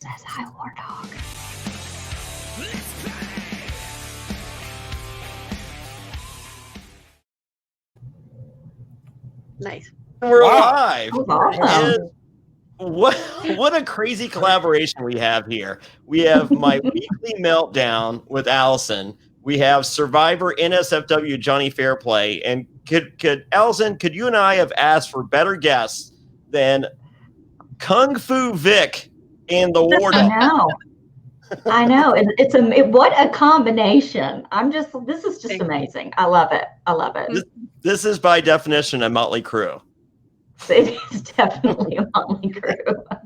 Says hi, Wardog. Nice. We're live. Awesome. What a crazy collaboration we have here. We have my weekly meltdown with Allison. We have Survivor NSFW Jonny Fairplay. And could Allison, could you and I have asked for better guests than Kung Fu Vic and the Wardog? I know. What a combination. This is just amazing. I love it. This is by definition a motley crew. It is definitely a motley crew.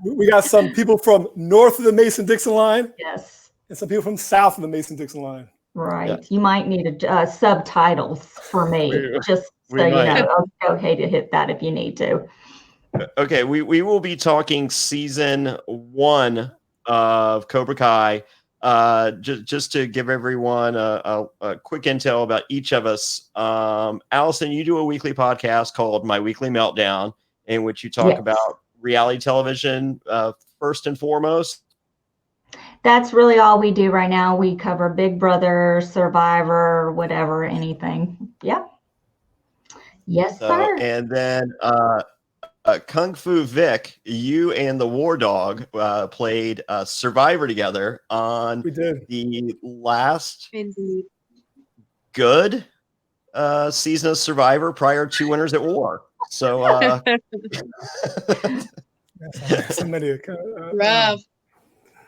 We got some people from north of the Mason-Dixon line. Yes. And some people from south of the Mason-Dixon line. Right. Yeah. You might need subtitles for me, just so you know. Okay to hit that if you need to. Okay, we will be talking season 1 of Cobra Kai. Just to give everyone a quick intel about each of us. Allison, you do a weekly podcast called My Weekly Meltdown, in which you talk about reality television first and foremost. That's really all we do right now. We cover Big Brother, Survivor, whatever, anything. Yeah. Yes, sir. And then Kung Fu Vic, you and the Wardog played Survivor together on the last good season of Survivor prior to Winners at War. So rough.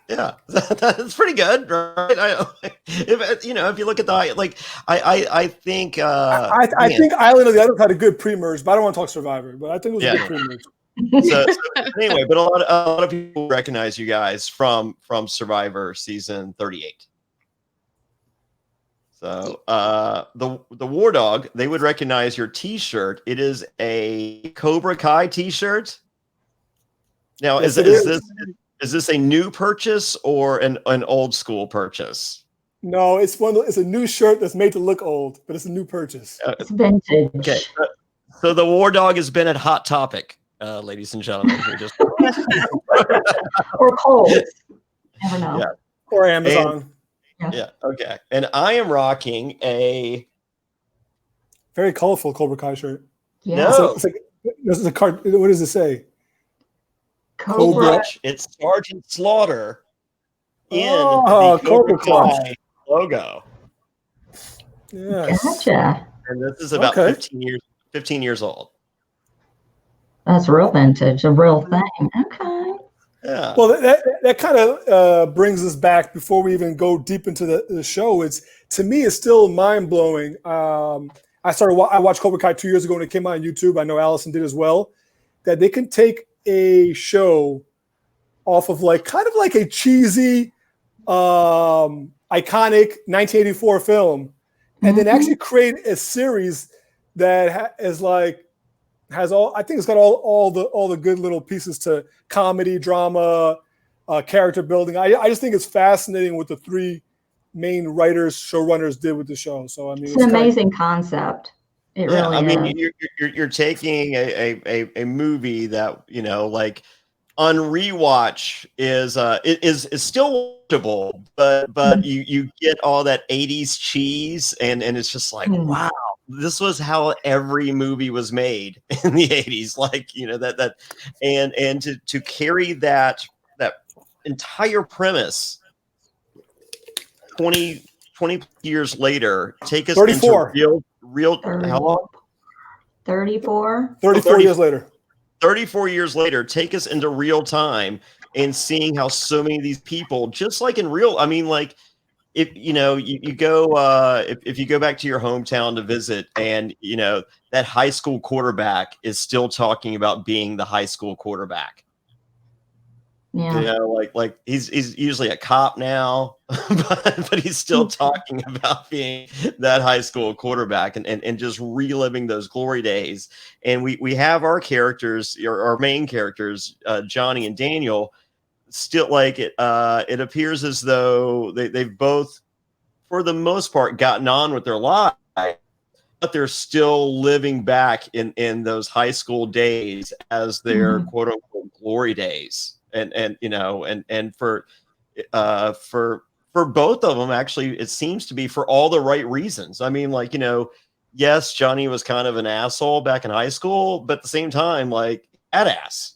Yeah, that's pretty good, right? If you look at the I think I think Island of the Others had a good pre-merge, but I don't want to talk Survivor. But I think it was a good pre-merge. So anyway, but a lot of people recognize you guys from Survivor season 38. So the Wardog, they would recognize your T-shirt. It is a Cobra Kai T-shirt. Now, Yes, is this a new purchase or an old school purchase? No, it's a new shirt that's made to look old, but it's a new purchase. It's vintage. Okay, so the Wardog has been at Hot Topic, ladies and gentlemen. Or Kohl's. Never know. Yeah. Or Amazon. Yeah. Okay. And I am rocking a very colorful Cobra Kai shirt. Yeah. No. This is a card. What does it say? Cobra. It's Sergeant Slaughter in the Cobra Kai logo. Yes. Gotcha. And this is about 15 years old. That's real vintage, a real thing. Okay. Yeah. Well, that kind of brings us back before we even go deep into the show. To me, it's still mind blowing. I watched Cobra Kai 2 years ago when it came out on YouTube. I know Allison did as well. That they can take a show off of kind of like a cheesy, iconic 1984 film, and then actually create a series that has all. I think it's got all the good little pieces to comedy, drama, character building. I just think it's fascinating what the three main writers, showrunners did with the show. So I mean, it's an amazing concept. It really I mean, is. you're taking a movie that on rewatch is still watchable, but you get all that 80s cheese and it's just like wow, this was how every movie was made in the 80s, and to carry that entire premise 20 years later, take us 34 into real how long? 34 years later. 34 years later, take us into real time and seeing how so many of these people, just like in real, I mean, if you go if you go back to your hometown to visit, and that high school quarterback is still talking about being the high school quarterback. Yeah. Like he's usually a cop now, but he's still talking about being that high school quarterback and just reliving those glory days. And we have our characters, our main characters, Jonny and Daniel, still it appears as though they've both, for the most part, gotten on with their lives, but they're still living back in those high school days as their quote unquote glory days. and you know, and for both of them, actually, it seems to be for all the right reasons. I mean, like, you know, yes, Jonny was kind of an asshole back in high school, but at the same time, like, badass.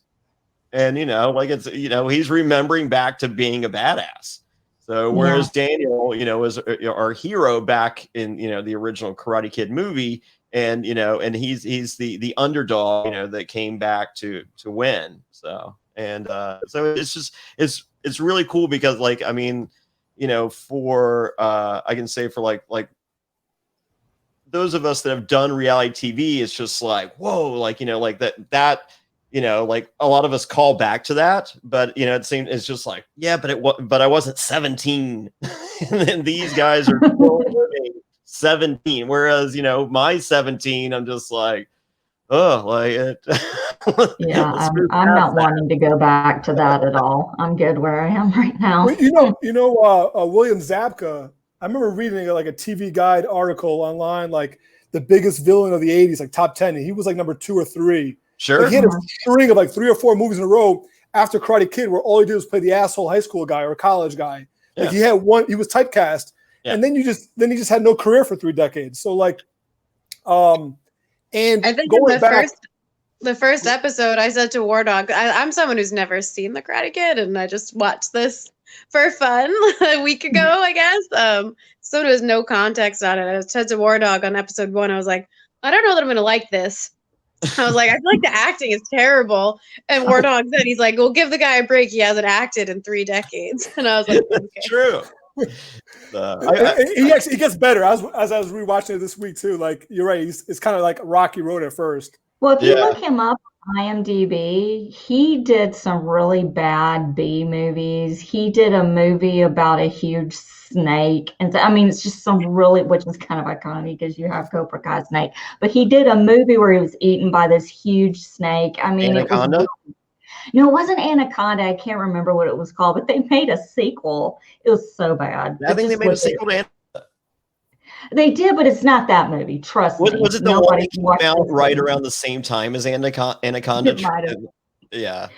And, you know, like, it's, you know, he's remembering back to being a badass. So whereas Daniel, you know, was our hero back in, you know, the original Karate Kid movie, and, you know, and he's the underdog, you know, that came back to win. So, and so it's just, it's really cool because, like, I mean, you know, for I can say for like those of us that have done reality TV, it's just like, whoa, like, you know, like that, you know, like a lot of us call back to that, but, you know, it seems, it's just like, yeah, but I wasn't 17. And then these guys are still living 17. Whereas, you know, my 17, I'm just like, oh, like it. Yeah, I'm not wanting to go back to that at all. I'm good where I am right now. Well, William Zabka, I remember reading like a TV Guide article online, like the biggest villain of the 80s, like top 10. And he was like number 2 or 3. Sure. Like, he had a string of like 3 or 4 movies in a row after Karate Kid where all he did was play the asshole high school guy or college guy. Like he had one, he was typecast. Yeah. And then he just had no career for 3 decades. So like, and I think going back, the first episode, I said to Wardog, I'm someone who's never seen the Karate Kid, and I just watched this for fun a week ago, I guess. So there was no context on it. I said to Wardog on episode 1, I was like, I don't know that I'm going to like this. I was like, I feel like the acting is terrible. And Wardog said, he's like, well, give the guy a break. He hasn't acted in 3 decades. And I was like, okay. True. He gets better as I was rewatching it this week too. Like, you're right, it's kind of like a rocky road at first. Well, if you look him up on IMDb, he did some really bad B movies. He did a movie about a huge snake, and I mean, it's just some really, which is kind of iconic because you have Cobra Kai snake. But he did a movie where he was eaten by this huge snake. I mean, Anaconda? No, it wasn't Anaconda. I can't remember what it was called, but they made a sequel. It was so bad. I think they made a sequel to Anaconda. They did, but it's not that movie. Trust me. Was it the one that came out right around the same time as Anaconda? Yeah.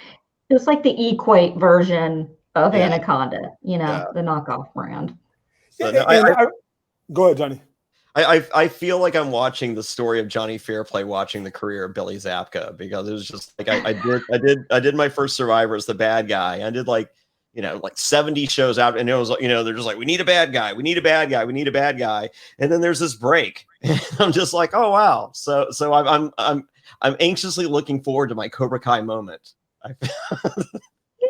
It was like the Equate version of Anaconda, you know, the knockoff brand. So, go ahead, Jonny. I feel like I'm watching the story of Johnny Fairplay watching the career of Billy Zabka, because it was just like I did my first Survivor as the bad guy. I did like 70 shows out, and it was, you know, they're just like, we need a bad guy, we need a bad guy, we need a bad guy, and then there's this break. And I'm just like, oh wow. So I'm anxiously looking forward to my Cobra Kai moment. I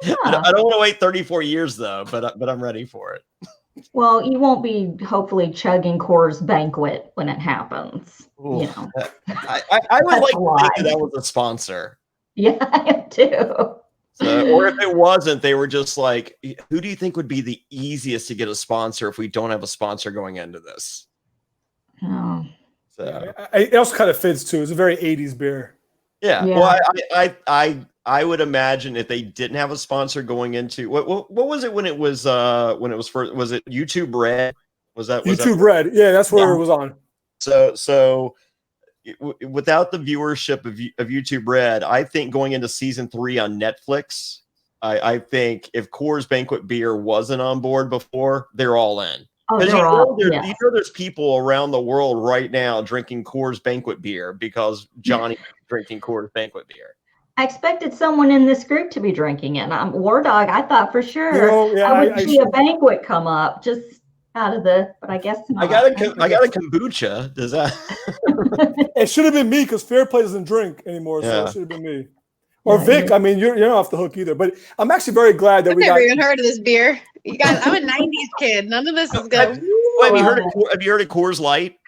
don't want to wait 34 years though, but I'm ready for it. Well, you won't be hopefully chugging Coors Banquet when it happens. Ooh, you know, I would like to think that was a sponsor. Yeah, I am too. So, or if it wasn't, they were just like, who do you think would be the easiest to get a sponsor if we don't have a sponsor going into this? Oh. So it also kind of fits too. It's a very 80s beer. Yeah. Well, I would imagine if they didn't have a sponsor going into what was it when it was first, was it YouTube Red? Was that YouTube Red? Yeah, that's where it was on. So without the viewership of YouTube Red, I think going into season 3 on Netflix, I think if Coors Banquet beer wasn't on board before, they're all in. Because you know there's people around the world right now drinking Coors Banquet beer because Johnny drinking Coors Banquet beer. I expected someone in this group to be drinking it. Wardog, I thought for sure I would see a banquet come up just out of the, but I guess not. I got a kombucha. Does that? It should have been me because Fairplay doesn't drink anymore, so it should have been me. Or Vic. I mean, you're not off the hook either. But I'm actually very glad that I've never even heard of this beer. You guys, I'm a '90s kid. None of this is good. Have you heard of Coors Light?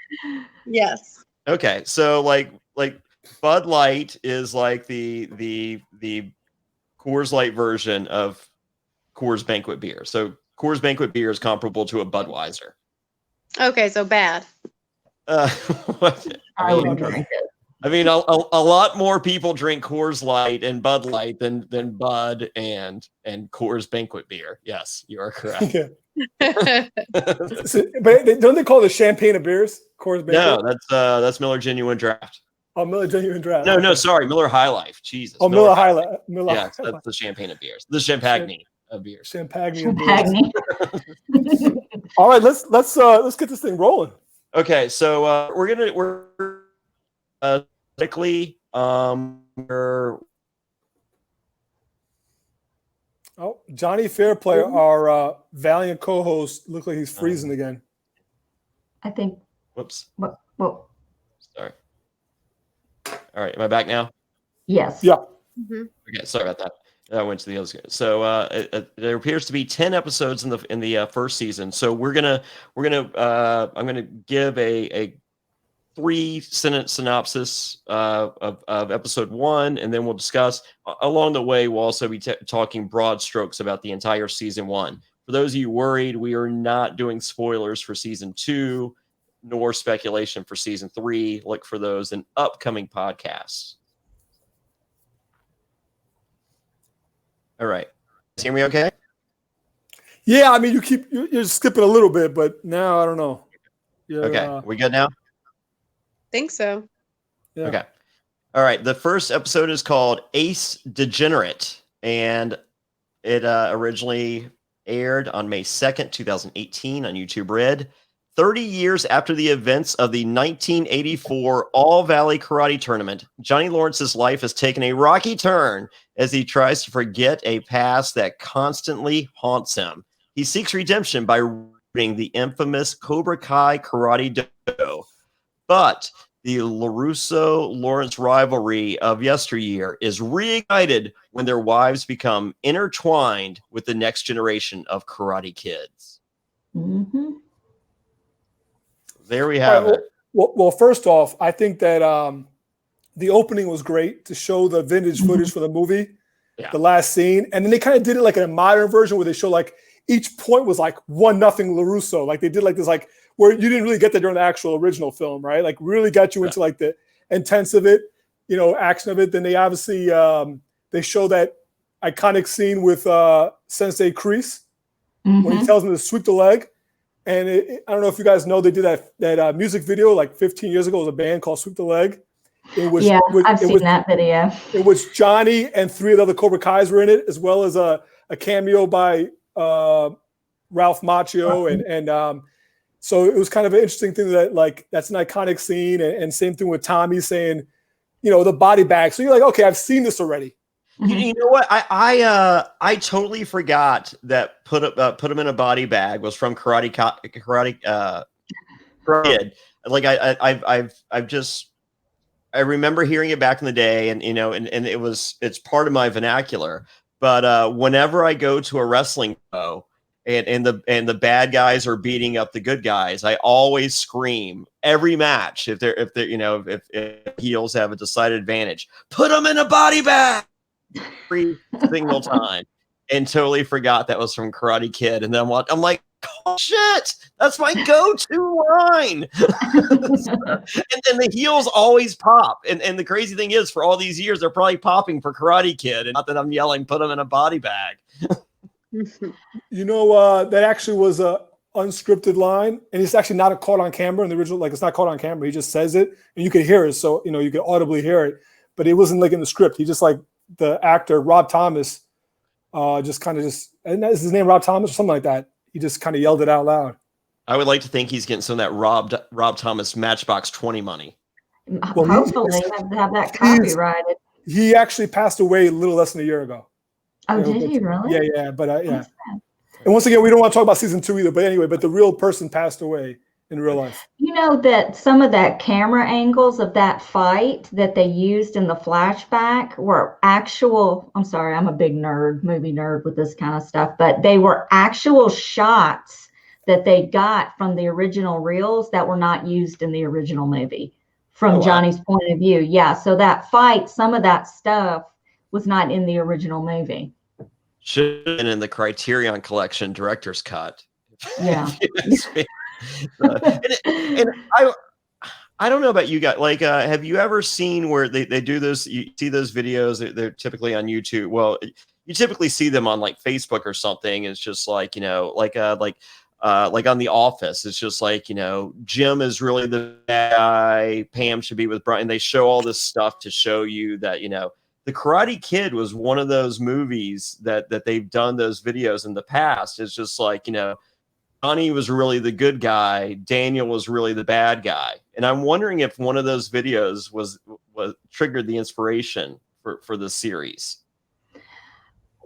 Yes. Okay, so like Bud Light is like the Coors Light version of Coors Banquet beer. So Coors Banquet beer is comparable to a Budweiser. Okay, so bad. I wouldn't drink it. I mean, a lot more people drink Coors Light and Bud Light than Bud and Coors Banquet beer. Yes, you are correct. Yeah. But don't they call the champagne of beers Coors Banquet? No, that's Miller Genuine Draft. Oh, Miller Genuine Draft. No, sorry, Miller High Life. Jesus. Oh, Miller High Life. Yeah, that's the champagne of beers. The champagne of beers. Champagne of beers. All right, let's get this thing rolling. Okay, so we're quickly Jonny Fairplay, our valiant co-host, look like he's freezing again. I think. Whoops. Well. Sorry. All right, am I back now? Yes. Yeah. Mm-hmm. Okay, sorry about that. I went to the other. So there appears to be 10 episodes in the first season. So I'm gonna give a 3-sentence synopsis of episode 1, and then we'll discuss along the way. We'll also be talking broad strokes about the entire season 1. For those of you worried, we are not doing spoilers for season 2, nor speculation for season 3. Look for those in upcoming podcasts. All right. Hear me okay? Yeah, I mean, you're skipping a little bit, but now I don't know. Okay, we good now? Think so. Yeah. Okay. All right. The first episode is called Ace Degenerate, and it originally aired on May 2nd, 2018 on YouTube Red. 30 years after the events of the 1984 All-Valley Karate Tournament, Johnny Lawrence's life has taken a rocky turn as he tries to forget a past that constantly haunts him. He seeks redemption by routing the infamous Cobra Kai karate dojo. But the LaRusso-Lawrence rivalry of yesteryear is reignited when their wives become intertwined with the next generation of karate kids. Mm-hmm. There we have it. Well, first off, I think that the opening was great to show the vintage footage for the movie, the last scene. And then they kind of did it like in a modern version where they show like each point was like 1-0 LaRusso. Like they did like this, like where you didn't really get that during the actual original film, right? Like really got you into like the intense of it, action of it. Then they obviously, they show that iconic scene with Sensei Kreese when he tells him to sweep the leg. And I don't know if you guys know, they did that music video like 15 years ago. It was a band called Sweep the Leg. I've seen that video. In which Jonny and 3 of the other Cobra Kais were in it, as well as a cameo by Ralph Macchio. And so it was kind of an interesting thing that like that's an iconic scene. And same thing with Tommy saying, the body bag. So you're like, okay, I've seen this already. You know what? I totally forgot that put him in a body bag was from Karate Kid. Like I remember hearing it back in the day, and and it's part of my vernacular. But whenever I go to a wrestling show and the bad guys are beating up the good guys, I always scream every match if heels have a decided advantage, put them in a body bag. Every single time, and totally forgot that was from Karate Kid. And then I'm like, oh shit, that's my go-to line. and the heels always pop. And the crazy thing is, for all these years, they're probably popping for Karate Kid, and not that I'm yelling, put them in a body bag. That actually was a unscripted line, and it's actually not caught on camera in the original. Like it's not caught on camera. He just says it, and you can hear it. So you can audibly hear it, but it wasn't like in the script. He just like. The actor Rob Thomas and is his name Rob Thomas or something like that. He just kind of yelled it out loud. I would like to think he's getting some of that Rob Thomas Matchbox 20 money. Well, hopefully have that copyrighted. He actually passed away a little less than a year ago. Oh, did he really? Yeah, but yeah. And once again, we don't want to talk about season 2 either. But anyway, the real person passed away in real life. That some of that camera angles of that fight that they used in the flashback were actual. I'm sorry, I'm a big movie nerd with this kind of stuff, but they were actual shots that they got from the original reels that were not used in the original movie from Johnny's point of view. Yeah, so that fight, some of that stuff was not in the original movie. Should have been in the Criterion Collection director's cut. Yeah. And I don't know about you guys. Like, have you ever seen where they do this? You see those videos? They're typically on YouTube. Well, you typically see them on like Facebook or something. It's just like like on The Office, it's just like, Jim is really the bad guy, Pam should be with Brian. They show all this stuff to show you that, The Karate Kid was one of those movies that they've done those videos in the past. It's just like, Johnny was really the good guy, Daniel was really the bad guy. And I'm wondering if one of those videos was triggered the inspiration for the series.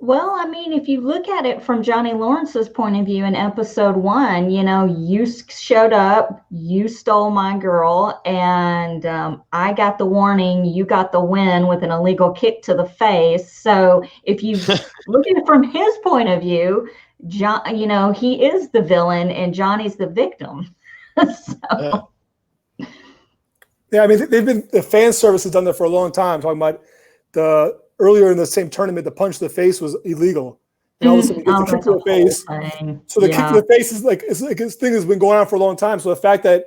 Well, I mean, if you look at it from Johnny Lawrence's point of view in episode 1, you showed up, you stole my girl, and I got the warning, you got the win with an illegal kick to the face. So if you look at it from his point of view, John, he is the villain and Johnny's the victim. So. Yeah, I mean, the fan service has done that for a long time. Talking about earlier in the same tournament, the punch to the face was illegal. And all of a sudden, he gets a kick to the face. So the kick to the face is like this thing has been going on for a long time. So the fact that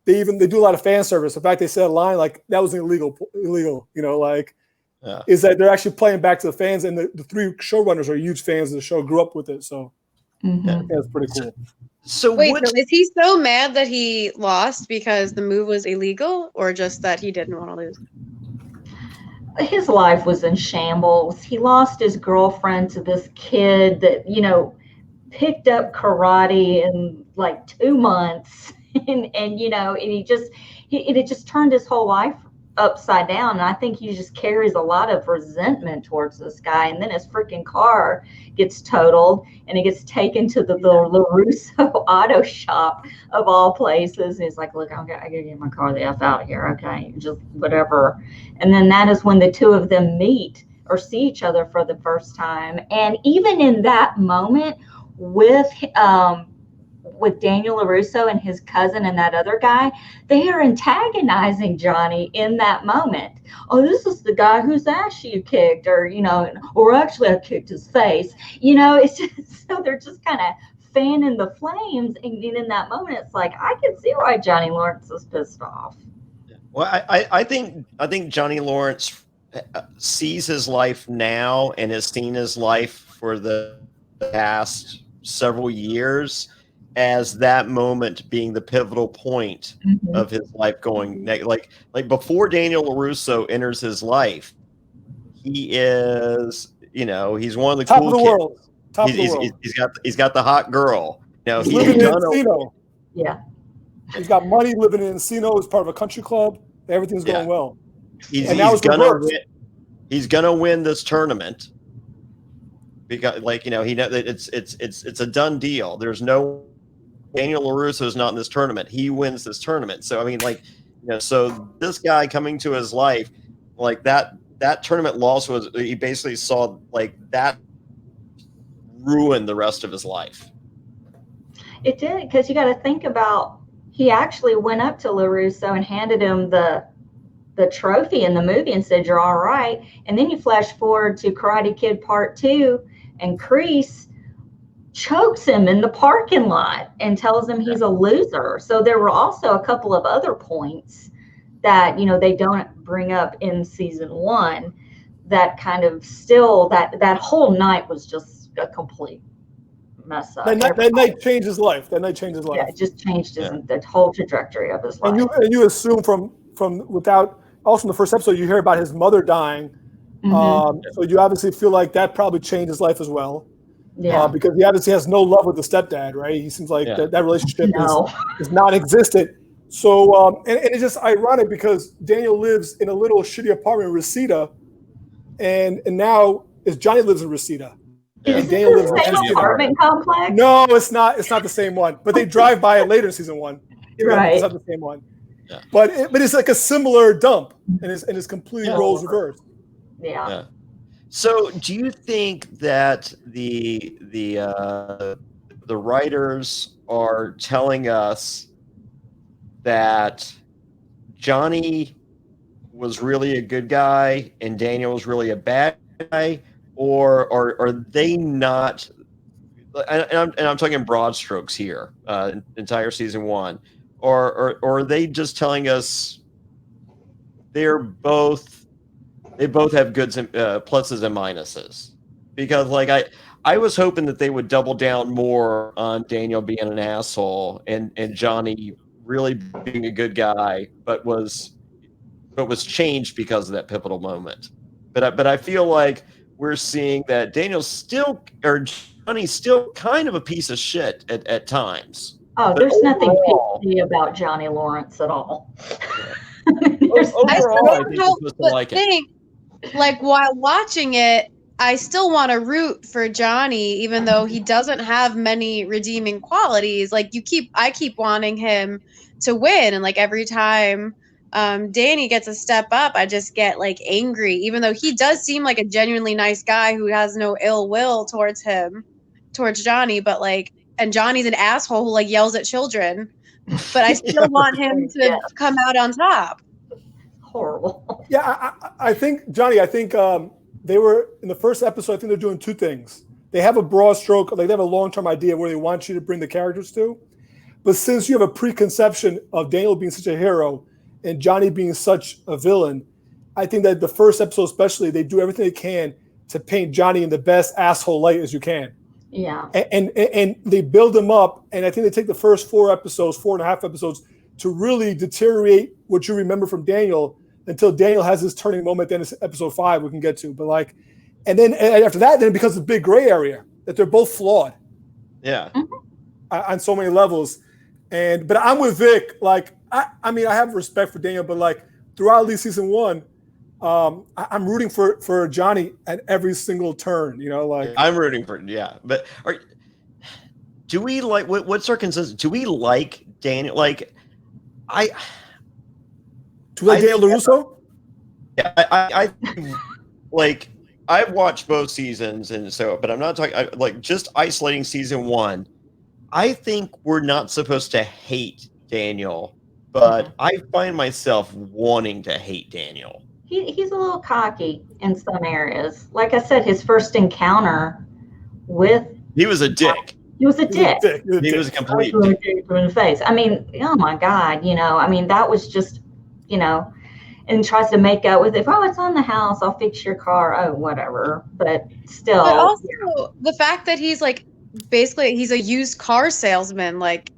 they do a lot of fan service, the fact they said a line like that was illegal, is that they're actually playing back to the fans. And the 3 showrunners are huge fans of the show, grew up with it. So that's pretty cool. So wait, so is he so mad that he lost because the move was illegal, or just that he didn't want to lose? His life was in shambles. He lost his girlfriend to this kid that, picked up karate in like 2 months. And it just turned his whole life upside down. And I think he just carries a lot of resentment towards this guy. And then his freaking car gets totaled and he gets taken to the LaRusso auto shop of all places. And he's like, look, I gotta get my car the F out of here. Okay, just whatever. And then that is when the two of them meet or see each other for the first time. And even in that moment with Daniel LaRusso and his cousin and that other guy, they are antagonizing Johnny in that moment. Oh, this is the guy whose ass you kicked, or actually I kicked his face. It's just, so they're just kind of fanning the flames. And in that moment, it's like, I can see why Johnny Lawrence is pissed off. Well, I think Johnny Lawrence sees his life now and has seen his life for the past several years as that moment being the pivotal point of his life going like before Daniel LaRusso enters his life, he is, he's one of the top cool of the kids. world. Top of the world. He's got the hot girl. He's living in Encino. Yeah. He's got money, living in Encino, is part of a country club. Everything's going well. He's gonna win this tournament because, it's a done deal. There's no Daniel LaRusso is not in this tournament. He wins this tournament. So I mean, so this guy coming to his life, like that tournament loss was, he basically saw like that ruin the rest of his life. It did, because you got to think about, he actually went up to LaRusso and handed him the trophy in the movie and said, "You're all right." And then you flash forward to Karate Kid Part 2, and Kreese chokes him in the parking lot and tells him he's a loser. So there were also a couple of other points that, they don't bring up in season 1 that kind of still, that whole night was just a complete mess up. That night changed his life. Yeah, it just changed the whole trajectory of his life. And you assume from without, also in the first episode, you hear about his mother dying. So you obviously feel like that probably changed his life as well. Yeah. Because he obviously has no love with the stepdad, right? He seems like that relationship is non-existent. So, and it's just ironic because Daniel lives in a little shitty apartment in Reseda, and now Johnny lives in Reseda. Is this the same apartment complex? No, it's not. It's not the same one. But they drive by it later in season 1. Right. It's not the same one. Yeah. But it's like a similar dump, and it's completely roles reversed. Yeah. So, do you think that the writers are telling us that Johnny was really a good guy and Daniel was really a bad guy, or are they not? And I'm talking broad strokes here, entire season 1, or are they just telling us they both have goods and pluses and minuses? Because I was hoping that they would double down more on Daniel being an asshole and Jonny really being a good guy, but was changed because of that pivotal moment. But I feel like we're seeing that Jonny's still kind of a piece of shit at times. Oh, But there's nothing overall, PC about Johnny Lawrence at all. overall, I think you're hope, supposed to but like it. think, like while watching it, I still want to root for Jonny, even though he doesn't have many redeeming qualities. Like I keep wanting him to win, and like every time Danny gets a step up, I just get like angry, even though he does seem like a genuinely nice guy who has no ill will towards Jonny, but like, and Johnny's an asshole who like yells at children, but I still want him to come out on top. Horrible. Yeah, I think, Jonny, they were in the first episode. I think they're doing two things. They have a broad stroke, like they have a long-term idea where they want you to bring the characters to. But since you have a preconception of Daniel being such a hero and Jonny being such a villain, I think that the first episode especially, they do everything they can to paint Jonny in the best asshole light as you can. Yeah. And they build him up, and I think they take the first 4.5 episodes to really deteriorate what you remember from Daniel until Daniel has his turning moment. Then it's episode 5 we can get to. But like, and then after that, then it becomes a big gray area that they're both flawed. Yeah. On so many levels. But I'm with Vic. Like, I mean, I have respect for Daniel, but like throughout at least season 1, I'm rooting for Jonny at every single turn. You know, like I'm rooting for But do we like what's our consensus? Do we like Daniel? Like, do we like Daniel LaRusso? Yeah, I like. I've watched both seasons, and so, but I'm not talking like just isolating season 1. I think we're not supposed to hate Daniel, but I find myself wanting to hate Daniel. He's a little cocky in some areas. Like I said, his first encounter with he was a dick. He was a dick. He was a complete dick in the face. I mean, oh my God, you know, I mean, that was just, you know, and tries to make out with it. Oh, it's on the house. I'll fix your car. Oh, whatever. But still. But also the fact that he's like, basically, he's a used car salesman. Like,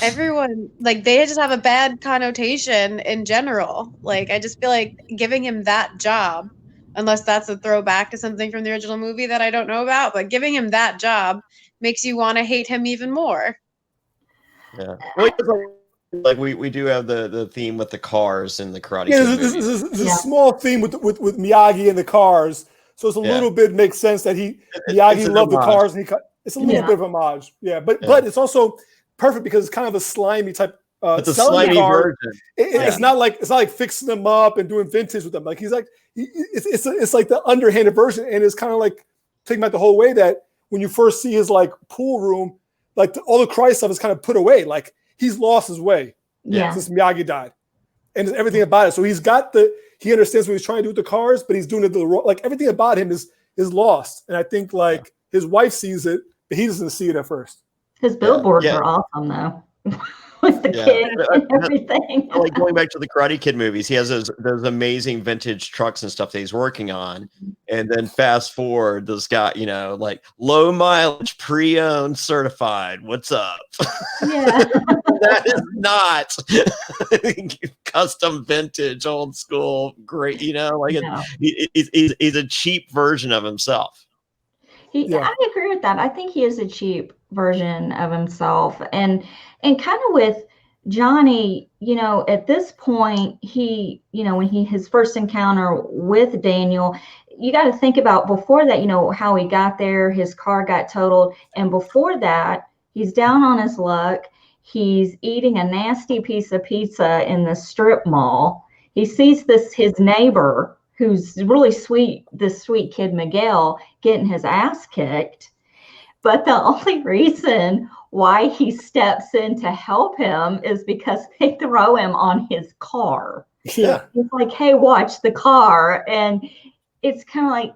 everyone, like, they just have a bad connotation in general. Like, I just feel like giving him that job, unless that's a throwback to something from the original movie that I don't know about, but giving him that job makes you want to hate him even more. Yeah. Well, like we do have the theme with the cars and the Karate Kid. Yeah, there's a small theme with Miyagi and the cars, so it's a little bit makes sense that Miyagi loved the cars, and it's a little bit of homage. Yeah, but it's also perfect because it's kind of a slimy type. It's a slimy version. It's not like fixing them up and doing vintage with them. Like he's like it's like the underhanded version, and it's kind of like taking back the whole way that when you first see his like pool room, like all the Christ stuff is kind of put away, like. He's lost his way since Miyagi died, and everything about it. So he understands what he's trying to do with the cars, but he's doing it like everything about him is lost. And I think like his wife sees it, but he doesn't see it at first. His billboards are awesome though, with the kids and everything. Like going back to the Karate Kid movies, he has those amazing vintage trucks and stuff that he's working on, and then fast forward, this guy, you know, like low mileage, pre-owned, certified. What's up? Yeah. That is not custom, vintage, old school, great. You know, like he's a cheap version of himself. I agree with that. I think he is a cheap version of himself, and kind of with Jonny, you know, at this point, he, you know, when his first encounter with Daniel, you got to think about before that, you know, how he got there, his car got totaled, and before that, he's down on his luck. He's eating a nasty piece of pizza in the strip mall. He sees his neighbor, who's really sweet, this sweet kid, Miguel, getting his ass kicked. But the only reason why he steps in to help him is because they throw him on his car. Yeah. It's like, hey, watch the car. And it's kind of like,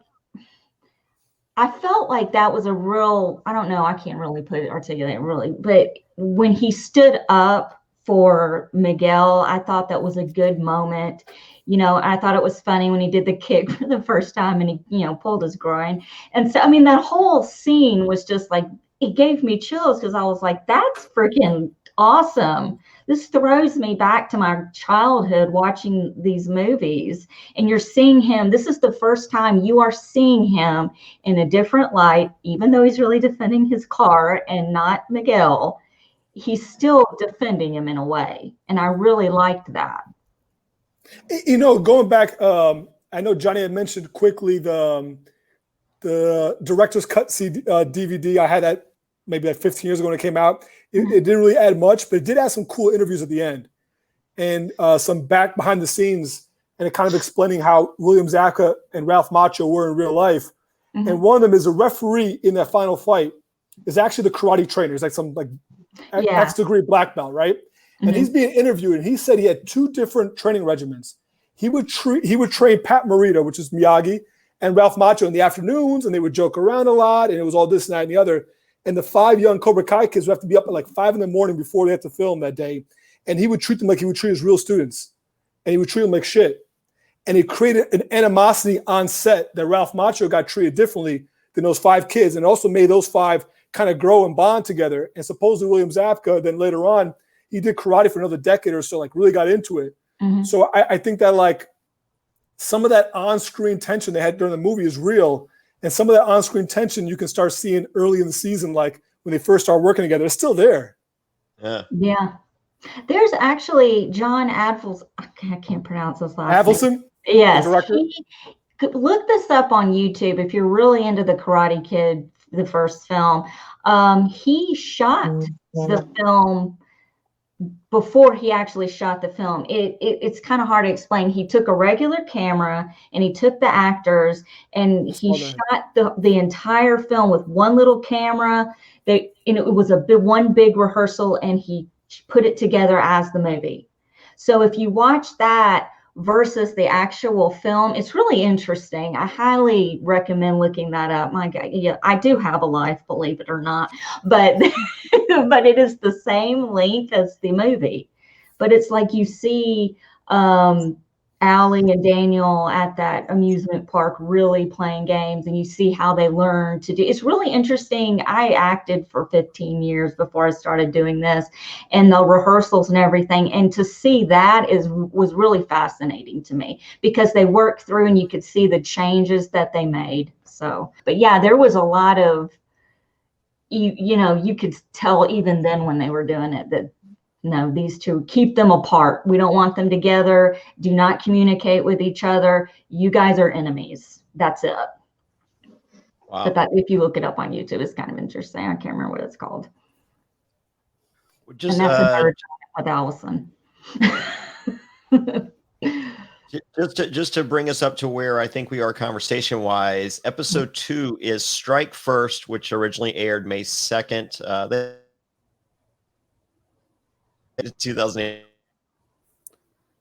I felt like that was a real, I don't know, I can't really articulate it really, but when he stood up for Miguel. I thought that was a good moment. You know, I thought it was funny when he did the kick for the first time and he, you know, pulled his groin. And so, I mean, that whole scene was just like, it gave me chills because I was like, that's freaking awesome. This throws me back to my childhood watching these movies. And you're seeing him. This is the first time you are seeing him in a different light, even though he's really defending his car and not Miguel. He's still defending him in a way. And I really liked that. You know, going back, I know Jonny had mentioned quickly the director's cut DVD. I had that maybe like 15 years ago when it came out. It didn't really add much, but it did add some cool interviews at the end and some back behind the scenes, and it kind of explaining how William Zabka and Ralph Macchio were in real life. Mm-hmm. And one of them is a referee in that final fight is actually the karate trainer. He's like some X degree black belt, right? Mm-hmm. And he's being interviewed, and he said he had two different training regimens. He would train Pat Morita, which is Miyagi, and Ralph Macchio in the afternoons, and they would joke around a lot, and it was all this and that and the other. And the 5 young Cobra Kai kids would have to be up at like 5 in the morning before they had to film that day. And he would treat them like he would treat his real students. And he would treat them like shit. And it created an animosity on set that Ralph Macchio got treated differently than those 5 kids. And also made those 5 kind of grow and bond together. And supposedly William Zabka, then later on, he did karate for another decade or so, like really got into it. Mm-hmm. So I think that like some of that on-screen tension they had during the movie is real. And some of that on-screen tension you can start seeing early in the season, like when they first start working together. It's still there. Yeah. There's actually John Avildsen. I can't pronounce his last name. Avildsen? Yes. The director? Look this up on YouTube if you're really into the Karate Kid, the first film. He shot the film before he actually shot the film. It's kind of hard to explain. He took a regular camera and he took the actors and he shot the entire film with one little camera. It was one big rehearsal, and he put it together as the movie. So if you watch that versus the actual film, it's really interesting. I highly recommend looking that up. My God, yeah, I do have a life, believe it or not, but but it is the same length as the movie. But it's like you see Allie and Daniel at that amusement park really playing games, and you see how they learn to do. It's really interesting. I acted for 15 years before I started doing this, and the rehearsals and everything. And to see that was really fascinating to me because they worked through and you could see the changes that they made. So, but yeah, there was a lot of, you could tell even then when they were doing it that, no, these two, keep them apart. We don't want them together. Do not communicate with each other. You guys are enemies. That's it. Wow. But that, if you look it up on YouTube, it's kind of interesting. I can't remember what it's called. And that's another with Allison. Just to bring us up to where I think we are conversation-wise, episode 2 is Strike First, which originally aired May 2nd. 2008.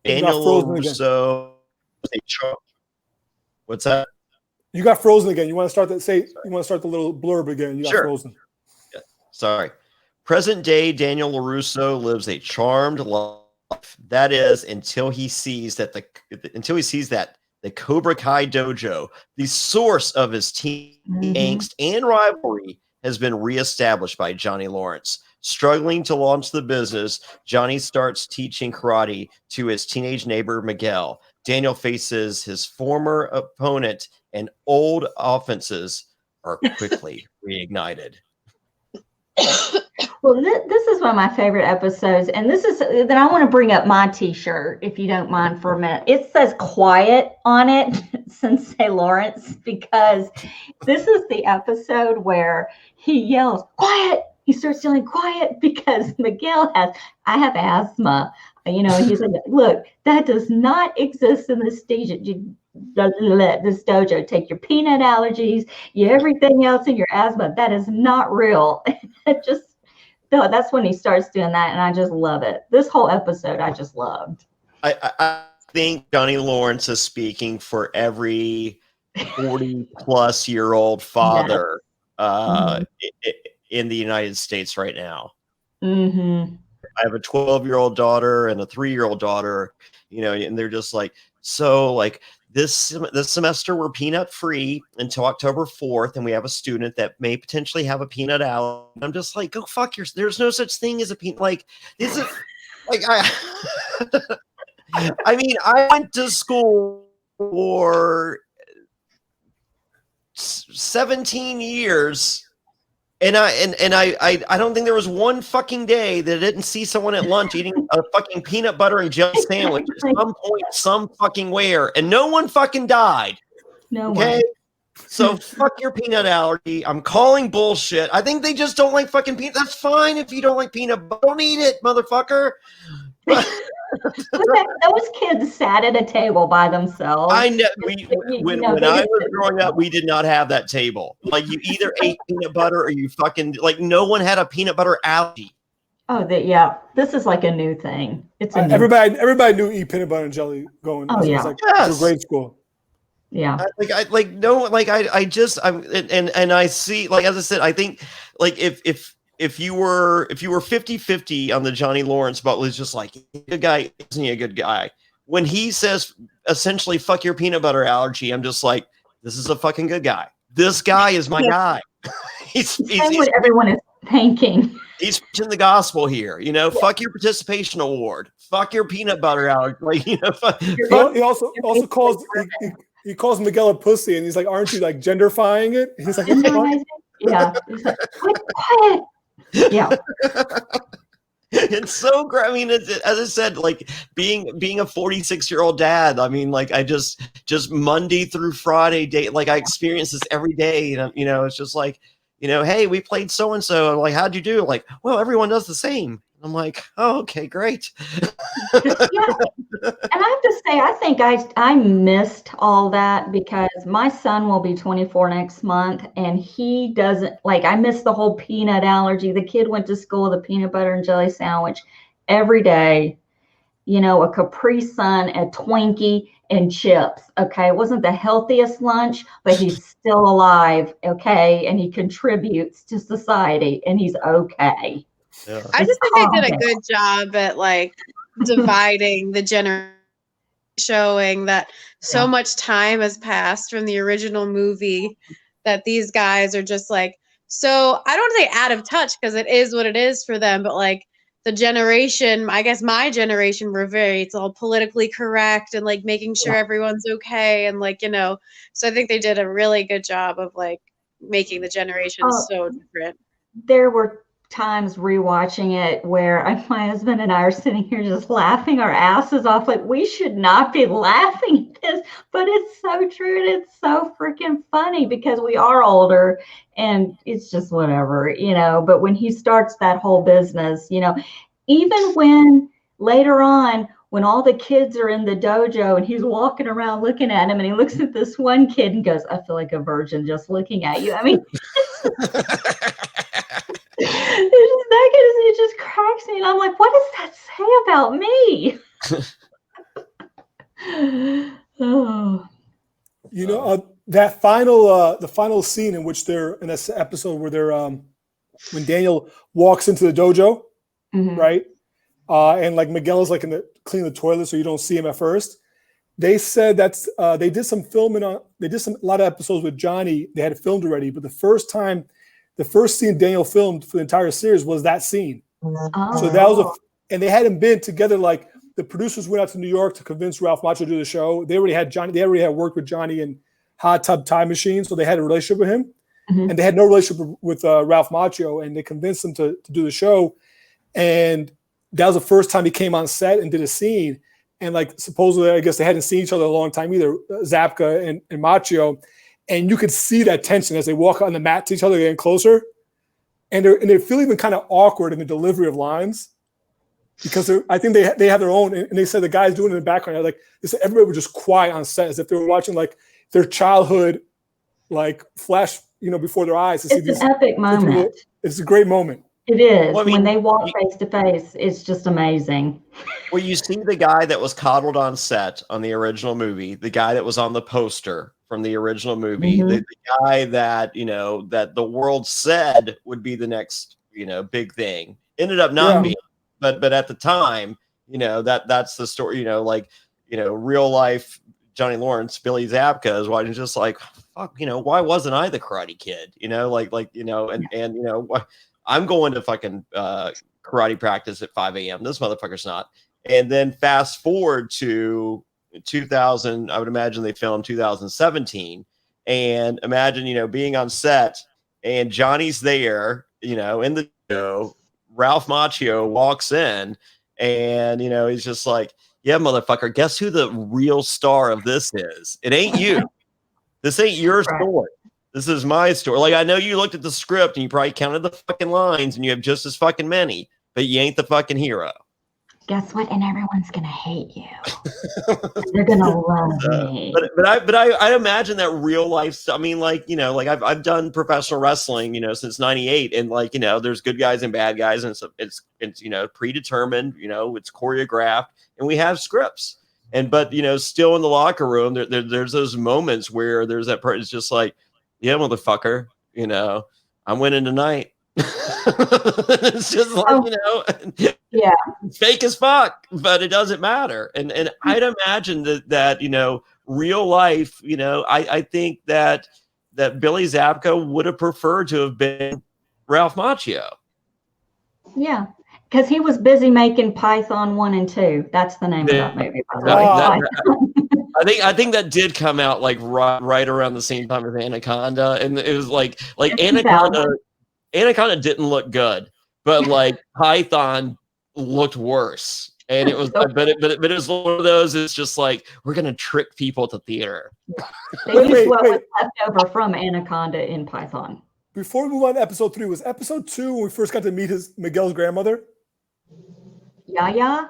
Daniel Russo. What's that? You got frozen again. You want to start that? Say you want to start the little blurb again. You got frozen. Yeah. Sorry. Present day Daniel LaRusso lives a charmed life. That is until he sees that the Cobra Kai dojo, the source of his teen angst and rivalry, has been reestablished by Johnny Lawrence. Struggling to launch the business, Johnny starts teaching karate to his teenage neighbor, Miguel. Daniel faces his former opponent, and old offenses are quickly reignited. Well, this is one of my favorite episodes, and then I want to bring up my T-shirt, if you don't mind, for a minute. It says "Quiet" on it, Sensei Lawrence, because this is the episode where he yells "Quiet." He starts yelling "Quiet" because Miguel I have asthma. He's like, look, that does not exist in this dojo. This dojo. Take your peanut allergies, everything else in your asthma. That is not real. That's when he starts doing that, and I just love it. This whole episode, I just loved. I think Johnny Lawrence is speaking for every 40-plus-year-old father in the United States right now. Mm-hmm. have a 12-year-old daughter and a 3-year-old daughter, you know, and they're just like, so like this semester we're peanut free until October 4th, and we have a student that may potentially have a peanut allergy. I'm just like, go fuck yourself. There's no such thing as a peanut. Like, this is like I mean, I went to school for 17 years. And I don't think there was one fucking day that I didn't see someone at lunch eating a fucking peanut butter and jelly sandwich at some point, some fucking where, and no one fucking died. No okay? one. So fuck your peanut allergy. I'm calling bullshit. I think they just don't like fucking peanut. That's fine if you don't like peanut butter. Don't eat it, motherfucker. Those kids sat at a table by themselves. I know. When I was growing up, we did not have that table. Like, you either ate peanut butter or you fucking, like, no one had a peanut butter allergy. Oh, yeah. This is like a new thing. It's a everybody knew eat peanut butter and jelly going. Oh, yeah. Like, yes. Grade school. Yeah. I see, like, as I said, I think, like, if you were 50-50 on the Johnny Lawrence, but was just like, good guy, isn't he a good guy? When he says essentially fuck your peanut butter allergy, I'm just like, this is a fucking good guy. This guy is my guy. he's what everyone is thinking. He's preaching the gospel here, you know. Fuck your participation award. Fuck your peanut butter allergy. Like, you know. He also calls he calls Miguel a pussy, and he's like, "Aren't you like genderfying it?" He's like, "Yeah." He's like, "Quiet." Yeah. It's so great. I mean, as I said, like being a 46-year-old dad. I mean, like, I just Monday through Friday day, like I experience this every day. And you know, it's just like, you know, hey, we played so and so. Like, how'd you do? Like, well, everyone does the same. I'm like, oh, okay, great. Yeah. And I have to say, I think I missed all that because my son will be 24 next month, and he doesn't like. I missed the whole peanut allergy. The kid went to school with a peanut butter and jelly sandwich every day. You know, a Capri Sun, a Twinkie, and chips. Okay, it wasn't the healthiest lunch, but he's still alive. Okay, and he contributes to society, and he's okay. Yeah. I just think they did a good job at like dividing the generation, showing that so much time has passed from the original movie that these guys are just like, so I don't say out of touch because it is what it is for them, but like the generation, I guess my generation, were it's all politically correct and like making sure everyone's okay. And like, you know, so I think they did a really good job of like making the generation so different. There were times rewatching it where my husband and I are sitting here just laughing our asses off, like we should not be laughing at this, but it's so true and it's so freaking funny because we are older and it's just whatever, you know. But when he starts that whole business, you know, even when later on when all the kids are in the dojo and he's walking around looking at him and he looks at this one kid and goes, I feel like a virgin just looking at you. I mean, it just cracks me, and I'm like, what does that say about me? Oh. You know, that the final scene in which they're in this episode where they're when Daniel walks into the dojo, right? And like Miguel is like cleaning the toilet, so you don't see him at first. They said that's they did some filming a lot of episodes with Johnny. They had it filmed already, but the first scene Daniel filmed for the entire series was that scene. Oh. So that was and they hadn't been together. Like the producers went out to New York to convince Ralph Macchio to do the show. They already had Johnny. They already had worked with Johnny in Hot Tub Time Machine, so they had a relationship with him. And they had no relationship with Ralph Macchio, and they convinced him to do the show. And that was the first time he came on set and did a scene. And like supposedly, I guess they hadn't seen each other a long time either, Zapka and Macchio. And you could see that tension as they walk on the mat to each other, getting closer. And they feel even kind of awkward in the delivery of lines because I think they have their own. And they said the guys doing it in the background, like they said, everybody was just quiet on set as if they were watching like their childhood, like flash, you know, before their eyes. It's an epic moment. It's a great moment. It is. Well, I mean, when they walk face to face, it's just amazing. Well, you see the guy that was coddled on set on the original movie, the guy that was on the poster from the original movie, the guy that, you know, that the world said would be the next, you know, big thing, ended up not being. but at the time, that's the story. Real life Johnny Lawrence, Billy Zabka is watching, just like, fuck, why wasn't I the Karate Kid? I'm going to fucking karate practice at 5 a.m. This motherfucker's not. And then fast forward to 2000, I would imagine they filmed 2017, and imagine, being on set and Johnny's there, in the show. Ralph Macchio walks in and, he's just like, yeah, motherfucker, guess who the real star of this is? It ain't you. This ain't your story. This is my story. Like, I know you looked at the script and you probably counted the fucking lines and you have just as fucking many, but you ain't the fucking hero. Guess what? And everyone's gonna hate you. They're gonna love me. But I imagine that real life. I mean, I've done professional wrestling, since '98, and there's good guys and bad guys, and it's predetermined, it's choreographed, and we have scripts. But still in the locker room, there's those moments where there's that part. It's just like, yeah, motherfucker, I'm winning tonight. It's just like, yeah, fake as fuck, but it doesn't matter. And I'd imagine that real life, I think that Billy Zabka would have preferred to have been Ralph Macchio. Yeah, because he was busy making Python 1 and 2. That's the name of that movie. I think that did come out like right around the same time as Anaconda, and it was like Anaconda didn't look good, but like Python looked worse. And it was, but it was one of those. It's just like, we're gonna trick people to theater. They used what was left over from Anaconda in Python. Before we move on to episode 3, was episode 2 when we first got to meet Miguel's grandmother? Yeah.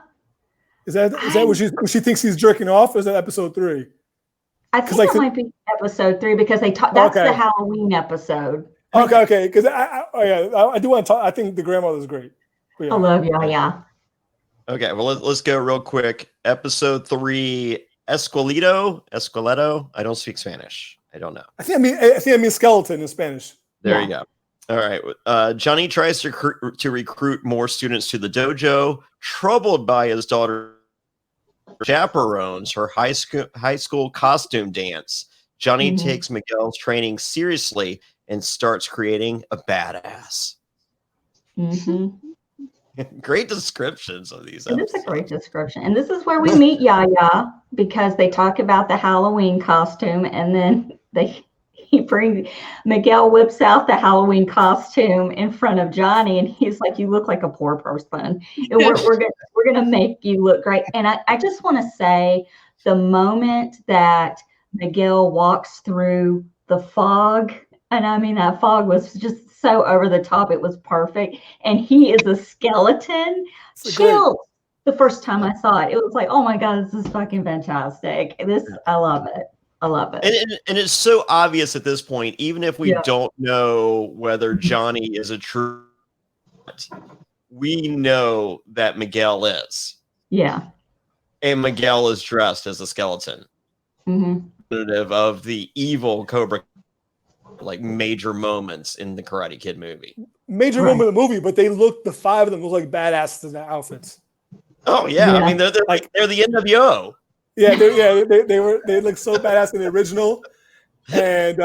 Is that when she thinks he's jerking off? Or is that episode 3? I think it might be episode 3 because they talk. That's the Halloween episode. Okay. Because I do want to talk. I think the grandmother's great. I love Yaya. Okay, well let's go real quick. Episode 3, Esqueleto. I don't speak Spanish. I don't know. I think I mean skeleton in Spanish. There you go. All right. Johnny tries to recruit more students to the dojo, troubled by his daughter chaperones her high school costume dance. Johnny takes Miguel's training seriously and starts creating a badass. Great descriptions of these episodes. It is a great description. And this is where we meet Yaya, because they talk about the Halloween costume, and then Miguel whips out the Halloween costume in front of Johnny, and he's like, "You look like a poor person. And we're gonna make you look great." And I just want to say, the moment that Miguel walks through the fog, and I mean that fog was just so over the top, it was perfect. And he is a skeleton. Chills. The first time I saw it, it was like, oh my God, this is fucking fantastic. I love it. I love it. And it's so obvious at this point, even if we don't know whether Johnny is a true, we know that Miguel is. Yeah. And Miguel is dressed as a skeleton. Of the evil Cobra, like major moments in the Karate Kid movie. Major moment in the movie, but the 5 of them look like badasses in their outfits. Oh yeah. I mean they're the NWO. Yeah, they look so badass in the original. And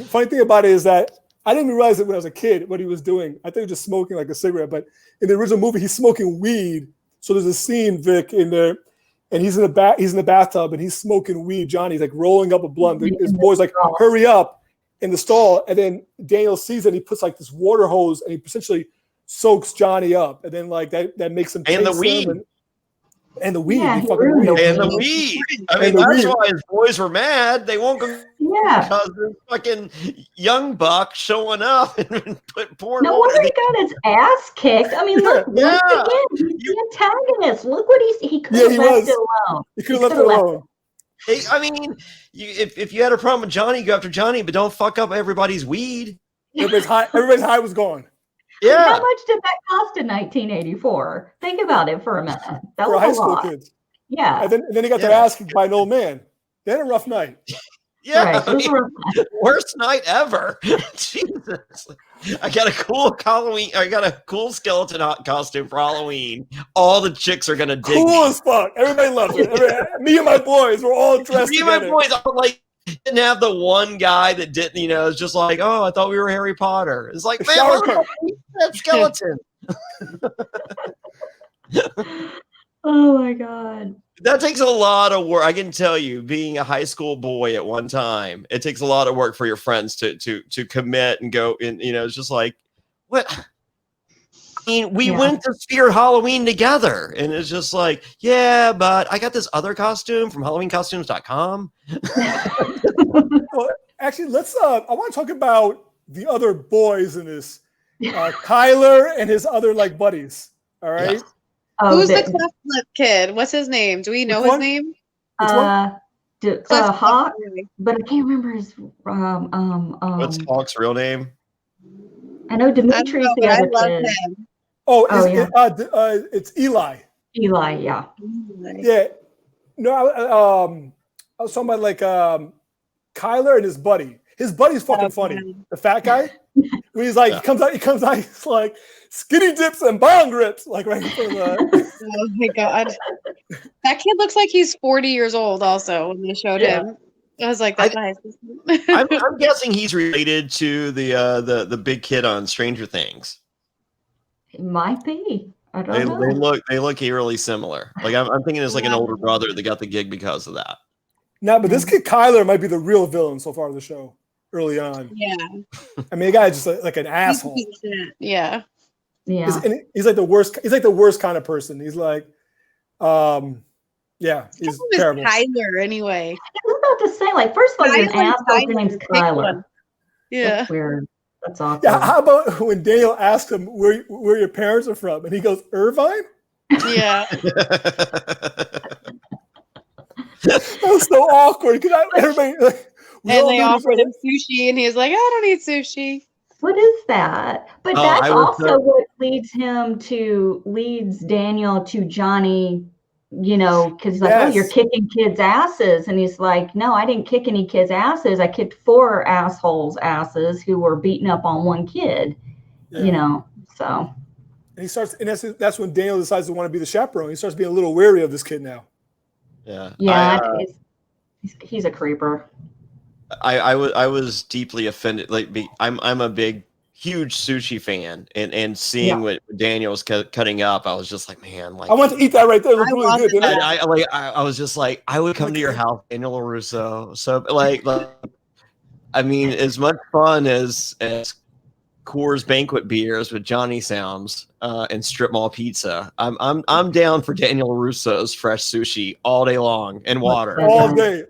funny thing about it is that I didn't even realize it when I was a kid what he was doing. I think he was just smoking like a cigarette, but in the original movie he's smoking weed. So there's a scene, Vic, in there, and he's in the bathtub and he's smoking weed. Johnny's like rolling up a blunt. His boy's like, hurry up in the stall. And then Daniel sees it and he puts like this water hose and he essentially soaks Johnny up. And then like that makes him and the weed. And the weed. Yeah, and the weed. I mean, that's why his boys were mad. They won't go because there's fucking young buck showing up and put porn. No wonder he got his ass kicked. I mean, look, once again, he's the antagonist. Look what he could have left it alone. He could have left it alone. Hey, I mean, if you had a problem with Johnny, go after Johnny, but don't fuck up everybody's weed. Everybody's high was gone. Yeah. How much did that cost in 1984? Think about it for a minute. That was high school kids. Yeah. And then he got their ass kicked by an old man. They had a rough night. Yeah. Right. Worst night ever. Jesus. I got a cool Halloween. I got a cool skeleton costume for Halloween. All the chicks are gonna dig. Cool as fuck. Everybody loves it. Me and my boys were all dressed Me and together. my boys, I like didn't have the one guy that didn't. It's just like, oh, I thought we were Harry Potter. It's like, man, that skeleton. Oh my God. That takes a lot of work. I can tell you, being a high school boy at one time, it takes a lot of work for your friends to commit and go. And it's just like, what? I mean, we went to Spirit Halloween together, and it's just like, yeah, but I got this other costume from HalloweenCostumes.com. Well, actually, let's. I want to talk about the other boys in this. Kyler and his other buddies. All right. Yes. Oh, Who's the cleft lip kid? What's his name? Do we know his name? Hawk, but I can't remember his. What's Hawk's real name? I know Dimitri's the other kid. Him. It's Eli. Eli, yeah. Yeah. No, I was talking about Kyler and his buddy. His buddy's fucking funny. The fat guy. When he's like, he comes out, he's like skinny dips and bong grips, right in front of the. Oh my God. That kid looks like he's 40 years old also when they showed him. I was like, that's nice. I'm guessing he's related to the big kid on Stranger Things. It might be. I don't know. They look eerily similar. I'm thinking it's like an older brother that got the gig because of that. No, but this kid Kyler might be the real villain so far in the show. Early on, yeah. I mean, the guy's just like an asshole. Yeah, yeah. He's like the worst. He's like the worst kind of person. He's like, yeah, he's terrible. Kyler, anyway. I was about to say, first of all, he's an asshole. His name's Kyler. Yeah, that's weird. That's awkward. Yeah, how about when Daniel asked him where your parents are from, and he goes, Irvine? Yeah. That was so awkward because everybody. And they offered him sushi, and he's like, "I don't eat sushi." What is that? But that's also what leads Daniel to Jonny. Because he's like, "Oh, you're kicking kids' asses," and he's like, "No, I didn't kick any kids' asses. I kicked 4 assholes' asses who were beating up on one kid." Yeah. So. And he starts, and that's when Daniel decides to want to be the chaperone. He starts being a little wary of this kid now. Yeah. Yeah, he's a creeper. I was deeply offended. I'm a huge sushi fan, and seeing what Daniel was cutting up, I was just like, man, I want to eat that right there. It looked really good. I was just like, I would come to your house, Daniel LaRusso. So I mean, as much fun as Coors banquet beers with Jonny sounds and strip mall pizza, I'm down for Daniel LaRusso's fresh sushi all day long and water all day.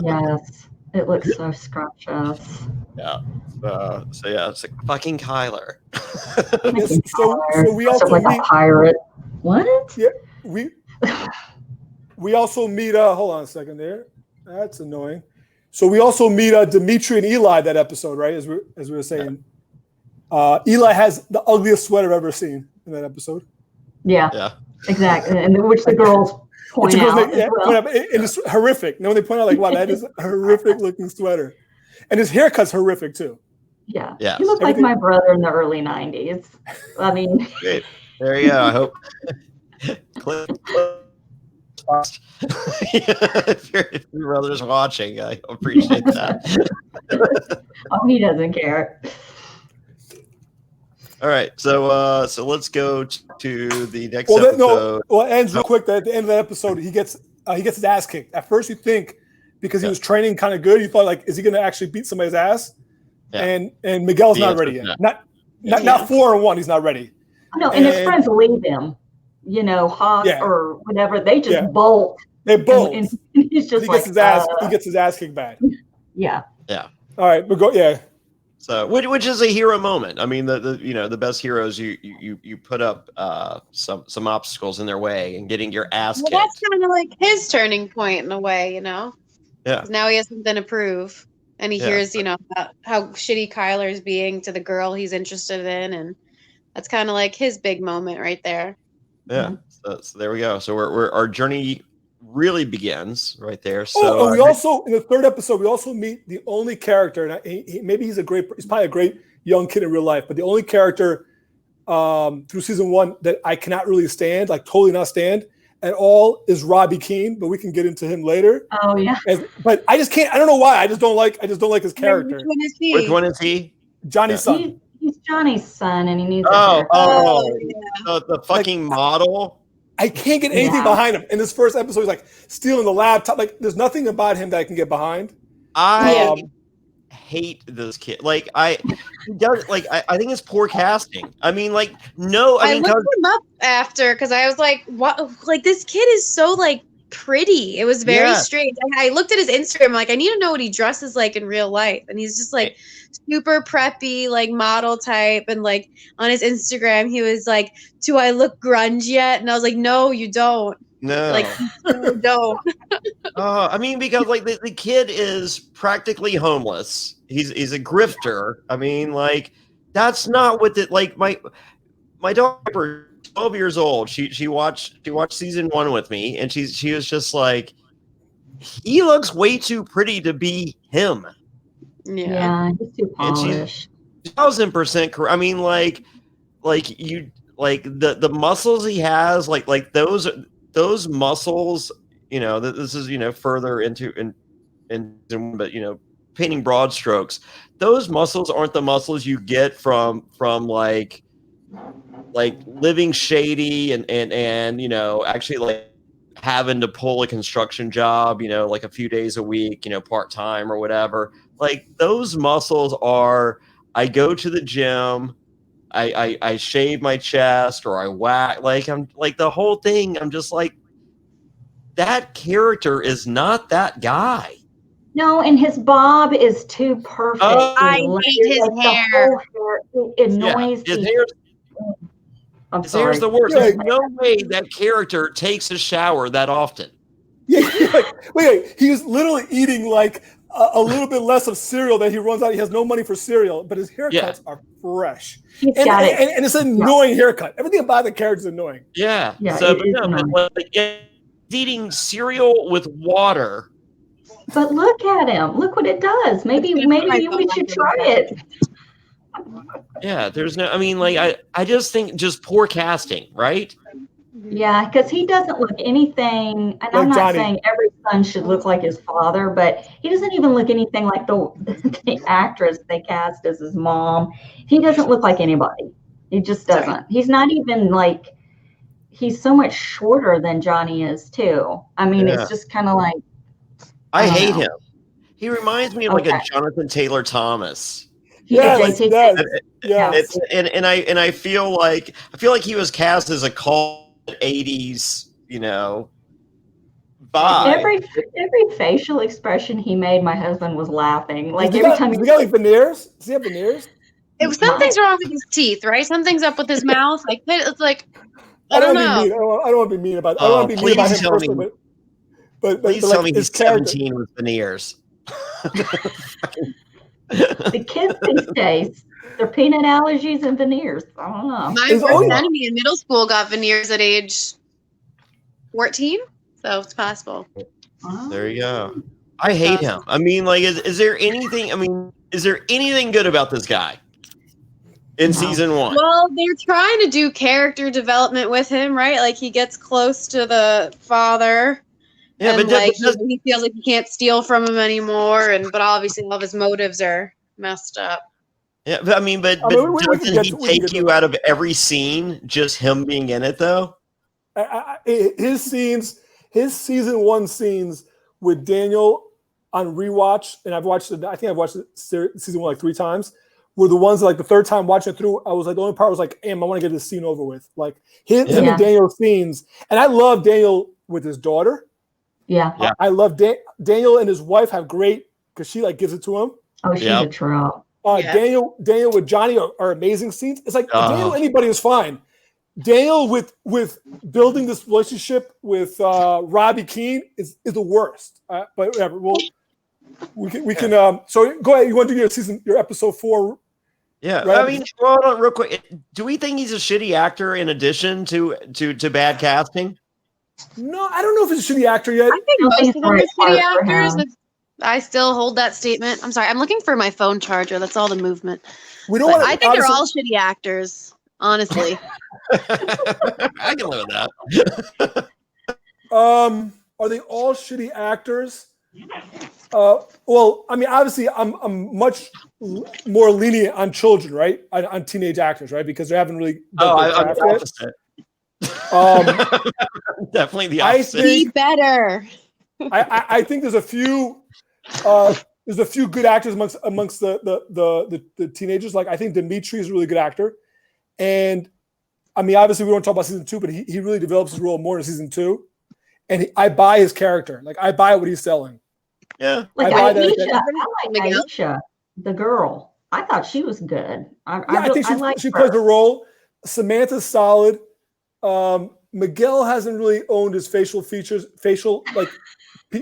Yes. It looks so scrumptious. Yeah. So yeah, it's like fucking Kyler. So we also meet a pirate. What? Yeah, we also meet. Hold on a second there. That's annoying. So we also meet Dimitri and Eli that episode, right? As we were saying, Eli has the ugliest sweater I've ever seen in that episode. Yeah. Yeah. Exactly, and which the girls. Point out and it's horrific. When they point out, wow, that is a horrific looking sweater, and his haircut's horrific too. Yeah. He looked like my brother in the early '90s. I mean, great. There you go. I hope. If your brother's watching, I appreciate that. Oh, he doesn't care. All right, so let's go to the next episode. It ends real quick. At the end of the episode, he gets his ass kicked. At first, you think because he was training kind of good, you thought is he going to actually beat somebody's ass? Yeah. And Miguel's not ready yet. Not 4-1. He's not ready. No, and his friends leave him. Hawk or whatever. They just bolt. They bolt. And he's just he gets his ass kicked bad. Yeah. Yeah. All right, we'll go. Yeah. So, which is a hero moment. I mean, the best heroes, you put up some obstacles in their way and getting your ass kicked. That's kind of like his turning point in a way, Yeah. Now he has something to prove, and he hears, about how shitty Kyler's being to the girl he's interested in, and that's kind of like his big moment right there. Yeah. So there we go. So our journey really begins right there. So we also in the 3rd episode we also meet the only character, and he's probably a great young kid in real life. But the only character through season 1 that I cannot really stand, like totally not stand at all, is Robbie Keane. But we can get into him later. Oh yeah. But I just can't. I don't know why. I just don't like his character. Which one is he? Which one is he? Johnny's son. He's Johnny's son, and he needs a haircut. The fucking model. I can't get anything behind him. In this first episode, he's like stealing the laptop. Like, there's nothing about him that I can get behind. I hate this kid. Like, I think it's poor casting. I mean, like, no. I mean, looked him up after because I was like, what? Like, this kid is so like pretty. It was very strange. I looked at his Instagram. Like, I need to know what he dresses like in real life, and he's just like super preppy, like model type. And like on his Instagram, he was like, "Do I look grunge yet?" And I was like, "No, you don't. No, like you don't." I mean, because like the kid is practically homeless. He's a grifter. I mean, like that's not what like my daughter, 12 years old. She watched season 1 with me, and she was just like, he looks way too pretty to be him. Yeah, he's too polished. 1000% correct. I mean, like you like the muscles he has, like those muscles. You know, this is further into but painting broad strokes. Those muscles aren't the muscles you get from like living shady and actually like having to pull a construction job, like a few days a week, part-time or whatever. Like those muscles are, I go to the gym, I shave my chest, or I whack, like I'm like the whole thing. I'm just like, that character is not that guy. No, and his bob is too perfect. I hate his hair. It annoys his me. His hair's the worst. There's no way that character takes a shower that often. Yeah, wait, he was literally eating like a little bit less of cereal than he runs out. He has no money for cereal, but his haircuts are fresh. And it's an annoying haircut. Everything about the character is annoying. Yeah. So, but he's eating cereal with water. But look at him. Look what it does. Maybe we should try it. Yeah, there's no, I mean, like, I just think just poor casting, right? Yeah, because he doesn't look anything, and I'm not saying every son should look like his father, but he doesn't even look anything like the actress they cast as his mom. He doesn't look like anybody. He just doesn't. He's not even like, he's so much shorter than Johnny is, too. I mean, it's just kind of like, I hate him. He reminds me of like a Jonathan Taylor Thomas. Yes. And I feel like he was cast as a cult 80s, vibe. Every facial expression he made, my husband was laughing. Like every time he got like veneers. Does he have veneers? Something's wrong with his teeth, right? Something's up with his mouth. Like it's like I don't know. I don't want to be mean about. I don't want to be mean about him personally. But please tell me he's 17 with veneers. The kids these days, their peanut allergies and veneers. I don't know. My worst enemy in middle school got veneers at age 14, so it's possible. There you go. I hate him. I mean, like, is there anything? I mean, is there anything good about this guy in season 1? Well, they're trying to do character development with him, right? Like he gets close to the father. Yeah, and but he feels like he can't steal from him anymore, but obviously all of his motives are messed up. Yeah, but I mean, doesn't he take you out of every scene, just him being in it, though? His season 1 scenes with Daniel on rewatch, and I've watched it. I think I've watched season 1 like 3 times. Were the ones that, like the third time watching it through, I was like, the only part was like, I want to get this scene over with. Like him and Daniel's scenes, and I love Daniel with his daughter. Yeah. I love Daniel and his wife have great, because she like gives it to him. Oh, she's a true. Daniel with Johnny are amazing scenes. It's like Daniel, anybody is fine. Daniel with building this relationship with Robbie Keane is the worst. But whatever. We can. So go ahead. You want to do your episode 4? Yeah. Right? I mean, hold on real quick. Do we think he's a shitty actor in addition to bad casting? No, I don't know if he's a shitty actor yet. I think most of them are shitty actors. I still hold that statement. I'm sorry. I'm looking for my phone charger. That's all the movement. We don't want to. I think they're all shitty actors, honestly. I can live with that. Are they all shitty actors? Well, I mean, obviously, I'm much more lenient on children, right? On teenage actors, right? Because they haven't really. I'm the opposite. Definitely the opposite. Be better. I think there's a few. There's a few good actors amongst the teenagers. Like I think Dimitri is a really good actor, and I mean, obviously, we don't talk about season 2, but he really develops his role more in season 2. And I buy his character. Like I buy what he's selling. Yeah. Like I like Aisha, the girl. I thought she was good. I think she plays a role. Samantha's solid. Miguel hasn't really owned his facial like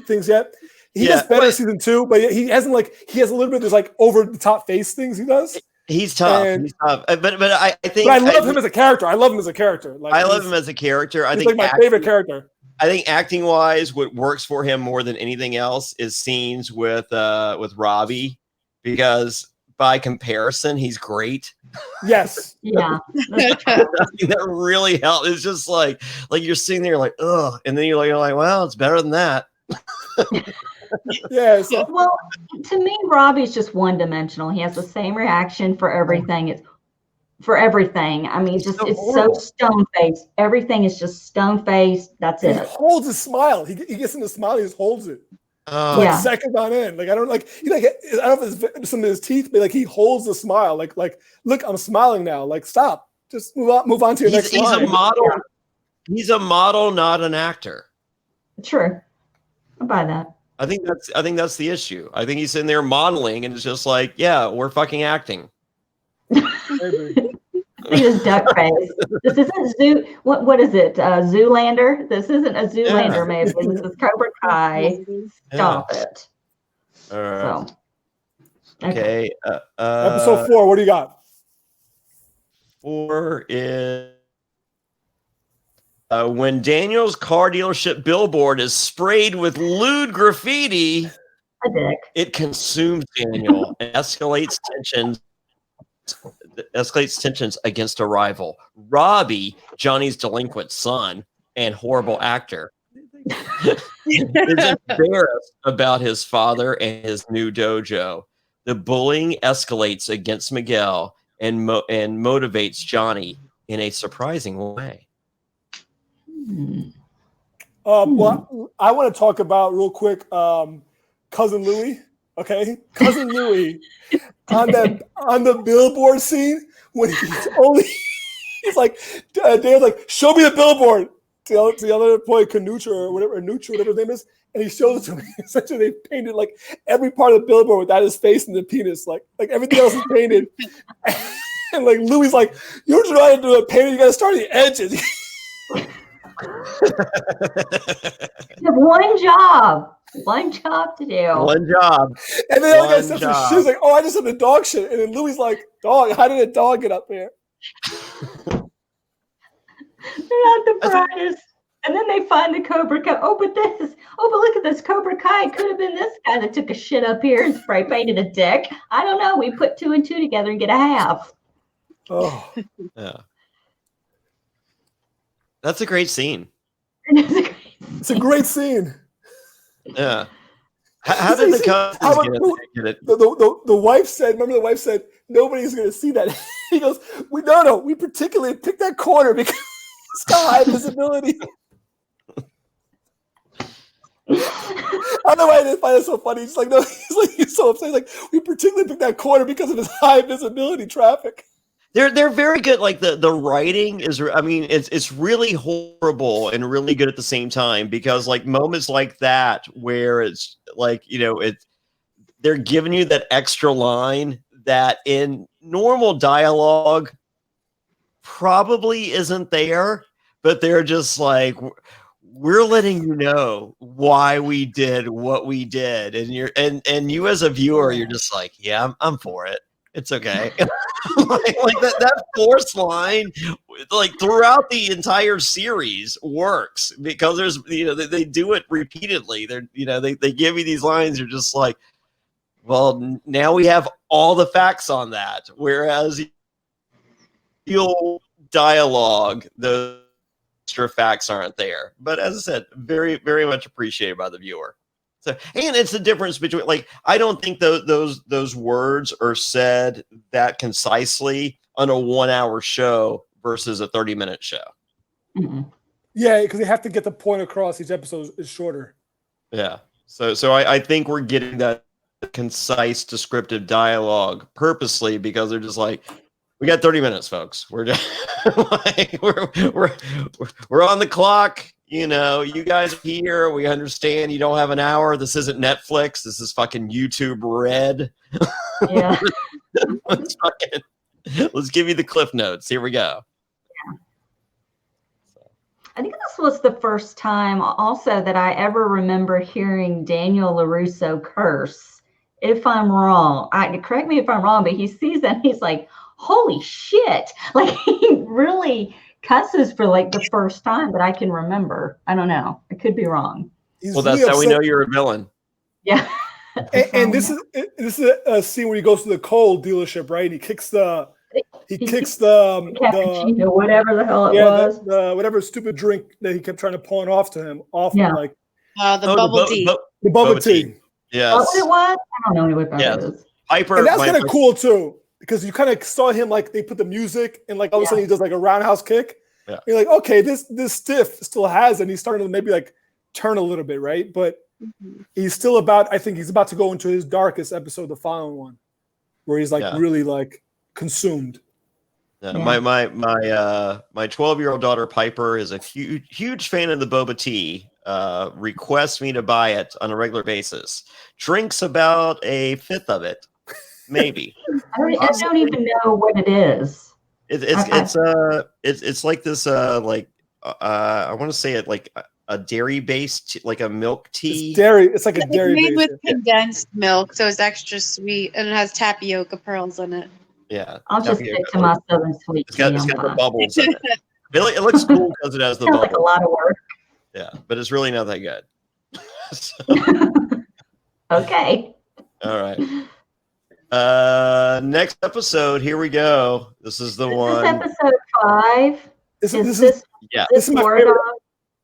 things yet. He does better in season 2, but he hasn't he has a little bit of this like over the top face things he does. He's tough. He's tough. But I think I love him as a character. I love him as a character. I love him as a character. I think like my favorite character. I think acting wise, what works for him more than anything else is scenes with Robbie, because by comparison, he's great. Yes. Yeah. That really helps. It's just like you're sitting there like, ugh, and then you're like, well, it's better than that. Yes. Well, to me, Robbie's just one-dimensional. He has the same reaction for everything. It's for everything. I mean, it's so stone-faced. Everything is just stone-faced. That's it. He holds his smile. He gets in the smile. He just holds it. Seconds on end. Like I don't like. I don't know if it's some of his teeth, but like he holds the smile. Like look, I'm smiling now. Like stop. Just move on to your next line. He's a model. He's a model, not an actor. True. I buy that. I think that's the issue. I think he's in there modeling, and it's just like, yeah, we're fucking acting. See his duck face. This isn't Zoo. What is it? Zoolander. This isn't a Zoolander movie. This is Cobra Kai. Stop it. All right. So, okay. Episode 4. What do you got? 4 is when Daniel's car dealership billboard is sprayed with lewd graffiti. A dick. It consumes Daniel and escalates tensions against a rival. Robbie, Johnny's delinquent son and horrible actor, is embarrassed about his father and his new dojo. The bullying escalates against Miguel and motivates Johnny in a surprising way. Well, I want to talk about real quick Cousin Louie. Okay, Cousin Louie on the billboard scene when he's like, Dave's like, show me the billboard. To the other boy, Kanucha or whatever, whatever his name is, and he shows it to me. Essentially, they painted like every part of the billboard without his face and the penis, like everything else is painted. And like Louie's like, you don't know how to do a painting. You got to start at the edges. You have one job to do. One job. And then the other guy says some shit. He's like, oh, I just have the dog shit. And then Louie's like, dog, how did a dog get up there? They're not the brightest. And then they find the Cobra Kai. Oh, but look at this Cobra Kai. Could have been this guy that took a shit up here and spray painted a dick. I don't know. We put 2 and 2 together and get a half. Oh. Yeah. That's a great scene. It's a great scene. Yeah. How did the cousins get it? The wife said, remember the wife said, nobody's going to see that. He goes, we particularly picked that corner because it's got high visibility. I don't know why I didn't find it so funny. He's like, no, he's so upset. He's like, we particularly picked that corner because of its high visibility traffic. They're very good. Like the writing is, I mean, it's really horrible and really good at the same time, because like moments like that where it's like, they're giving you that extra line that in normal dialogue probably isn't there, but they're just like, we're letting you know why we did what we did, and you as a viewer, you're just like, yeah, I'm for it. It's okay. like that force line, like throughout the entire series, works because there's they do it repeatedly. They give you these lines. You're just like, well, now we have all the facts on that. Whereas real dialogue, the extra facts aren't there. But as I said, very, very much appreciated by the viewer. So, and it's the difference between, like, I don't think those words are said that concisely on a 1 hour show versus a 30-minute show. Mm-hmm. Yeah, because they have to get the point across. Each episode is shorter. Yeah. So I think we're getting that concise, descriptive dialogue purposely because they're just like, we got 30 minutes, folks. We're just like, we're on the clock. You know, you guys are here. We understand you don't have an hour. This isn't Netflix. This is fucking YouTube Red. Yeah. Let's give you the cliff notes. Here we go. I think this was the first time also that I ever remember hearing Daniel LaRusso curse. If I'm wrong, correct me if I'm wrong, but he sees that and he's like, holy shit. Like, he really cusses for like the first time that I can remember. I don't know. I could be wrong. Well, that's how we know you're a villain. Yeah. And this is a scene where he goes to the coal dealership, right? He kicks the cappuccino, whatever the hell it was. Whatever stupid drink that he kept trying to pawn off to him. The bubble tea. The bubble tea. Yes. Oh, what it was? I don't know what that is. Piper. And that's kind of cool too, because you kind of saw him, like, they put the music and like all of a sudden he does like a roundhouse kick. Yeah. You're like, okay, this stiff still has it. And he's starting to maybe like turn a little bit, right? But he's still I think he's about to go into his darkest episode, the following one, where he's like really like consumed. Yeah. My 12-year-old daughter Piper is a huge fan of the boba tea. Requests me to buy it on a regular basis. Drinks about a fifth of it, maybe. I don't even know what it is. It's like this I want to say it like a dairy based, like a milk tea. It's like a dairy made based, with condensed milk, so it's extra sweet and it has tapioca pearls in it. Yeah, I'll just stick to my Southern sweet tea. It's got the bubbles in it. It looks cool because it has the bubbles. Like a lot of work. Yeah, but it's really not that good. Okay. All right. Next episode. Here we go. This is the one. This is episode 5. This is my favorite.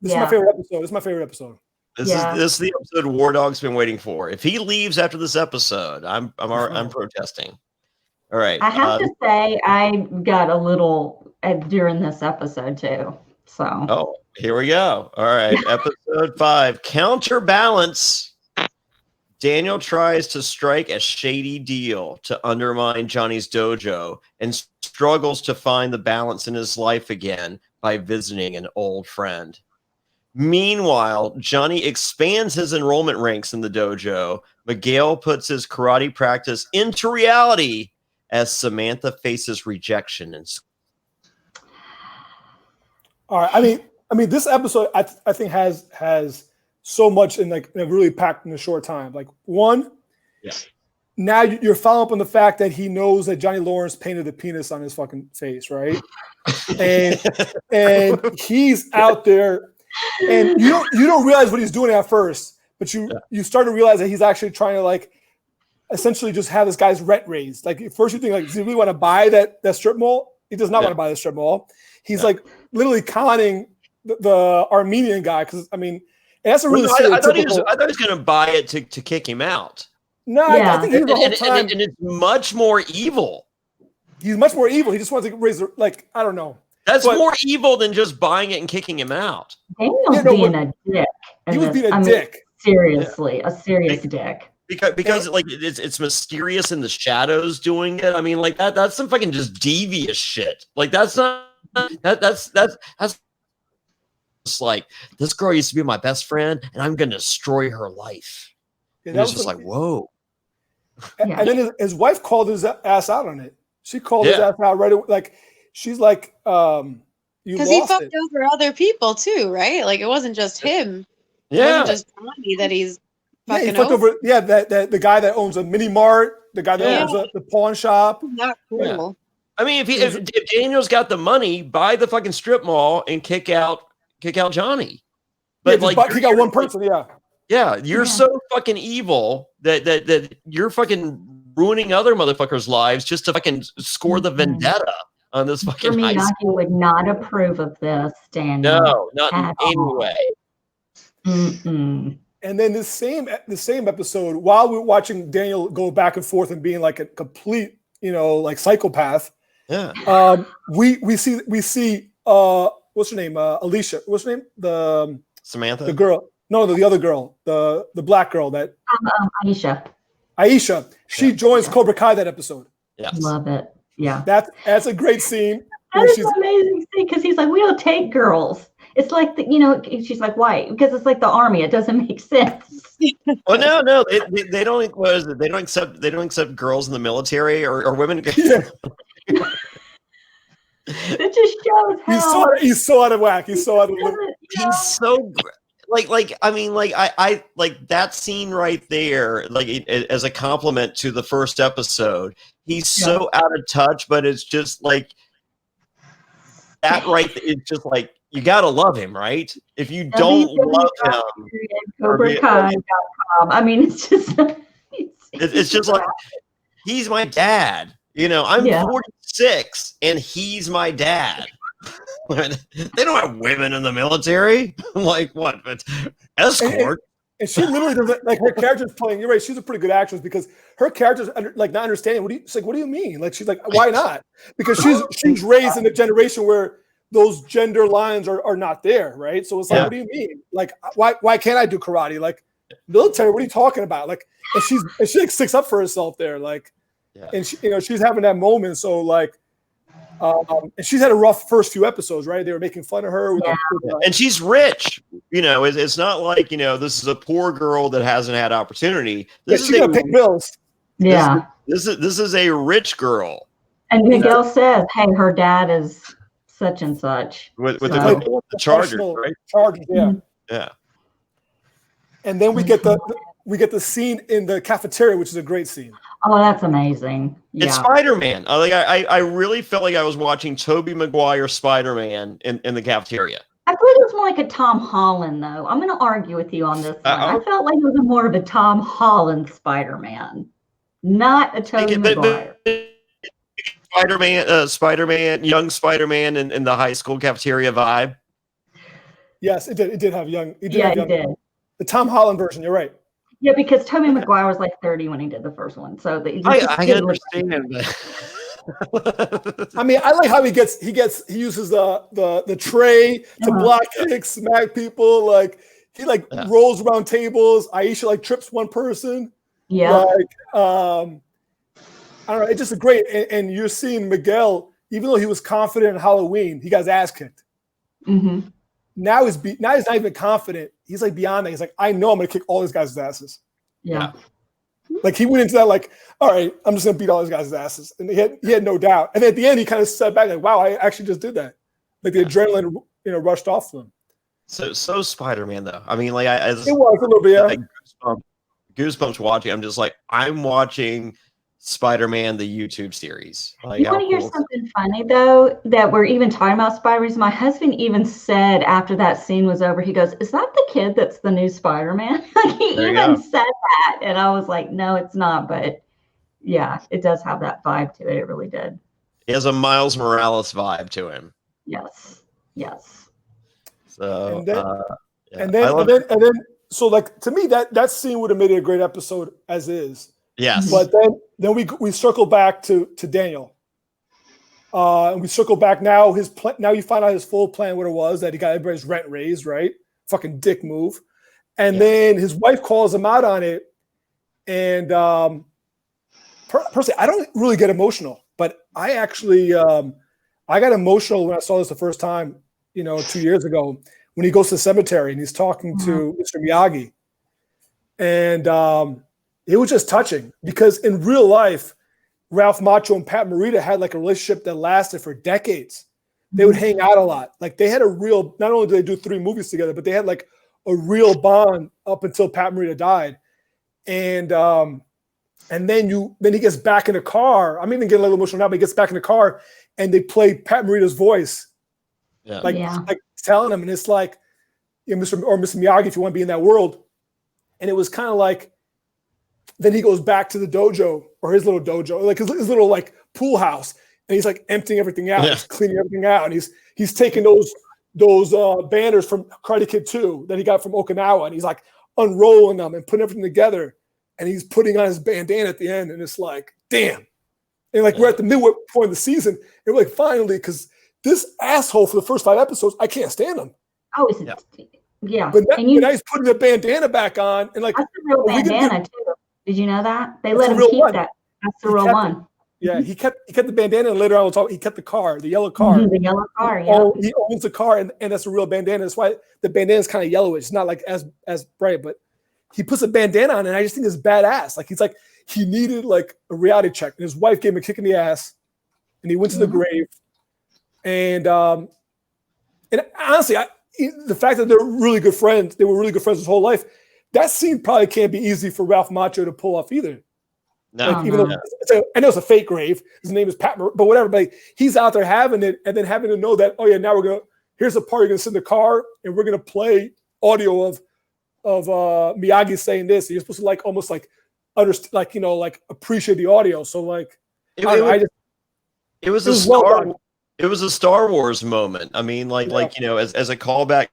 This is my favorite episode. This is my favorite episode. This is the episode Wardog's been waiting for. If he leaves after this episode, I'm protesting. All right. I have to say I got a little during this episode too. So. Oh, here we go. All right. Episode 5, Counterbalance. Daniel tries to strike a shady deal to undermine Johnny's dojo and struggles to find the balance in his life again by visiting an old friend. Meanwhile, Johnny expands his enrollment ranks in the dojo. Miguel puts his karate practice into reality as Samantha faces rejection. All right. I mean, this episode I think has so much in like really packed in a short time. Like, one, now you're following up on the fact that he knows that Johnny Lawrence painted the penis on his fucking face, right? and he's out there. And you don't realize what he's doing at first, but you start to realize that he's actually trying to like essentially just have this guy's rent raised. Like, at first you think, like, does he really want to buy that strip mall? He does not want to buy the strip mall. He's like literally conning the Armenian guy, because I mean, and that's a really I thought he was going to buy it to kick him out. No, I think he's the whole time. And it's much more evil. He's much more evil. He just wants to raise I don't know. That's more evil than just buying it and kicking him out. Daniel's being a dick. He was being a dick. Seriously, a serious dick. Because like it's mysterious in the shadows doing it. I mean, like that's some fucking just devious shit. Like that's just like, this girl used to be my best friend and I'm gonna destroy her life. Yeah, it's just like, whoa. And then his wife called his ass out on it. She called his ass out right away. Like, she's like, because he fucked over other people too, right? Like, it wasn't just him. Yeah, it wasn't just Johnny that he's fucking he fucked over. Yeah, that the guy that owns a mini mart, the guy that owns the pawn shop. Not cool. Yeah. I mean, if Daniel's got the money, buy the fucking strip mall and kick out Johnny. But he got one person. Yeah, you're so fucking evil that you're fucking ruining other motherfuckers' lives just to fucking score the vendetta on this fucking high Miyagi school. would not approve of this, Daniel. No, not in any all. way. Mm-mm. And then the same episode, while we're watching Daniel go back and forth and being like a complete, like psychopath. Yeah. We see what's her name? Alicia. What's her name? Samantha. The girl. No, the other girl. The black girl that. Aisha. She joins Cobra Kai that episode. Yes. Love it. Yeah. That's a great scene. That is an amazing scene because he's like, we don't take girls. It's like she's like, why? Because it's like the army. It doesn't make sense. Well, no, they don't. What is it? They don't accept girls in the military or women. Yeah. It just shows how he's so out of whack. He's so out of whack. He's so I like that scene right there. Like as a compliment to the first episode, he's so out of touch. But it's just like that. Right? It's just like. You gotta love him, right? If you don't love him, CobraKai.com. I mean, it's just it's just like he's my dad. I'm 46 and he's my dad. They don't have women in the military. Like what? But escort. And she literally doesn't like her character's playing. You're right. She's a pretty good actress because her character's not understanding. What do you mean? Like she's like, why not? Because she's raised in a generation where those gender lines are not there, right? So it's like, what do you mean? Like, why can't I do karate? Like, military, what are you talking about? Like, and she like sticks up for herself there, like, and she, she's having that moment. So like, and she's had a rough first few episodes, right? They were making fun of her, and she's rich. It's not like this is a poor girl that hasn't had opportunity. She's gonna pay bills. Yeah, this is a rich girl. And Miguel says, "Hey, her dad is." Such and such with the Chargers, right? Chargers, yeah, yeah. And then we get the scene in the cafeteria, which is a great scene. Oh, that's amazing! Yeah. It's Spider-Man. I really felt like I was watching Tobey Maguire Spider-Man in the cafeteria. I believe it was more like a Tom Holland, though. I'm going to argue with you on this one. I felt like it was more of a Tom Holland Spider-Man, not a Tobey Maguire. Spider-Man, young Spider-Man in the high school cafeteria vibe. Yes, it did. It did have young. It did. The Tom Holland version. You're right. Yeah, because Tobey Maguire was like 30 when he did the first one. So I understand that. I mean, I like how he uses the tray to block kicks, smack people. Like he rolls around tables. Aisha trips one person. Yeah. I don't know. It's just a great, and you're seeing Miguel, even though he was confident in Halloween, he got his ass kicked. Mm-hmm. Now he's not even confident. He's like beyond that. He's like, I know I'm gonna kick all these guys' asses. Yeah. Like he went into that like, all right, I'm just gonna beat all these guys' asses, and he had no doubt. And at the end, he kind of sat back like, wow, I actually just did that. Like the adrenaline, rushed off him. So Spider-Man though. I mean, it was a little bit. Goosebumps watching. I'm just like, I'm watching Spider-Man the YouTube series. You want to hear something funny though, that we're even talking about Spider-Man? My husband even said after that scene was over, he goes, "Is that the kid that's the new Spider-Man?" He even said that, and I was like, "No, it's not." But yeah, it does have that vibe to it. It really did. He has a Miles Morales vibe to him. Yes. So and then so like to me that scene would have made it a great episode as is. Yes. But then we circle back to Daniel. And we circle back now. Now you find out his full plan, what it was, that he got everybody's rent raised, right? Fucking dick move. And then his wife calls him out on it. And personally, I don't really get emotional, but I actually I got emotional when I saw this the first time, 2 years ago, when he goes to the cemetery and he's talking to Mr. Miyagi. And it was just touching because in real life, Ralph Macchio and Pat Morita had like a relationship that lasted for decades. They would hang out a lot. Like they had a real, not only did they do 3 movies together, but they had like a real bond up until Pat Morita died. And then he gets back in the car. I'm even getting a little emotional now, but he gets back in the car and they play Pat Morita's voice. Like telling him, and it's like, Mr. Miyagi, if you want to be in that world. And it was kind of like, then he goes back to the dojo or his little dojo, like his little like pool house, and he's like emptying everything out, he's cleaning everything out, and he's taking those banners from Karate Kid 2 that he got from Okinawa, and he's like unrolling them and putting everything together, and he's putting on his bandana at the end, and it's like, damn. And like we're at the midway point of the season, and we're like, finally, because this asshole for the first 5 episodes, I can't stand him. Oh, yeah. But now he's putting the bandana back on, and like that's the real bandana too. Did you know that? They let him keep that. That's the real one. Yeah, he kept the bandana, and later on he kept the car, the yellow car. The yellow car, yeah. He owns the car, and that's a real bandana. That's why the bandana is kind of yellowish. It's not like as bright, but he puts a bandana on, and I just think it's badass. Like he needed like a reality check, and his wife gave him a kick in the ass, and he went to the grave. And honestly, the fact that they're really good friends, they were really good friends his whole life. That scene probably can't be easy for Ralph Macchio to pull off either. No, like, even though I know it's a fake grave. His name is Pat, but whatever. But he's out there having it, and then having to know that, oh yeah, now here's the part you're gonna sit in the car, and we're gonna play audio of Miyagi saying this. And you're supposed to like almost like understand, like like appreciate the audio. So like it was a Star Wars moment. I mean, like as a callback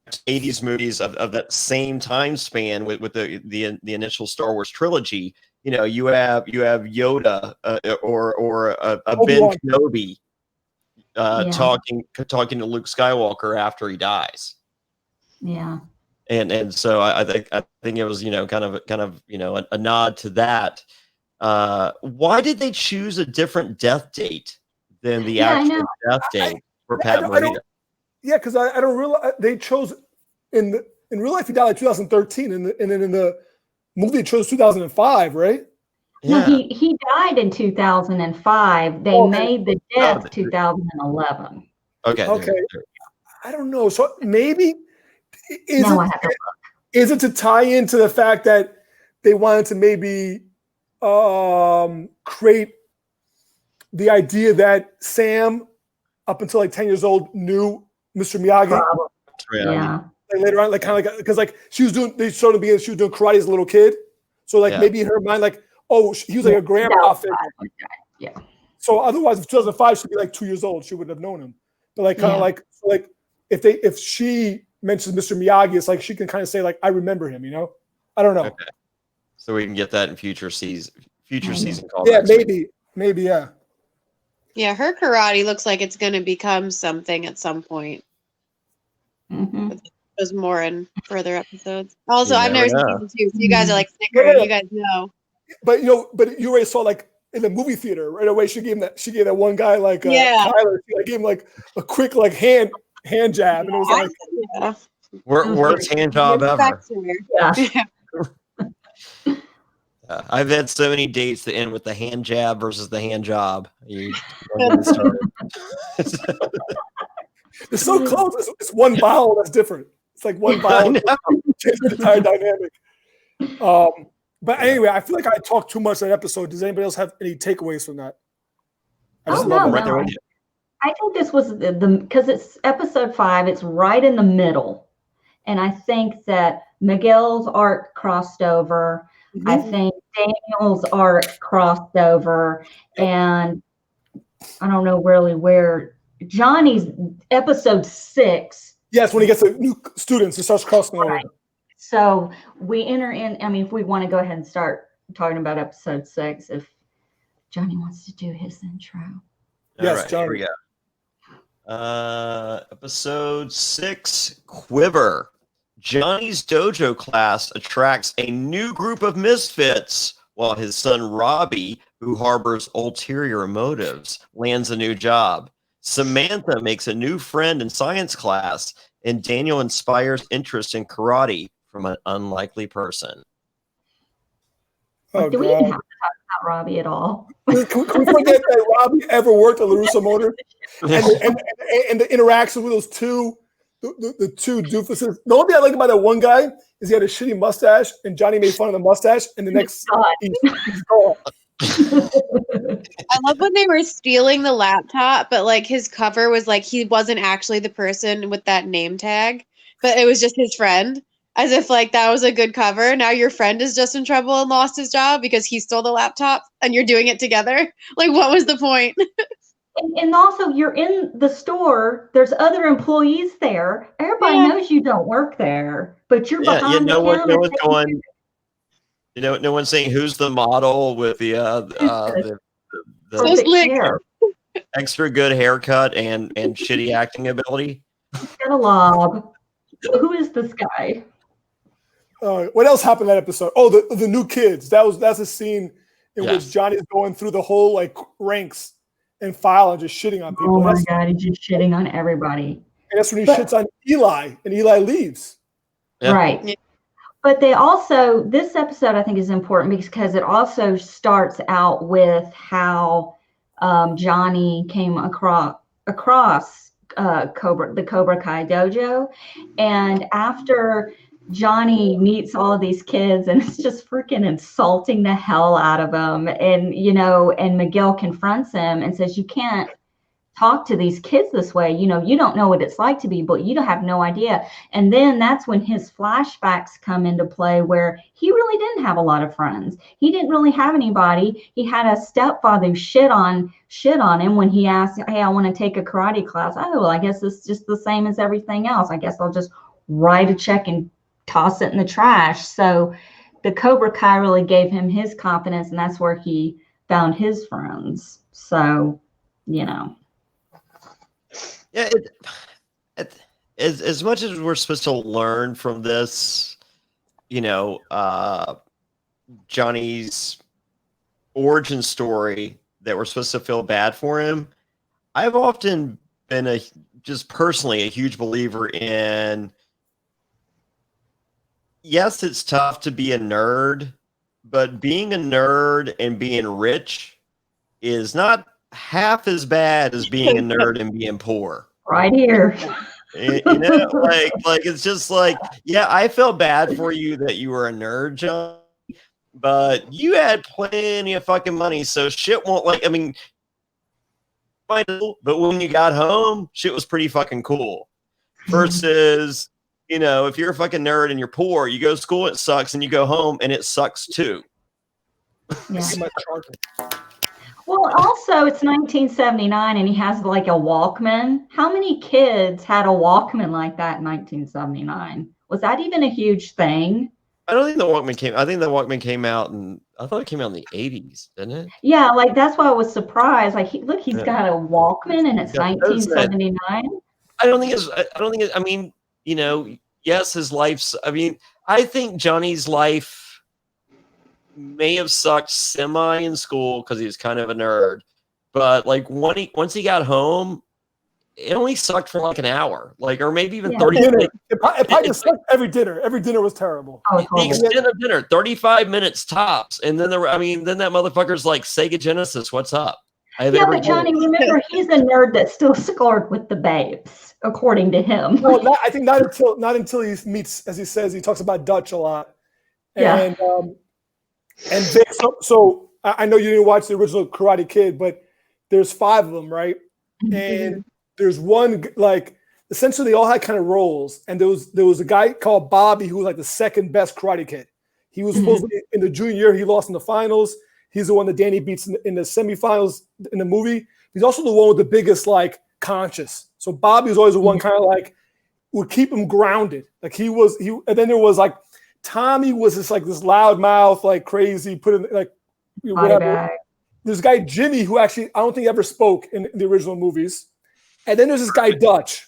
to 80s movies of that same time span with the initial Star Wars trilogy. You have Yoda or a Ben Kenobi talking to Luke Skywalker after he dies. Yeah. And so I think it was kind of a nod to that. Why did they choose a different death date than the actual death date for Pat Morita? Yeah, because I don't realize they chose in real life he died like 2013, and then in the movie it chose 2005, right? Yeah. No, he died in 2005. They made the death 2011. Okay. I don't know. So maybe is it to tie into the fact that they wanted to maybe create the idea that Sam, up until like 10 years old, knew Mr. Miyagi? Yeah. Like later on, like kind of like because like she was doing karate as a little kid, so like maybe in her mind, like he was like a grandpa figure. Yeah. So otherwise, if 2005, she'd be like 2 years old. She wouldn't have known him. But like kind of like if she mentions Mr. Miyagi, it's like she can kind of say like I remember him. I don't know. Okay. So we can get that in future season callbacks. Yeah, maybe. Yeah. Yeah, her karate looks like it's going to become something at some point. Mm-hmm. There's more in further episodes. Also, I've never seen season 2, so you guys are like snickering. You guys know. But you already saw like in the movie theater right away. She gave that one guy like Tyler. She gave him like a quick like hand jab, and it was like worst hand job ever. Yeah. I've had so many dates that end with the hand jab versus the hand job. It's so close. It's one vowel that's different. It's like one vowel changes the entire dynamic. But anyway, I feel like I talked too much that episode. Does anybody else have any takeaways from that? I think this was because it's episode 5. It's right in the middle, and I think that Miguel's arc crossed over. Mm-hmm. I think Daniel's arc crossed over, and I don't know really where Johnny's episode 6. Yes, when he gets the new students, it starts crossing over. So we enter in. I mean, if we want to go ahead and start talking about episode 6, if Jonny wants to do his intro. Yes, Jonny. Here we go. Episode 6, Quiver. Johnny's dojo class attracts a new group of misfits, while his son Robbie, who harbors ulterior motives, lands a new job. Samantha makes a new friend in science class, and Daniel inspires interest in karate from an unlikely person. Do we even have to talk about Robbie at all? Can we forget that Robbie ever worked at LaRusso Motors? And the interaction with those two, the two doofuses. The only thing I like about that one guy is he had a shitty mustache, and Jonny made fun of the mustache, and the next he's gone. I love when they were stealing the laptop, but like his cover was like he wasn't actually the person with that name tag, but it was just his friend. as if like that was a good cover. Now your friend is just in trouble and lost his job because he stole the laptop and you're doing it together. Like, what was the point? And also, you're in the store. There's other employees there. Everybody knows you don't work there, but you're behind the counter. No one's going. No one's saying who's the model with the hair. Extra good haircut and shitty acting ability. He's got a lob. Who is this guy? What else happened in that episode? Oh, the new kids. That's a scene in which Johnny is going through the whole like ranks and file and just shitting on people. Oh my God, he's just shitting on everybody. And that's when he shits on Eli, and Eli leaves. Yeah. Right. Yeah. But they also, this episode I think is important because it also starts out with how Johnny came across the Cobra Kai dojo. And after Johnny meets all of these kids and it's just freaking insulting the hell out of them. And, and Miguel confronts him and says, you can't talk to these kids this way. You don't know what it's like to be, but you don't have no idea. And then that's when his flashbacks come into play where he really didn't have a lot of friends. He didn't really have anybody. He had a stepfather who shit on him when he asked, hey, I want to take a karate class. Oh, well, I guess it's just the same as everything else. I guess I'll just write a check and toss it in the trash. So the Cobra Kai really gave him his confidence, and that's where he found his friends. So, Yeah, as much as we're supposed to learn from this, Johnny's origin story, that we're supposed to feel bad for him, I've often been just personally a huge believer in, yes, it's tough to be a nerd, but being a nerd and being rich is not half as bad as being a nerd and being poor. Right here. Like it's just like, yeah, I felt bad for you that you were a nerd, John, but you had plenty of fucking money, so shit won't but when you got home, shit was pretty fucking cool. Versus, if you're a fucking nerd and you're poor, you go to school, it sucks, and you go home and it sucks too. Yeah. Well, also, it's 1979 and he has like a Walkman. How many kids had a Walkman like that in 1979? Was that even a huge thing? I don't think the Walkman came. I think the Walkman came out, and I thought it came out in the 80s, didn't it? Yeah, like that's why I was surprised. Like, look, he's got a Walkman, and it's 1979. I don't think it's. I mean, yes, his life's. I mean, I think Johnny's life may have sucked semi in school because he was kind of a nerd, but like once he got home, it only sucked for like an hour, or maybe even 30 minutes. It probably just sucked every dinner. Every dinner was terrible. The extent of dinner, 35 minutes tops, and then then that motherfucker's like, Sega Genesis, what's up? Yeah, but Johnny, remember, he's a nerd that still scored with the babes, according to him. Well, I think not until he meets, as he says, he talks about Dutch a lot, and so I know you didn't watch the original Karate Kid, but there's 5 of them, right? Mm-hmm. And there's one, like, essentially they all had kind of roles. And there was a guy called Bobby who was like the second best Karate Kid. He was supposed to be in the junior year. He lost in the finals. He's the one that Danny beats in the semifinals in the movie. He's also the one with the biggest like conscience. So Bobby was always the one kind of like would keep him grounded. Like he. And then there was like Tommy was this loud mouth, like crazy, put in like whatever. There's a guy Jimmy who actually I don't think ever spoke in the original movies. And then there's this guy Dutch,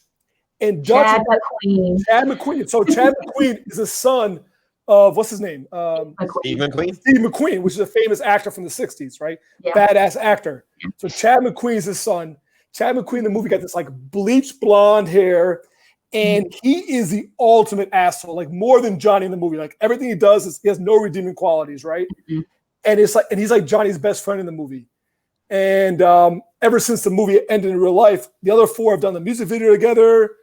and Dutch Chad McQueen. So Chad McQueen is the son of what's his name? Steve McQueen. Steve McQueen, which is a famous actor from the '60s, right? Yeah. Badass actor. So Chad McQueen's his son. Chad McQueen in the movie got this like bleached blonde hair. And he is the ultimate asshole, like more than Johnny in the movie. Like everything he does he has no redeeming qualities, right? Mm-hmm. And he's like Johnny's best friend in the movie. And ever since the movie ended in real life, the other 4 have done the music video together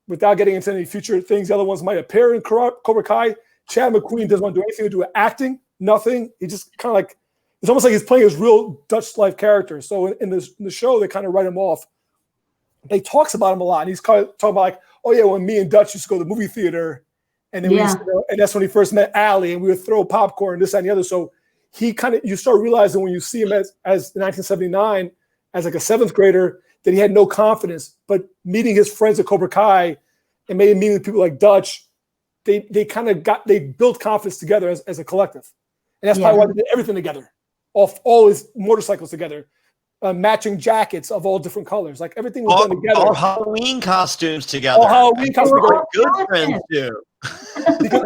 without getting into any future things. The other ones might appear in Cobra Kai. Chad McQueen doesn't want to do anything to do with acting, nothing. He just kind of like, it's almost like he's playing his real Dutch life character. So in the show, they kind of write him off. They talks about him a lot. And he's kind of talking about like, oh yeah, when me and Dutch used to go to the movie theater And then and that's when he first met Allie, and we would throw popcorn, this, that, and the other. So he you start realizing when you see him as 1979, as like a 7th grader, that he had no confidence. But meeting his friends at Cobra Kai and maybe meeting people like Dutch, they built confidence together as a collective. And that's probably why they did everything together. All his motorcycles together, matching jackets of all different colors. Like everything was done together. All Halloween costumes together. All Halloween costumes together. Good friends too. Because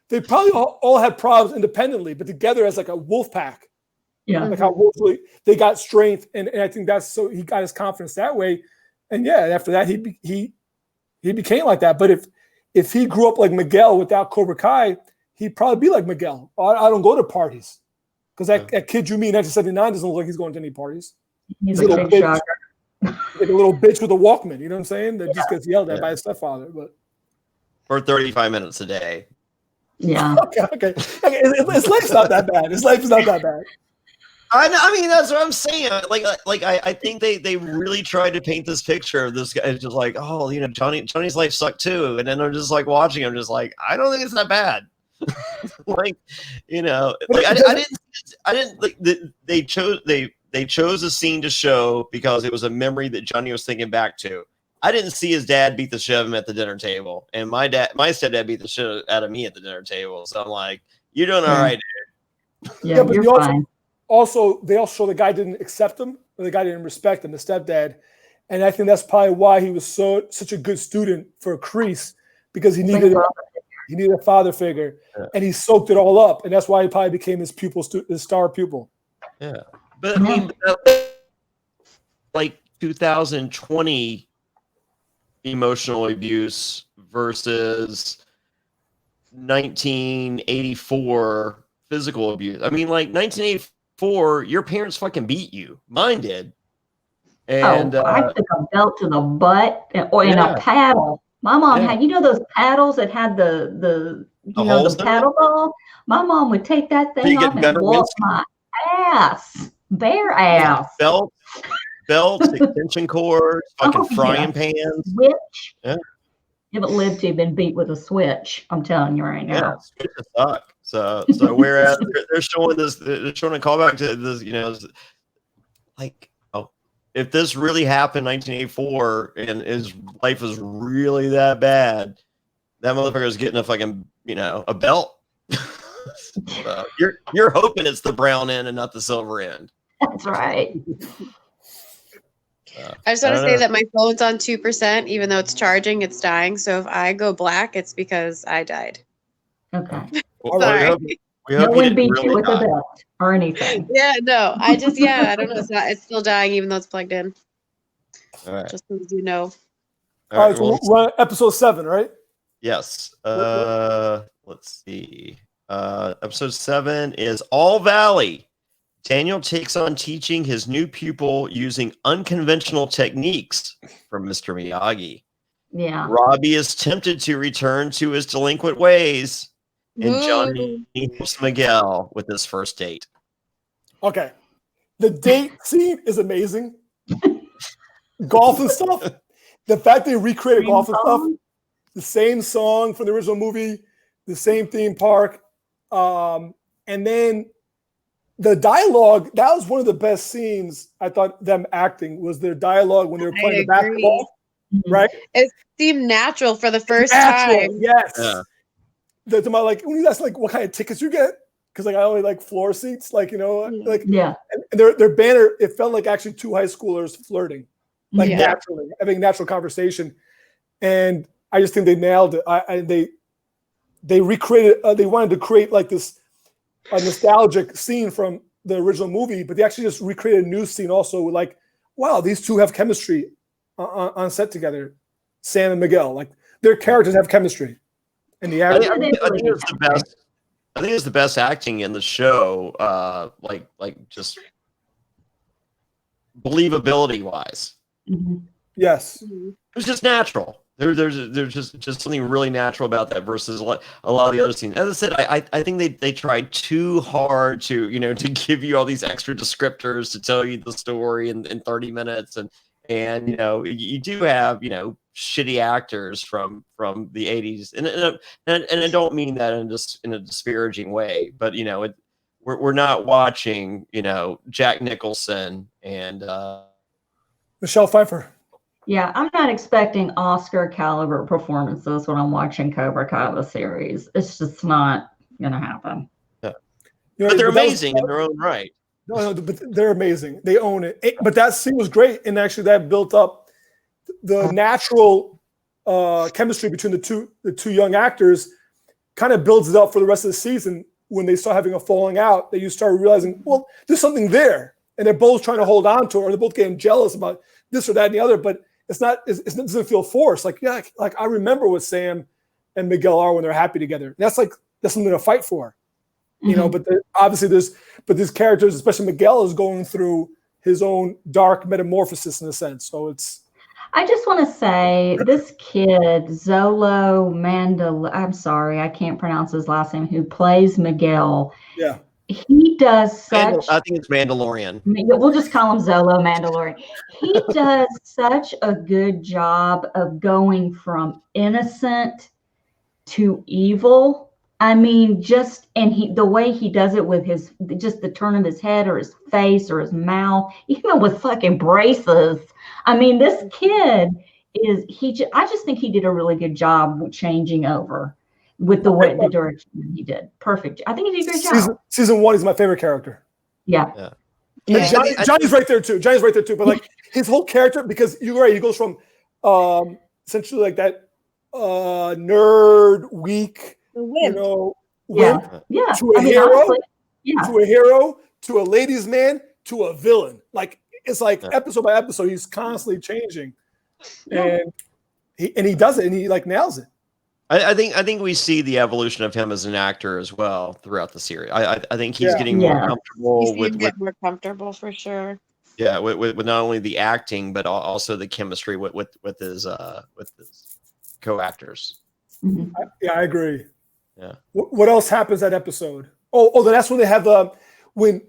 they probably all had problems independently, but together as like a wolf pack. Yeah. Like how they got strength, and I think that's so he got his confidence that way. And after that he became like that. But if he grew up like Miguel without Cobra Kai, he'd probably be like Miguel. I don't go to parties. Because that kid you meet in 1979 doesn't look like he's going to any parties. He's a big shocker. Like a little bitch with a Walkman, you know what I'm saying? That just gets yelled at by his stepfather. But for 35 minutes a day. Yeah. Okay. His life's not that bad. His life is not that bad. I mean, that's what I'm saying. Like I think they really tried to paint this picture of this guy. It's just like, oh, Johnny's life sucked too. And then I'm just like watching him, just like, I don't think it's that bad. I didn't like they chose a scene to show because it was a memory that Johnny was thinking back to. I didn't see his dad beat the shit out of him at the dinner table, and my stepdad beat the shit out of me at the dinner table. So I'm like, you're doing all right, dude. Yeah, but you're fine. Also, they also show the guy didn't accept him, or the guy didn't respect him, the stepdad, and I think that's probably why he was such a good student for Kreese, because he needed a father figure, and he soaked it all up, and that's why he probably became his star pupil. Yeah, but I mean, like 2020 emotional abuse versus 1984 physical abuse. I mean, like 1984, your parents fucking beat you. Mine did. And I took a belt to the butt or in a paddle. My mom had, those paddles that had the paddle ball. My mom would take that thing off and whoop my ass, bare ass. Belts, extension cords, fucking frying pans. Switch. Yeah. You haven't lived to been beat with a switch. I'm telling you right now. Yeah, switches suck. So whereas they're showing a callback to this, like, if this really happened in 1984 and his life was really that bad, that motherfucker is getting a fucking, a belt. So you're hoping it's the brown end and not the silver end. That's right. I just want to say that my phone's on 2%, even though it's charging, it's dying. So if I go black, it's because I died. Okay. Sorry. No one beat you with a belt or anything. Yeah, no. I don't know. It's still dying, even though it's plugged in. All right. Just so you know. All right, so we're on episode 7, right? Yes. Let's see. Episode 7 is All Valley. Daniel takes on teaching his new pupil using unconventional techniques from Mr. Miyagi. Yeah. Robbie is tempted to return to his delinquent ways, and Johnny helps Miguel with his first date. Okay. The date scene is amazing. Golf and stuff. The fact they recreated golf and stuff, the same song from the original movie, the same theme park, and then the dialogue, that was one of the best scenes. I thought them acting was their dialogue when they were playing the basketball, right? It seemed natural for the first time. Yes. Yeah. Like when you ask like what kind of tickets you get, because like I only like floor seats, like and their banner, it felt like actually two high schoolers flirting, like naturally having natural conversation, and I just think they nailed it. They recreated. They wanted to create like this. A nostalgic scene from the original movie, but they actually just recreated a new scene also. Like, wow, these two have chemistry on set together. Sam and Miguel, like their characters have chemistry. And the acting, I think it's the best. I think it's the best acting in the show. Like just believability wise. Mm-hmm. Yes, it was just natural. There's just something really natural about that versus a lot of the other scenes. As I said, I think they tried too hard to to give you all these extra descriptors to tell you the story in 30 minutes, and And you do have shitty actors from the 80s, and I don't mean that in a disparaging way, but we're not watching Jack Nicholson and Michelle Pfeiffer. Yeah, I'm not expecting Oscar caliber performances when I'm watching Cobra Kai the series. It's just not gonna happen. Yeah. But they're amazing in their own right. No, but they're amazing. They own it. But that scene was great, and actually that built up the natural chemistry between the two young actors. Kind of builds it up for the rest of the season. When they start having a falling out, that you start realizing, well, there's something there, and they're both trying to hold on to it, or they're both getting jealous about this or that and the other. But it's not. It doesn't feel forced. Like I remember what Sam and Miguel are when they're happy together. That's something to fight for. But obviously these characters, especially Miguel, is going through his own dark metamorphosis in a sense. So I just want to say this kid, Zolo I'm sorry, I can't pronounce his last name, who plays Miguel. Yeah. He does such... I think it's Mandalorian. We'll just call him Zolo Mandalorian. He does such a good job of going from innocent to evil. I mean, the way he does it with just the turn of his head or his face or his mouth, even with fucking braces. I mean, this kid I just think he did a really good job with changing over with the direction he did. Perfect. I think he did a great job. Season 1 is my favorite character. Yeah. Johnny's right there too. But like his whole character, because you're right, he goes from essentially like that nerd, weak, wimp to a hero, to a ladies' man, to a villain. Like it's like episode by episode, he's constantly changing, and he does it, and he like nails it. I think we see the evolution of him as an actor as well throughout the series. I think he's getting more comfortable more comfortable for sure. Yeah, with not only the acting but also the chemistry with his co-actors. Mm-hmm. I agree. Yeah. What else happens that episode? Oh, that's when they have when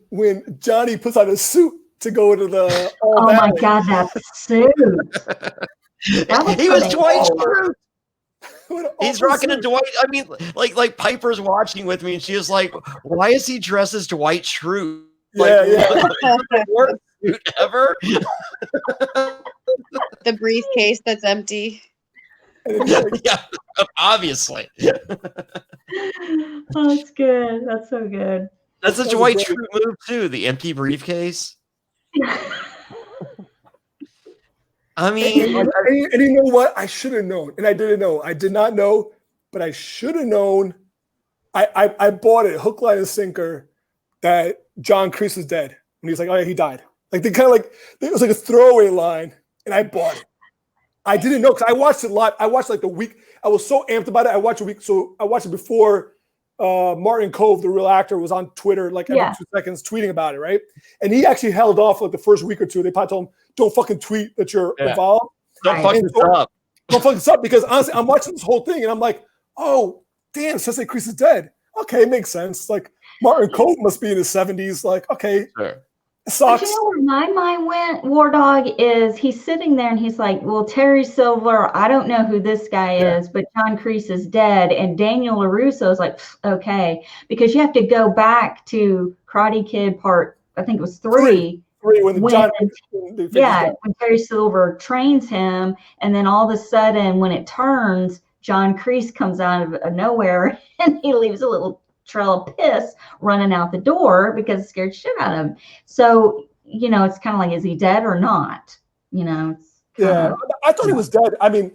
Jonny puts on a suit to go into the. My God, that suit! He was Dwight Schrute. He's rocking a Dwight. I mean, like Piper's watching with me, and she was like, "Why is he dressed as Dwight Schrute?" The worst suit ever. The briefcase that's empty. Yeah, obviously. Oh, that's good. That's so good. That's a Dwight Schrute move too. The empty briefcase. I mean, and you know what? I should have known, and I didn't know. I did not know, but I should have known. I bought it hook, line, and sinker that John Kreese was dead. And he's like, "Oh yeah, he died." Like they kind of like it was like a throwaway line, and I bought it. I didn't know because I watched it live. I watched like the week. I was so amped about it. I watched a week. So I watched it before Martin Kove, the real actor, was on Twitter like every 2 seconds tweeting about it, right? And he actually held off like the first week or two. They probably told him, "Don't fucking tweet that you're involved. Don't fuck this up. Don't fuck this up." Because honestly, I'm watching this whole thing and I'm like, "Oh, damn, Sensei Kreese is dead." Okay, it makes sense. Like Martin Kove must be in his 70s. Like, okay. Sure. But you know where my mind went, Wardog, is he's sitting there and he's like, well, Terry Silver, I don't know who this guy is, but John Kreese is dead. And Daniel LaRusso is like, okay, because you have to go back to Karate Kid part, I think it was three when Terry Silver trains him. And then all of a sudden, when it turns, John Kreese comes out of nowhere and he leaves a little trail of piss running out the door because it scared shit out of him. So, it's kind of like, is he dead or not? I thought he was dead. I mean,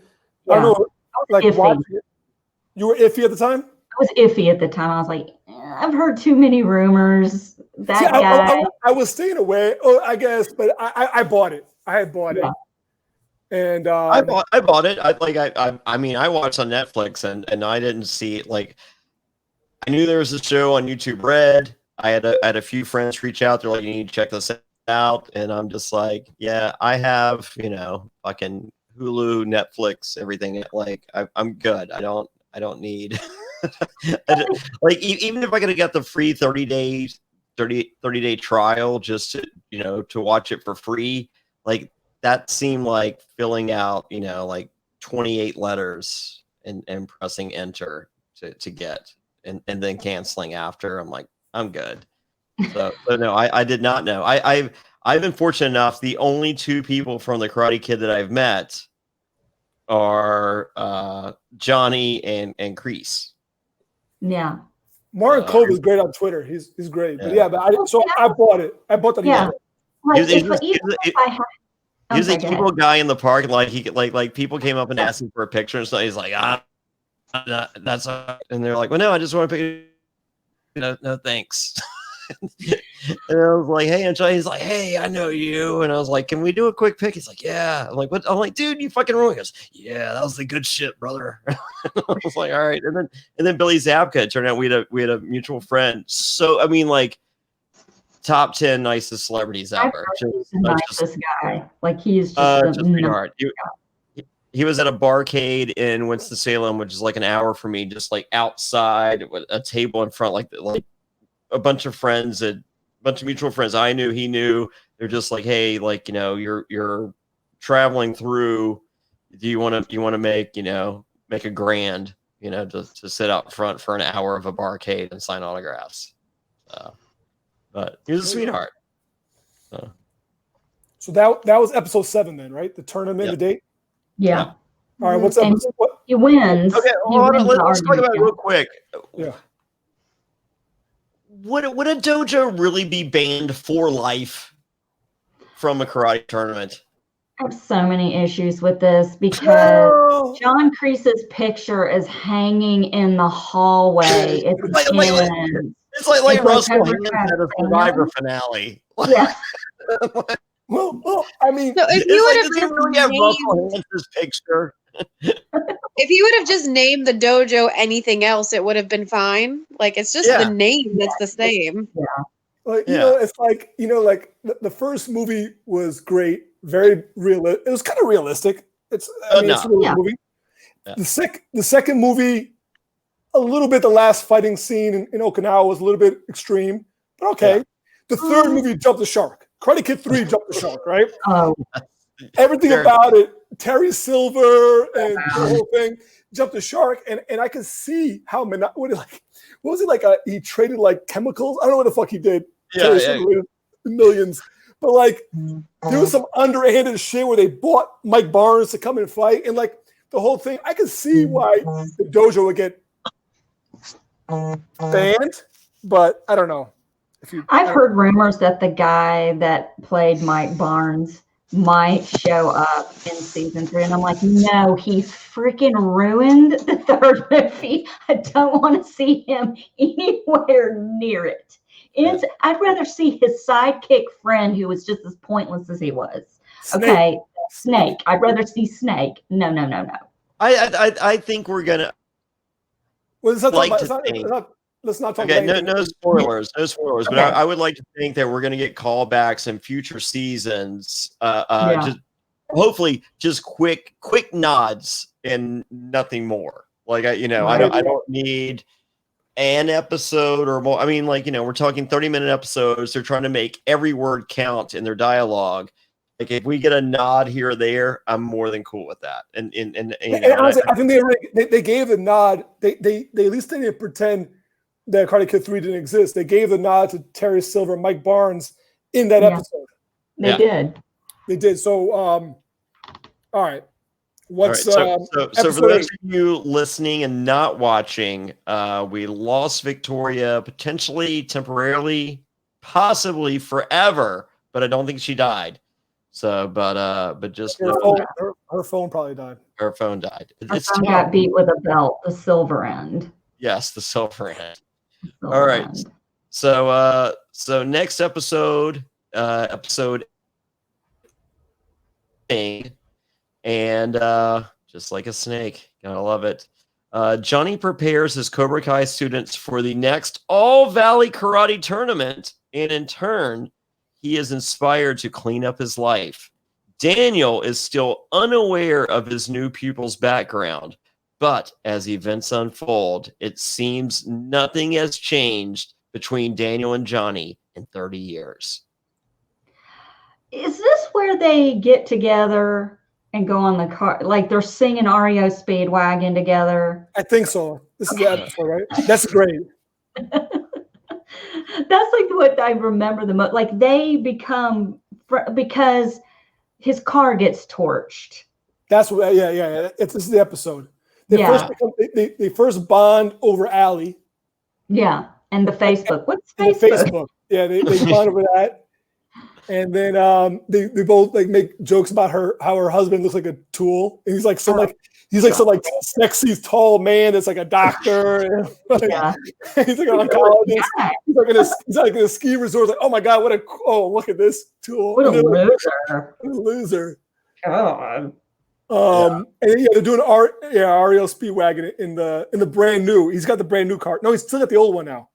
I don't know. Like, you were iffy at the time? I was iffy at the time. I was like, I've heard too many rumors. Guy. I was staying away, I guess, but I bought it. I had bought it. And I bought it. I mean, I watched on Netflix and I didn't see it. Like, I knew there was a show on YouTube Red. I had a few friends reach out. They're like, "You need to check this out," and I'm just like, "Yeah, I have fucking Hulu, Netflix, everything. Like, I'm good. I don't need like even if I could have got the free 30 day trial just to to watch it for free. Like that seemed like filling out, like 28 letters and pressing enter to get and then canceling after. I'm like, I'm good. So no, I did not know. I've been fortunate enough. The only two people from the Karate Kid that I've met are Jonny and Kreese. Yeah. Martin Cove is great on Twitter. He's great. Yeah. But I bought it. I bought that. Yeah. He was a evil guy in the parking lot. He like people came up and asked him for a picture and so he's like, that's and they're like, well, no, I just want to pick. No, thanks. And I was like, hey, and he's like, hey, I know you. And I was like, can we do a quick pic? He's like, yeah. I'm like, what? I'm like, dude, you fucking ruined. He goes, yeah, that was the good shit, brother. I was like, all right. And then Billy Zabka, it turned out we had a mutual friend. So I mean, like, top 10 nicest celebrities out there. He's the nicest guy. Like, he's just a sweetheart. He was at a barcade in Winston-Salem, which is like an hour from me, just like outside with a table in front, like a bunch of mutual friends I knew, he knew. They're just like, hey, like, you're traveling through. Do you want to make a grand, to sit out front for an hour of a barcade and sign autographs. But he was a sweetheart. So that was episode 7 then, right? The tournament, the date. Yeah. All right. What's up? He wins. Okay, let's talk about it real quick. Yeah. Would a dojo really be banned for life from a karate tournament? I have so many issues with this because John Kreese's picture is hanging in the hallway. It's like Russell Hands at a Survivor finale. Yeah. Well, I mean, so if you would have really have Russell Hands' picture. If you would have just named the dojo anything else, it would have been fine. Like, it's just the name that's the same. Yeah. Like, it's like, like the first movie was great, very realistic. It was kind of realistic. It's a real movie. Yeah. The second movie, a little bit, the last fighting scene in Okinawa was a little bit extreme, but okay. Yeah. The third movie jumped the shark. Karate Kid 3 jumped the shark, right? Oh. Everything about it, Terry Silver and the whole thing jumped the shark, and I could see how what was it like? He traded like chemicals. I don't know what the fuck he did. Millions, but like there was some underhanded shit where they bought Mike Barnes to come and fight, and like the whole thing. I could see why the dojo would get banned, but I don't know. I've heard rumors that the guy that played Mike Barnes might show up in season 3, and I'm like, no, he freaking ruined the third movie. I don't want to see him anywhere near it. I'd rather see his sidekick friend who was just as pointless as he was. Snake. Okay, Snake. I'd rather see Snake. No. I think we're gonna. Well, let's not talk about no spoilers. No spoilers. Okay. But I would like to think that we're going to get callbacks in future seasons. Just hopefully just quick nods and nothing more. Like I don't need an episode or more. I mean, like, we're talking 30-minute episodes. They're trying to make every word count in their dialogue. Like, if we get a nod here or there, I'm more than cool with that. And honestly, I think they gave the nod. They at least they didn't pretend that Karate Kid 3 didn't exist. They gave the nod to Terry Silver, Mike Barnes in that episode. They did. They did. So, all right. What's so for those of you listening and not watching, we lost Victoria potentially, temporarily, possibly forever, but I don't think she died. So, but just her phone probably died. Her phone died. Her phone got beat with a belt, the silver end. Yes, the silver end. All right. So next episode, episode 8, and just like a snake, gotta love it. Jonny prepares his Cobra Kai students for the next All Valley Karate tournament, and in turn, he is inspired to clean up his life. Daniel is still unaware of his new pupil's background, but as events unfold, it seems nothing has changed between Daniel and Jonny in 30 years. Is this where they get together and go on the car? Like they're singing REO Speedwagon together? I think so. This is the episode, right? That's great. That's like what I remember the most. Like they become because his car gets torched. That's what. Yeah. This is the episode. They first bond over Allie. Yeah, and the Facebook. What's Facebook? Yeah, they bond over that. And then they both like make jokes about how her husband looks like a tool. And he's like some sexy tall man that's like a doctor. And he's like an oncologist. He's like in a ski resort. Like, oh my god, look at this tool. What a loser. What a loser. God. And they're doing REO Speedwagon in the brand new. He's got the brand new car. No, he's still got the old one now.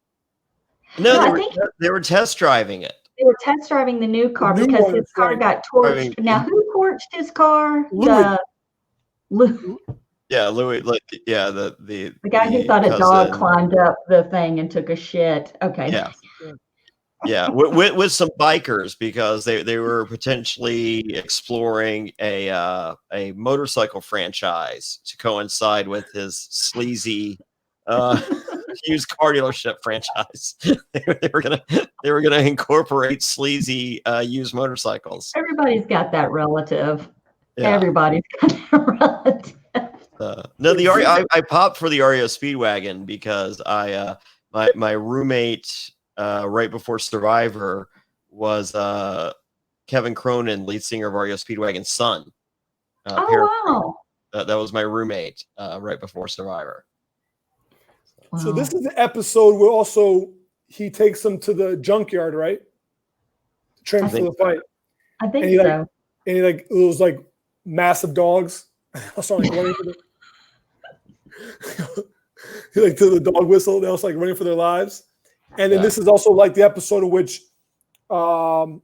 No, they were test driving it. They were test driving the new car because his car got torched. Now, who torched his car? Louis. Yeah, Louis. The guy who thought a dog climbed up the thing and took a shit. Okay. Yeah. Yeah, with some bikers because they were potentially exploring a motorcycle franchise to coincide with his sleazy used car dealership franchise. they were gonna incorporate sleazy used motorcycles. Everybody's got that relative. Yeah. Everybody's got that relative. No, I popped for the REO Speedwagon because my roommate right before Survivor was Kevin Cronin, lead singer of REO Speedwagon's son. Wow. That was my roommate right before Survivor. Wow. So this is the episode where he takes them to the junkyard, right? Train for the fight. I think so. And it was like massive dogs. Also like running for he to the dog whistle. They also like running for their lives. And then this is also like the episode in which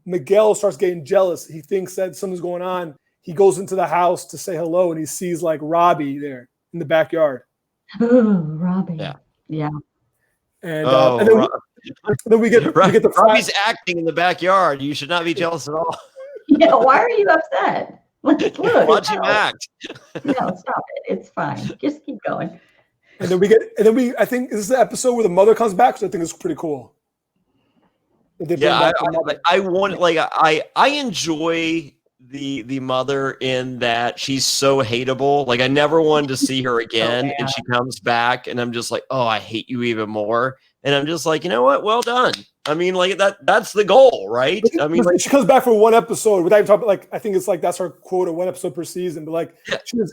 Miguel starts getting jealous. He thinks that something's going on. He goes into the house to say hello, and he sees like Robbie there in the backyard. Oh, Robbie. Yeah. And then we get the Robbie's acting in the backyard. You should not be jealous at all. Yeah, why are you upset? Look, watch him act. No, stop it. It's fine. Just keep going. And then I think this is the episode where the mother comes back, so I think it's pretty cool. Yeah, I enjoy the mother in that she's so hateable. Like I never wanted to see her again, and she comes back, and I'm just like, oh, I hate you even more. And I'm just like, you know what? Well done. I mean, like that's the goal, right? I mean, she comes back for one episode without even talking. Like I think it's like that's her quota, one episode per season. But like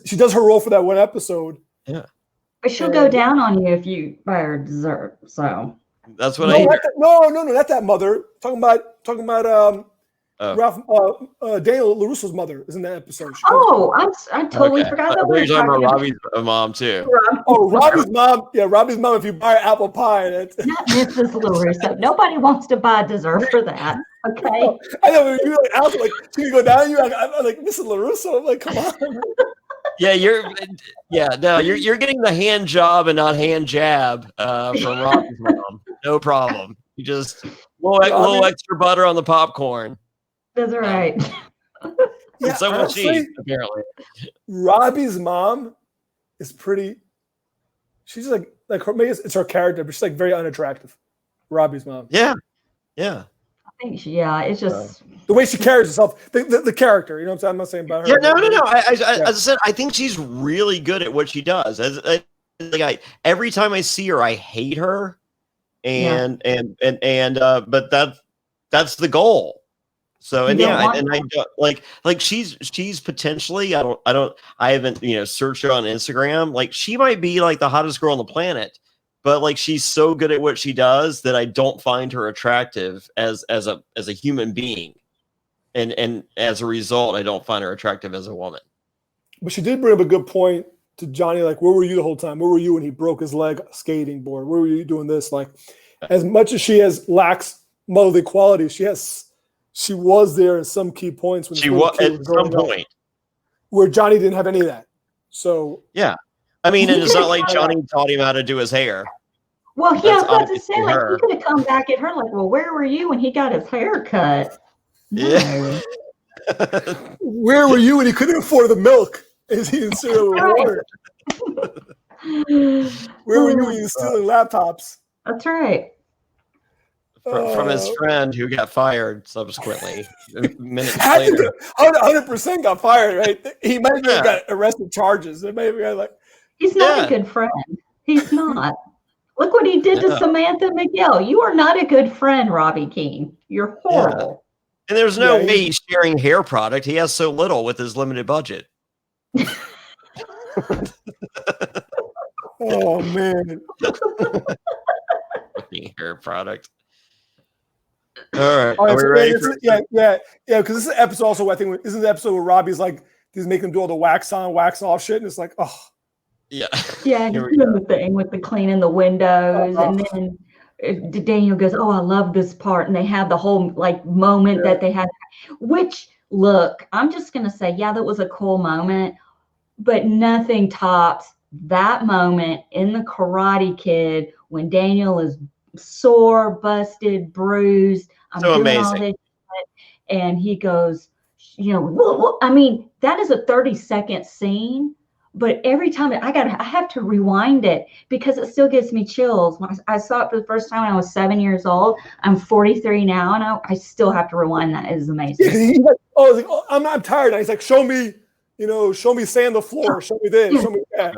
she does her role for that one episode. Yeah. But she'll go down on you if you buy her dessert. So that's what No, not that mother. Talking about Ralph Daniel LaRusso's mother is in that episode. I totally forgot that. You're talking about Robbie's mom too. Oh, Robbie's mom. Yeah, Robbie's mom. If you buy apple pie, that's not Mrs. LaRusso. Nobody wants to buy dessert for that. Okay. I know you like Allison, like she can go down. I'm like Mrs. LaRusso. I'm like, come on. Yeah, you're getting the hand job and not hand jab from Robbie's mom. No problem. You just little extra butter on the popcorn. That's right. And so will she, apparently. Robbie's mom is pretty. She's like her. Maybe it's her character, but she's like very unattractive. Robbie's mom. Yeah. I think it's just the way she carries herself, the character. You know what I'm saying? I'm not saying about her. Yeah, no. As I said, I think she's really good at what she does. Every time I see her, I hate her, but that's the goal. So I don't like she's potentially I haven't searched her on Instagram. Like she might be like the hottest girl on the planet. But like she's so good at what she does that I don't find her attractive as a human being, and as a result, I don't find her attractive as a woman. But she did bring up a good point to Jonny. Like, where were you the whole time? Where were you when he broke his leg skating board? Where were you doing this? Like, as much as she lacks motherly qualities, she was there in some key points when she was at some point where Jonny didn't have any of that. So yeah. I mean, and it's not like Jonny taught him how to do his hair. Well, yeah, I was about to say, like, he could have come back at her, like, well, where were you when he got his hair cut? No. Yeah. Where were you when he couldn't afford the milk? Is he in cereal with water? Where were you when he was stealing laptops? That's right. From his friend who got fired subsequently. Minutes Had to later. 100% got fired, right? He might have got arrested charges. It may have got like, He's not a good friend. He's not. Look what he did to Samantha Miguel. You are not a good friend, Robbie Keane. You're horrible. And there's no way he's sharing hair product. He has so little with his limited budget. Oh man. Hair product. All right. All right, Are we ready for yeah. Because this is an episode also. I think this is the episode where Robbie's like, he's making him do all the wax on, wax off shit, and it's like, oh. Yeah. Yeah, he's doing the thing with the cleaning the windows, and then Daniel goes, "Oh, I love this part," and they have the whole like moment that they had. Which, look, I'm just gonna say, yeah, that was a cool moment, but nothing tops that moment in the Karate Kid when Daniel is sore, busted, bruised. I'm so doing amazing. all this shit, and he goes, you know, I mean, that is a 30-second scene, but every time I have to rewind it because it still gives me chills. When I saw it for the first time when I was 7 years old. I'm 43 now, and I still have to rewind that. It is amazing. Yeah, he's like, oh, I'm tired. And he's like, show me sand the floor, show me this, show me that.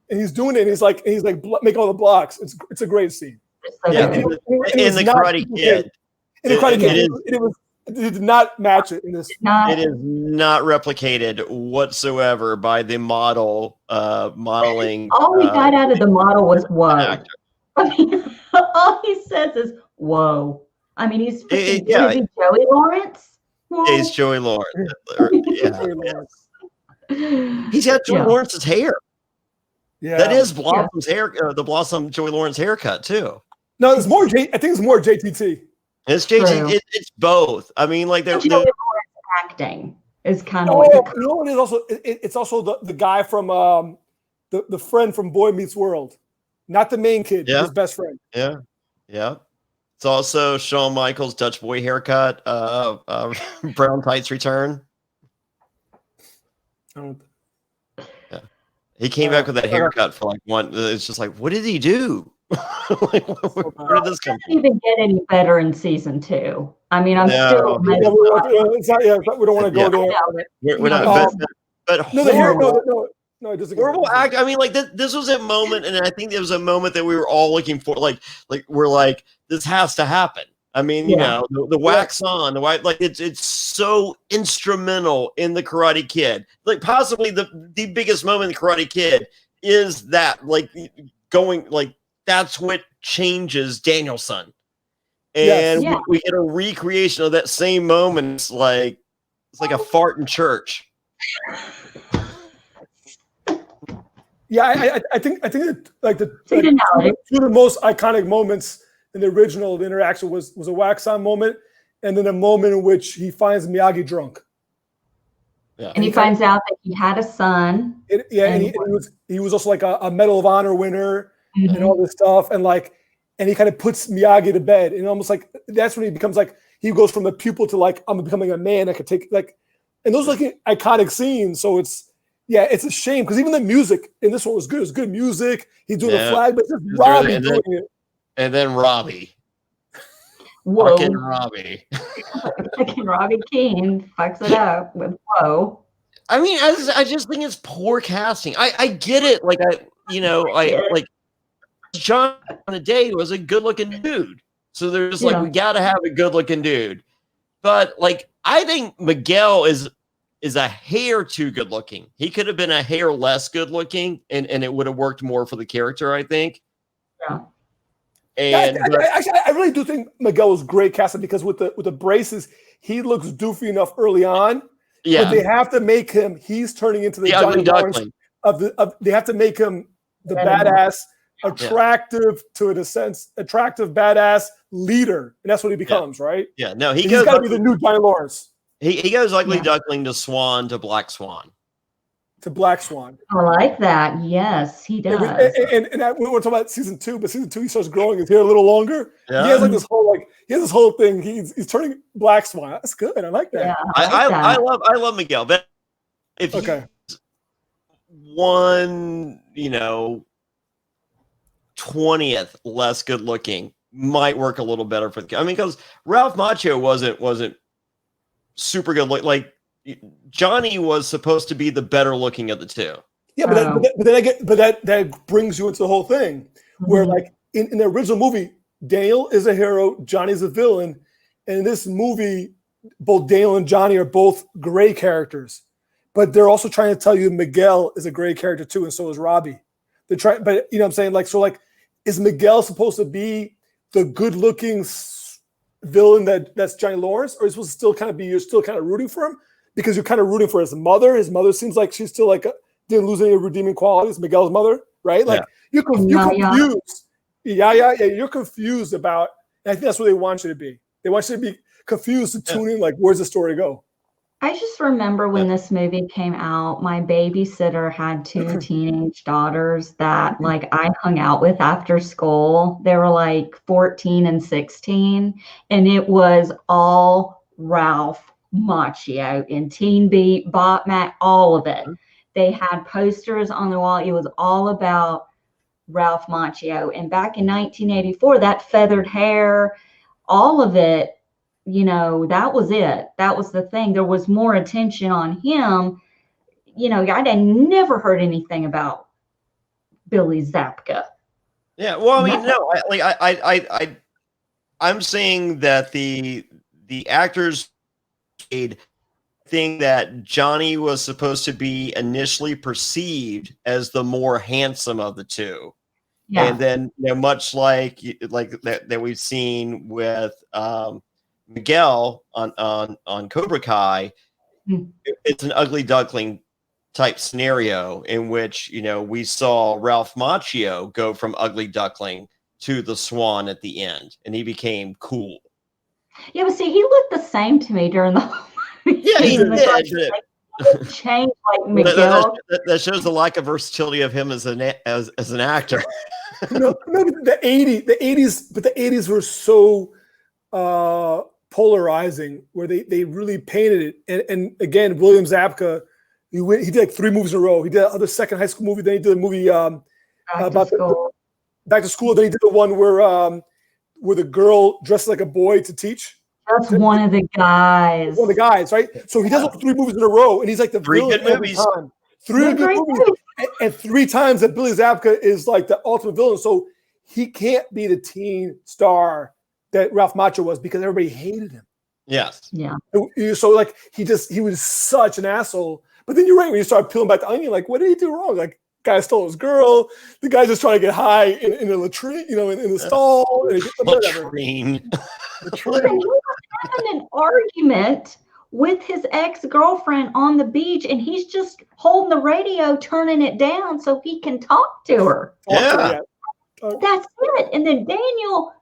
And he's doing it. And he's like, make all the blocks. It's a great scene. Yeah, in the Karate Kid. In the Karate Kid, it did not match it in this. It is not replicated whatsoever by the modeling. All we got out of the model was whoa. I mean, all he says is whoa. I mean, he's is he Joey Lawrence? Yeah, he's Joey Lawrence. He's got Joey Lawrence's hair. Yeah, that is Blossom's hair. The Blossom Joey Lawrence haircut too. No, it's more. I think it's more JTT. It's JT. It's both. I mean, like they're acting is kind of. You know what it is also? It's also the guy from the friend from Boy Meets World, not the main kid. His best friend. Yeah. It's also Shawn Michaels' Dutch boy haircut. Brown tights return. He came back with that haircut for like one. It's just like, what did he do? Like, where did this come from? Even get any better in season 2. I mean, I'm still. We don't want to go there. We're not. But horrible. No, it doesn't. Horrible act. I mean, like this was a moment, and I think it was a moment that we were all looking for. Like we're like, this has to happen. I mean, you know, the wax on, the white, like it's so instrumental in the Karate Kid. Like possibly the biggest moment in the Karate Kid is that that's what changes Danielson. And we get a recreation of that same moment. It's like a fart in church. Yeah, I think that like two of the most iconic moments in the original interaction was a wax on moment, and then a moment in which he finds Miyagi drunk. Yeah, and he finds out that he had a son. And he was also like a Medal of Honor winner and all this stuff, and he kind of puts Miyagi to bed, and almost like that's when he becomes like he goes from a pupil to like I'm becoming a man that could take like, and those are like iconic scenes. So it's a shame because even the music in this one was good. It was good music. He's doing the flag, but it's just Robbie doing it. And then Robbie. Whoa. Fucking Robbie. Fucking Robbie Keane fucks it up with whoa. I mean, I just think it's poor casting. I get it. Like like John on a day was a good looking dude. So there's we gotta have a good looking dude. But like I think Miguel is a hair too good looking. He could have been a hair less good looking and it would have worked more for the character, I think. Yeah. And I really do think Miguel was great casting because with the braces, he looks doofy enough early on. Yeah, but they have to make him. He's turning into the ugly duckling they have to make him the badass, attractive attractive badass leader, and that's what he becomes, right? Yeah, no, he's got to be the new Johnny Lawrence. He goes ugly duckling to swan to black swan. to Black Swan. I like that. Yes, he does. And we want to talk about season 2, but season 2 he starts growing his hair a little longer. Yeah. He has this whole thing. He's turning Black Swan. That's good. I like that. Yeah, I love Miguel. But if he's 20th less good looking, might work a little better for the. I mean, because Ralph Macchio wasn't super good look. Like Jonny was supposed to be the better looking of the two. Yeah, but that brings you into the whole thing where, like, in the original movie, Daniel is a hero, Johnny's a villain, and in this movie, both Daniel and Jonny are both gray characters, but they're also trying to tell you Miguel is a gray character too, and so is Robbie. They try, but you know what I'm saying, like, so like, is Miguel supposed to be the good-looking villain that's Johnny Lawrence, or is it supposed to still kind of be, you're still kind of rooting for him because you're kind of rooting for his mother? His mother seems like she's still like didn't lose any redeeming qualities. Miguel's mother, right? Like you're confused. Yeah. You're confused about. And I think that's what they want you to be. They want you to be confused to tune in. Like, where's the story go? I just remember when this movie came out, my babysitter had 2 teenage daughters that like I hung out with after school. They were like 14 and 16, and it was all Ralph Macchio in Teen Beat, Bot Mac, all of it. They had posters on the wall. It was all about Ralph Macchio. And back in 1984, that feathered hair, all of it, you know, that was it. That was the thing. There was more attention on him. You know, I never heard anything about Billy Zabka. Yeah, well, I mean, I'm saying that the actors made thing that Jonny was supposed to be initially perceived as the more handsome of the two. Yeah. And then, you know, much like that we've seen with Miguel on Cobra Kai, it's an ugly duckling type scenario in which, you know, we saw Ralph Macchio go from ugly duckling to the swan at the end, and he became cool. Yeah, but see, he looked the same to me during the whole movie. Yeah, he did. Changed like Miguel. That shows the lack of versatility of him as an actor. No, the 80s were so polarizing, where they really painted it. And again, William Zabka, he did like 3 movies in a row. He did another second high school movie. Then he did a movie Back to School. Then he did the one where the girl dressed like a boy to teach. That's one of the guys. One of the guys, right? So he does 3 movies in a row, and he's like the 3 good movies. Time. 3 good movies, and 3 times that Billy Zabka is like the ultimate villain. So he can't be the teen star that Ralph Macchio was because everybody hated him. Yes. Yeah. So like he was such an asshole. But then you're right, when you start peeling back the onion, like, what did he do wrong? Like, guy stole his girl. The guy's just trying to get high in the latrine, you know, in the stall. Latrine. He was having an argument with his ex-girlfriend on the beach, and he's just holding the radio, turning it down so he can talk to her. Yeah. That's it. And then Daniel,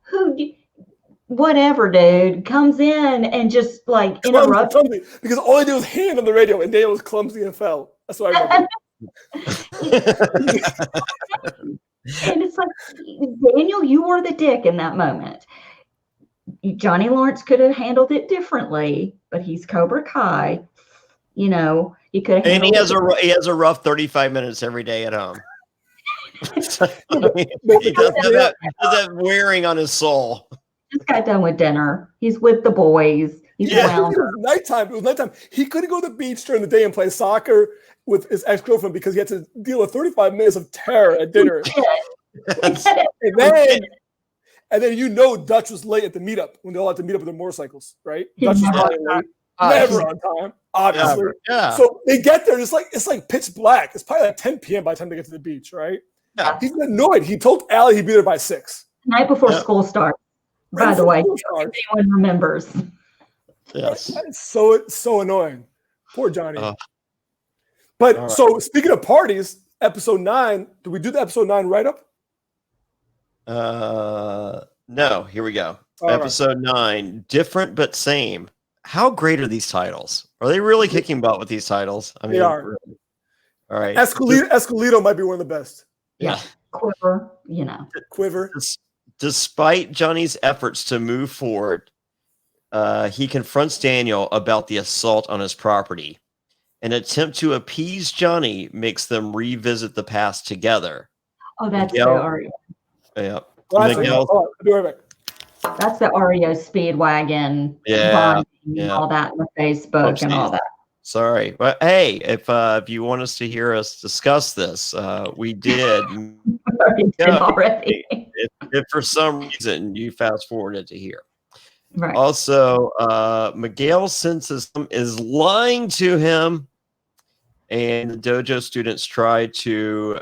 whatever, dude, comes in and just like interrupts. Because all I did was hand on the radio, and Daniel was clumsy and fell. That's what I remember. And it's like, Daniel, you were the dick in that moment. Johnny Lawrence could have handled it differently, but he's Cobra Kai. You know, he could have. And he has a rough 35 minutes every day at home. He does that wearing on his soul. Just got done with dinner. He's with the boys. He's around. It was nighttime. He couldn't go to the beach during the day and play soccer with his ex-girlfriend because he had to deal with 35 minutes of terror at dinner. And then you know Dutch was late at the meetup when they all had to meet up with their motorcycles, right? Dutch was never on time, obviously. Yeah. So they get there, and it's like pitch black. It's probably like 10 p.m. by the time they get to the beach, right? Yeah. He's annoyed. He told Allie he'd be there by 6. Night before school starts. By the way, if anyone remembers. Yes. That is so annoying. Poor Johnny. But so speaking of parties, episode 9, did we do the episode 9 write-up? No, here we go. Episode 9, different but same. How great are these titles? Are they really kicking butt with these titles? I mean, they are. All right. Escalito might be one of the best. Yeah. Quiver, Quiver. Despite Johnny's efforts to move forward, he confronts Daniel about the assault on his property. An attempt to appease Johnny makes them revisit the past together. Oh, that's the Oreo. Yeah. I'll be right back. That's the Oreo Speedwagon. Yeah. And all that in the Facebook and all that. Sorry. But hey, if you want us to hear us discuss this, we did. Already. If for some reason you fast forwarded to here. Right. Also, Miguel senses is lying to him, and the dojo students try to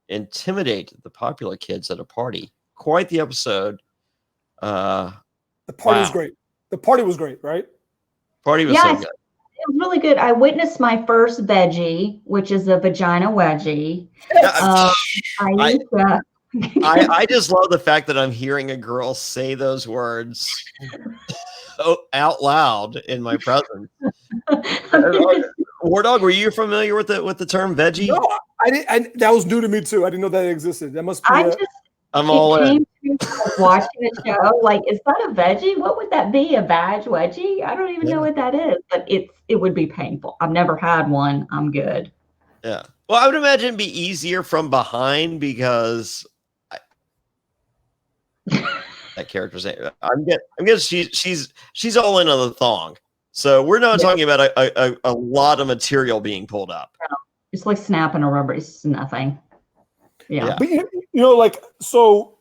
intimidate the popular kids at a party. Quite the episode. The party was great. The party was great, right? Party was so good. It was really good. I witnessed my first veggie, which is a vagina wedgie. I just love the fact that I'm hearing a girl say those words out loud in my presence. Wardog, were you familiar with the term veggie? No, I didn't. That was new to me too. I didn't know that existed. That must be. I'm all in. Watching the show, like, is that a veggie? What would that be? A vag wedgie? I don't even know what that is, but it would be painful. I've never had one. I'm good. Yeah. Well, I would imagine it'd be easier from behind because that character's name. I'm guessing she's all in on the thong. So we're not talking about a lot of material being pulled up. No, it's like snapping a rubber. It's nothing. Yeah. But like, so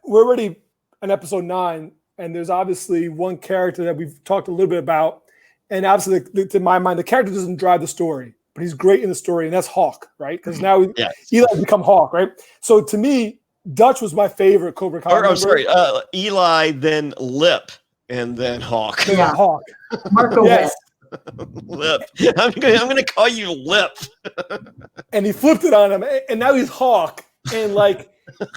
we're already in episode 9, and there's obviously one character that we've talked a little bit about, and obviously, to my mind, the character doesn't drive the story, but he's great in the story, and that's Hawk, right? Because now Eli's become Hawk, right? So to me, Dutch was my favorite Cobra Kai. I'm sorry, Eli, then Lip, and then Hawk. Yeah, Hawk. Marco. Yes. Lip. I'm gonna call you Lip. And he flipped it on him, and now he's Hawk, and like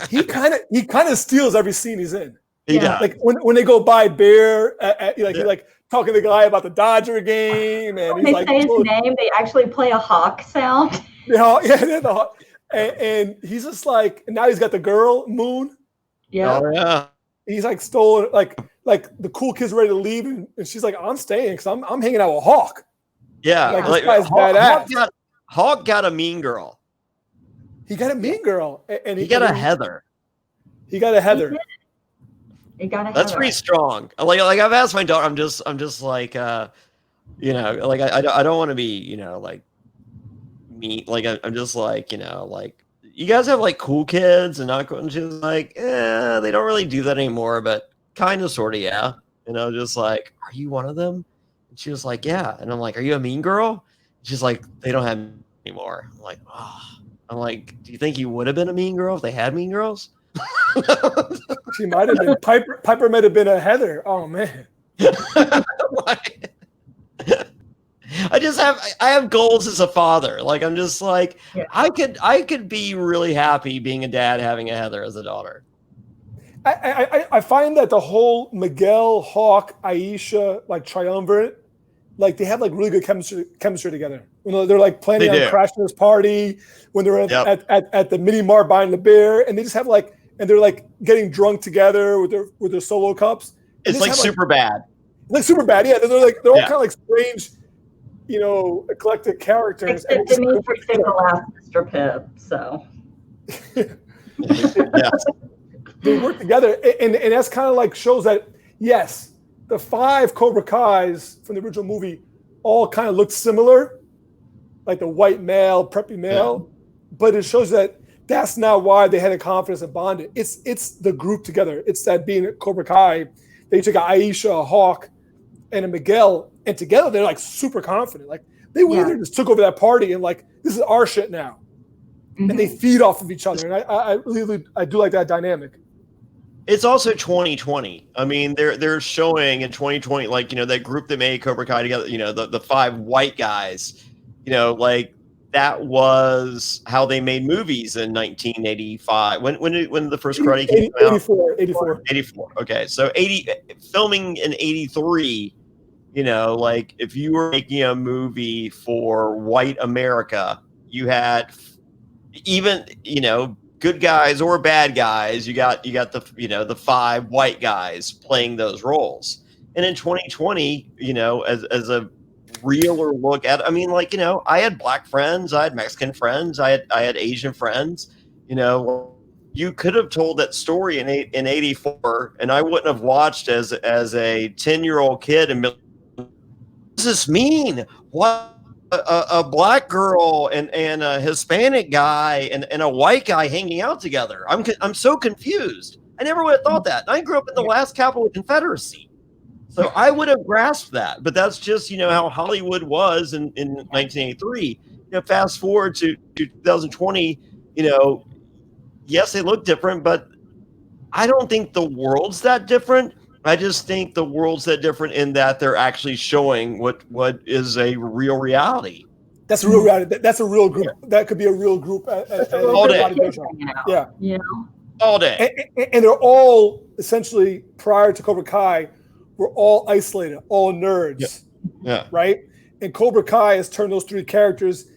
he kind of steals every scene he's in. Yeah. Like when they go buy beer, he like talking to the guy about the Dodger game, and when they say his name, they actually play a hawk sound. The Hawk, and he's just like, and now he's got the girl Moon. Yeah. Oh, yeah. He's like stolen like the cool kid's ready to leave, and she's like, I'm staying because I'm hanging out with Hawk. Yeah, like this guy's badass. Hawk got a mean girl. He got a mean girl, and he got a Heather. He got a Heather. He got a That's Heather. pretty strong. Like I've asked my daughter. I'm just like, like I don't want to be, like mean. Like I'm just like, like you guys have like cool kids and not cool. And she's like, they don't really do that anymore, but kind of, sort of, yeah. And I was just like, are you one of them? And she was like, yeah. And I'm like, are you a mean girl? She's like, they don't have anymore. I'm like, oh. I'm like, do you think you would have been a mean girl if they had mean girls? She might have been. Piper might have been a Heather. Oh man. I have goals as a father. Like I'm just like, I could be really happy being a dad having a Heather as a daughter. I find that the whole Miguel, Hawk, Aisha like triumvirate, like they have like really good chemistry together. They're like planning on crashing this party, when they're at the mini mart buying the beer, and they just have like, and they're like getting drunk together with their solo cups. It's like super bad. Like super bad, yeah. They're all kind of like strange, eclectic characters. Except to me, for the last Mr. Pibb, so. They work together, and that's kind of like shows that, yes, the 5 Cobra Kais from the original movie all kind of look similar, like the white male, preppy male, but it shows that that's not why they had a confidence and bonded. It's the group together. It's that being a Cobra Kai, they took a Aisha, a Hawk, and a Miguel, and together they're like super confident. Like they went in there, just took over that party, and like, this is our shit now. Mm-hmm. And they feed off of each other, and I do like that dynamic. It's also 2020. I mean, they're showing in 2020, like, that group that made Cobra Kai together, the 5 white guys, like that was how they made movies in 1985. When the first Karate came out? 84. Okay. So filming in 83, like if you were making a movie for white America, you had even, good guys or bad guys. You got the 5 white guys playing those roles. And in 2020, as a realer look at, I had black friends, I had Mexican friends, I had Asian friends. You could have told that story in 84, and I wouldn't have watched as a 10-year-old kid and been, what does this mean? What? A black girl and a Hispanic guy and a white guy hanging out together. I'm so confused. I never would have thought that. I grew up in the last capital of the Confederacy, so I would have grasped that. But that's just how Hollywood was in 1983. Fast forward to 2020. Yes, they look different, but I don't think the world's that different. I just think the world's that different in that they're actually showing what is a real reality. That's a real reality. That's a real group. That could be a real group. All day. Yeah. All day. And they're all essentially, prior to Cobra Kai, we're all isolated, all nerds. Yeah. Right? And Cobra Kai has turned those 3 characters,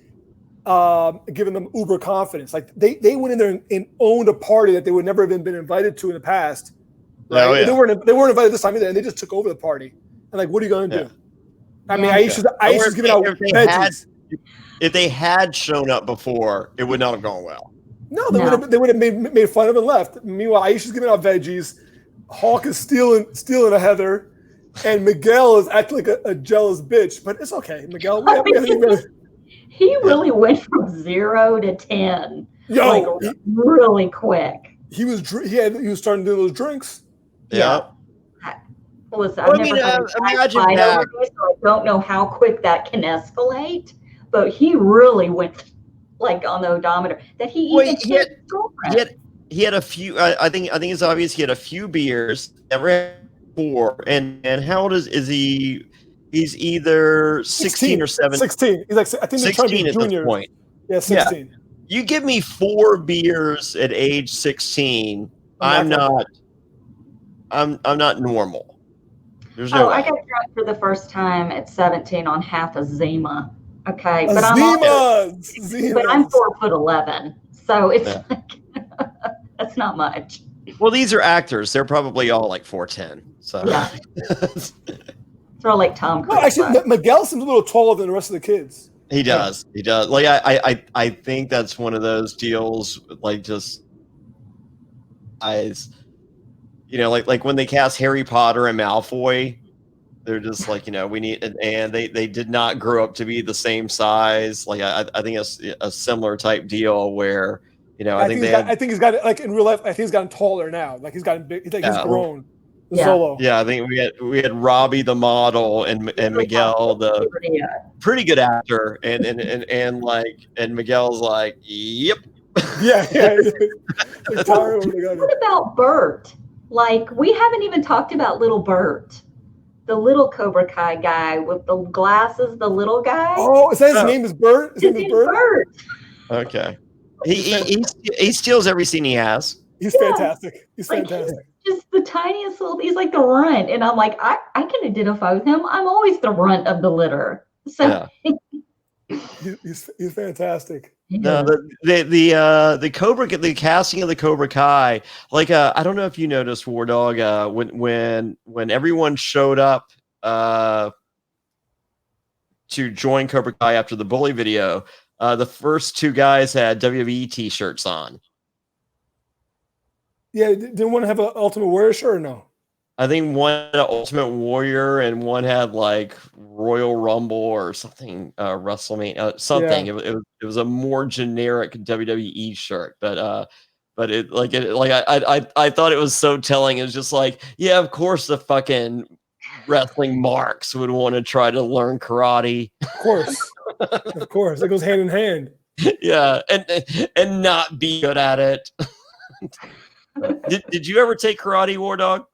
giving them uber confidence. Like they went in there and owned a party that they would never have been invited to in the past. Right? Oh, yeah. They weren't invited this time either, and they just took over the party. And like, what are you going to do? I mean, Aisha's giving out veggies. If they had shown up before, it would not have gone well. No, they would have made fun of it and left. Meanwhile, Aisha's giving out veggies. Hawk is stealing a Heather, and Miguel is acting like a jealous bitch. But it's okay, Miguel. He really went from 0 to 10, really quick. He was starting to do those drinks. Yeah. Listen, I've never had a fight over this, so I don't know how quick that can escalate. But he really went on the odometer. That he had a few. I think it's obvious he had a few beers. Never had 4. And how old is he? He's either 16 or 17. 16. He's like, I think they're trying to be junior. At this point. Yeah, 16. Yeah. You give me 4 beers at age 16, I'm not normal. There's no way. I got drunk for the first time at 17 on half a Zima. Okay, but I'm 4'11", so it's that's not much. Well, these are actors. They're probably all like 4'10". So yeah. They're all like Tom Cruise. No, actually, Miguel seems a little taller than the rest of the kids. He does. He does. Like I think that's one of those deals. Like just eyes. Like when they cast Harry Potter and Malfoy, they're just like, we need, and they did not grow up to be the same size. Like I think it's a similar type deal where I think he's got like in real life. I think he's gotten taller now. Like he's gotten big. He's grown. Solo. Yeah, I think we had Robbie the model and Miguel the pretty good actor and Miguel's like, yep. Yeah. What about Bert? Like, we haven't even talked about little Bert, the little Cobra Kai guy with the glasses, the little guy. Oh, is that his name is Bert? His name is Bert? Okay. He steals every scene he has. He's fantastic. He's fantastic. He's just the tiniest little, he's like the runt. And I'm like, I can identify with him. I'm always the runt of the litter. So he's fantastic. No, the casting of the Cobra Kai, like I don't know if you noticed, Wardog, when everyone showed up to join Cobra Kai after the bully video, the first 2 guys had WWE t-shirts on. Yeah, didn't one have an Ultimate Warrior shirt or no? I think one had an Ultimate Warrior and one had like Royal Rumble or something, WrestleMania, something. Yeah. It was a more generic WWE shirt, but I thought it was so telling. It was just like, yeah, of course the fucking wrestling marks would want to try to learn karate. Of course, it goes hand in hand. Yeah, and not be good at it. Did you ever take karate, Wardog?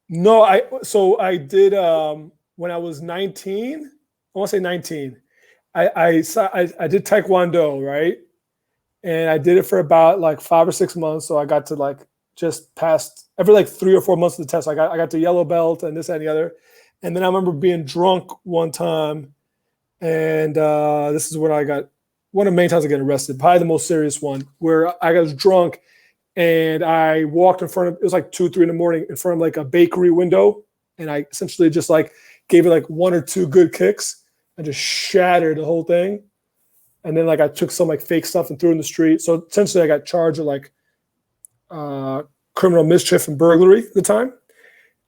No, I did when I was 19. I want to say 19. I did Taekwondo, right? And I did it for about like 5 or 6 months. So I got to like just past every like 3 or 4 months of the test. I got the yellow belt and this and the other. And then I remember being drunk one time, and this is when I got one of the main times I got arrested, probably the most serious one, where I was drunk and I walked in front of, it was like 2, 3 in the morning, in front of like a bakery window, and I essentially just like gave it like 1 or 2 good kicks and just shattered the whole thing. And then like I took some like fake stuff and threw it in the street. So essentially I got charged with like criminal mischief and burglary at the time.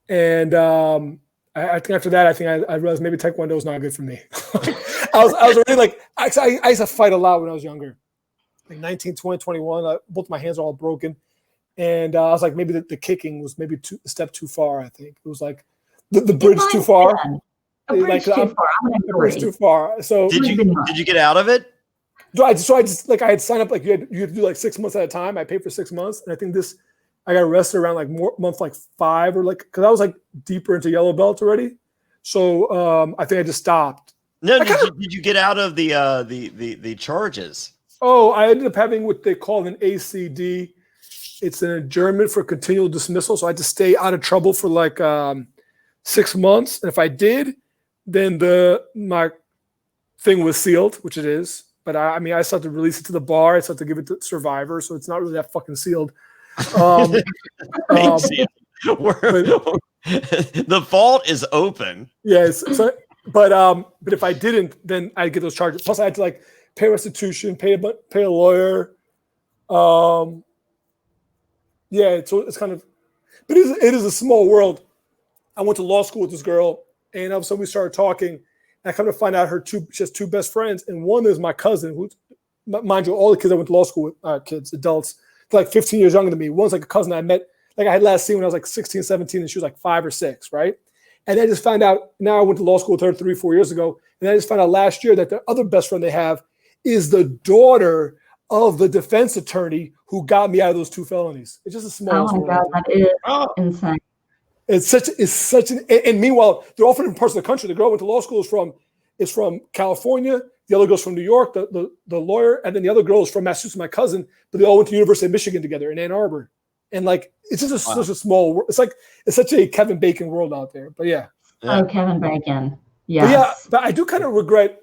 And I think after that, I realized maybe Taekwondo is not good for me. I was already like, I used to fight a lot when I was younger, like 19, 20, 21. Both my hands are all broken. And I was like, maybe the kicking was maybe a step too far, I think. It was like the bridge too far. A bridge too far. I'm gonna agree. Too far. So did you get out of it? So I just like, I had signed up, like you had to do like 6 months at a time. I paid for 6 months. And I think I got arrested around like month like 5, or like, because I was like deeper into yellow belt already. So I think I just stopped. No, did you get out of the charges? Oh, I ended up having what they call an ACD. It's an adjournment for continual dismissal. So I had to stay out of trouble for like 6 months. And if I did, then my thing was sealed, which it is. But I mean, I still have to release it to the bar. I still have to give it to Survivor. So it's not really that fucking sealed. The vault is open. Yes. So, but if I didn't, then I'd get those charges. Plus I had to like pay restitution, pay a lawyer. Yeah, so it's kind of, but it is a small world. I went to law school with this girl, and all of a sudden we started talking. And I come to find out she has 2 best friends, and one is my cousin, who's, mind you, all the kids I went to law school with, kids, adults, they're like 15 years younger than me. One's like a cousin I met, like I had last seen when I was like 16, 17, and she was like 5 or 6, right? And I just found out, now I went to law school with her 3, 4 years ago, and I just found out last year that the other best friend they have is the daughter of the defense attorney who got me out of those 2 felonies. It's just a small. Oh my God, that is insane. It's such an, and meanwhile, they're all from different parts of the country. The girl I went to law school is from California. The other girl's from New York, the lawyer, and then the other girl is from Massachusetts, my cousin, but they all went to the University of Michigan together in Ann Arbor. And like, it's just such a small world. It's such a Kevin Bacon world out there. But yeah. Oh, Kevin Bacon. Yes. Yeah, but I do kind of regret,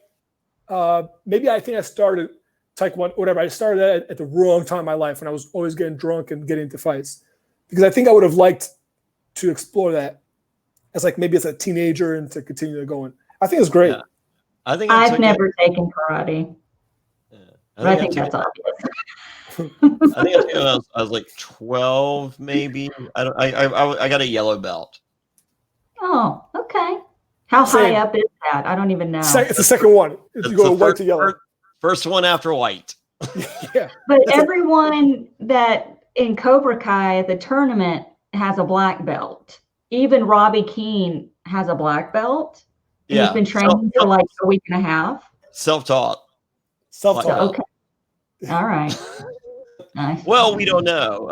maybe I think I started Taekwondo, whatever. I started that at the wrong time in my life when I was always getting drunk and getting into fights. Because I think I would have liked to explore that as like maybe as a teenager and to continue going. I think it's great. Yeah. I've never taken karate. Yeah. I think that's obvious. I think I was like 12, maybe. I got a yellow belt. Oh, okay. How high up is that? I don't even know. It's the second one. You go white to yellow. First one after white. Yeah. But everyone that in Cobra Kai at the tournament has a black belt. Even Robbie Keane has a black belt. And he's been training for like a week and a half. Self-taught. Okay. All right. Nice. Well, we don't know.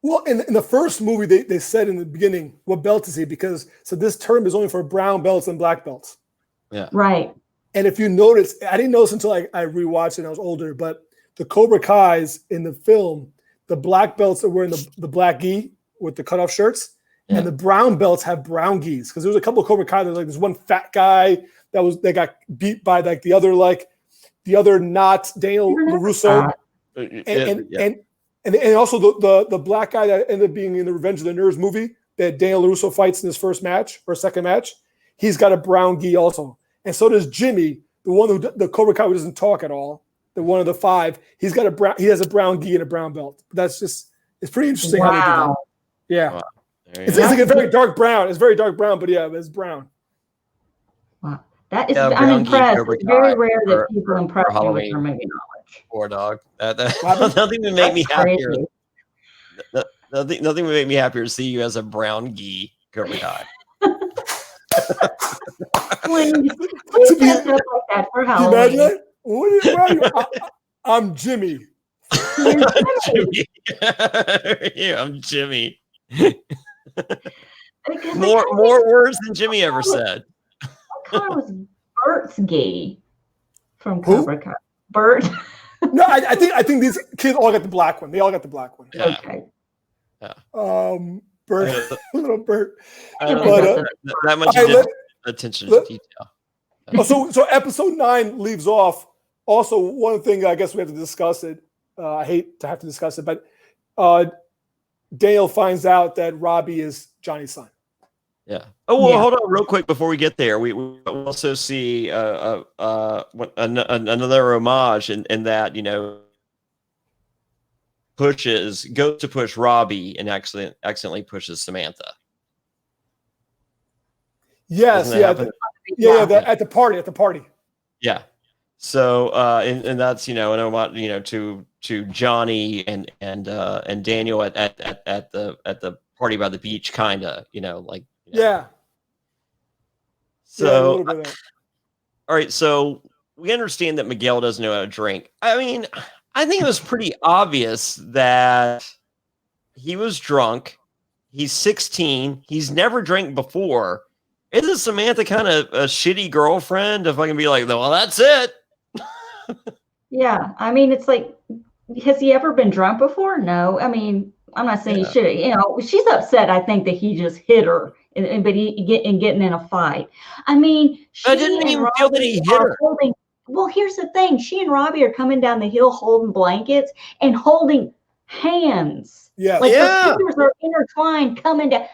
Well, in the first movie, they said in the beginning, what belt is he? Because this term is only for brown belts and black belts. Yeah. Right. And if you notice, I didn't notice until I rewatched it and I was older, but the Cobra Kais in the film, the black belts are wearing the black gi with the cutoff shirts, and the brown belts have brown gis. Because there was a couple of Cobra Kai, there's like this one fat guy that got beat by like the other not Daniel LaRusso. And also the black guy that ended up being in the Revenge of the Nerds movie that Daniel LaRusso fights in his first match or second match, he's got a brown gi also. And so does Jimmy, the one the Cobra Kai who doesn't talk at all, the one of the 5. He has a brown gi and a brown belt. That's just, it's pretty interesting how they do that. Yeah. Wow. It's like a very dark brown. It's very dark brown, but yeah, it's brown. Wow. That is, I'm impressed. It's very rare that people impress me with their movie knowledge. Wardog. Nothing would make me happier. Nothing would make me happier to see you as a brown gi Cobra Kai. Please dress up like that for Halloween. Imagine that? I'm Jimmy. Yeah, I'm Jimmy. More words than Jimmy ever said. What color was Bert's gi from Cobra Kai? Bert. No, I think these kids all got the black one. They all got the black one. Yeah. Okay. Yeah. bird, little bird. That much attention to detail. So episode 9 leaves off. Also, one thing I guess we have to discuss it. I hate to have to discuss it, but Dale finds out that Robbie is Johnny's son. Yeah. Oh well, hold on real quick before we get there. We also see another homage in that, you know, goes to push Robbie and accidentally pushes Samantha. Yes, at the party. Yeah. So and that's, you know, an homage, you know, to Jonny and Daniel at the party by the beach, kinda, you know, like. You know. Yeah. So, all right. So we understand that Miguel doesn't know how to drink. I mean, I think it was pretty obvious that he was drunk. He's 16. He's never drank before. Isn't Samantha kind of a shitty girlfriend if I can be like, well, that's it? Yeah. I mean, it's like, has he ever been drunk before? No. I mean, I'm not saying he should. You know, she's upset, I think, that he just hit her. But getting in a fight. I mean, I didn't even feel that he hit her. Well, here's the thing: she and Robbie are coming down the hill holding blankets and holding hands. Yeah, like their fingers are intertwined coming down.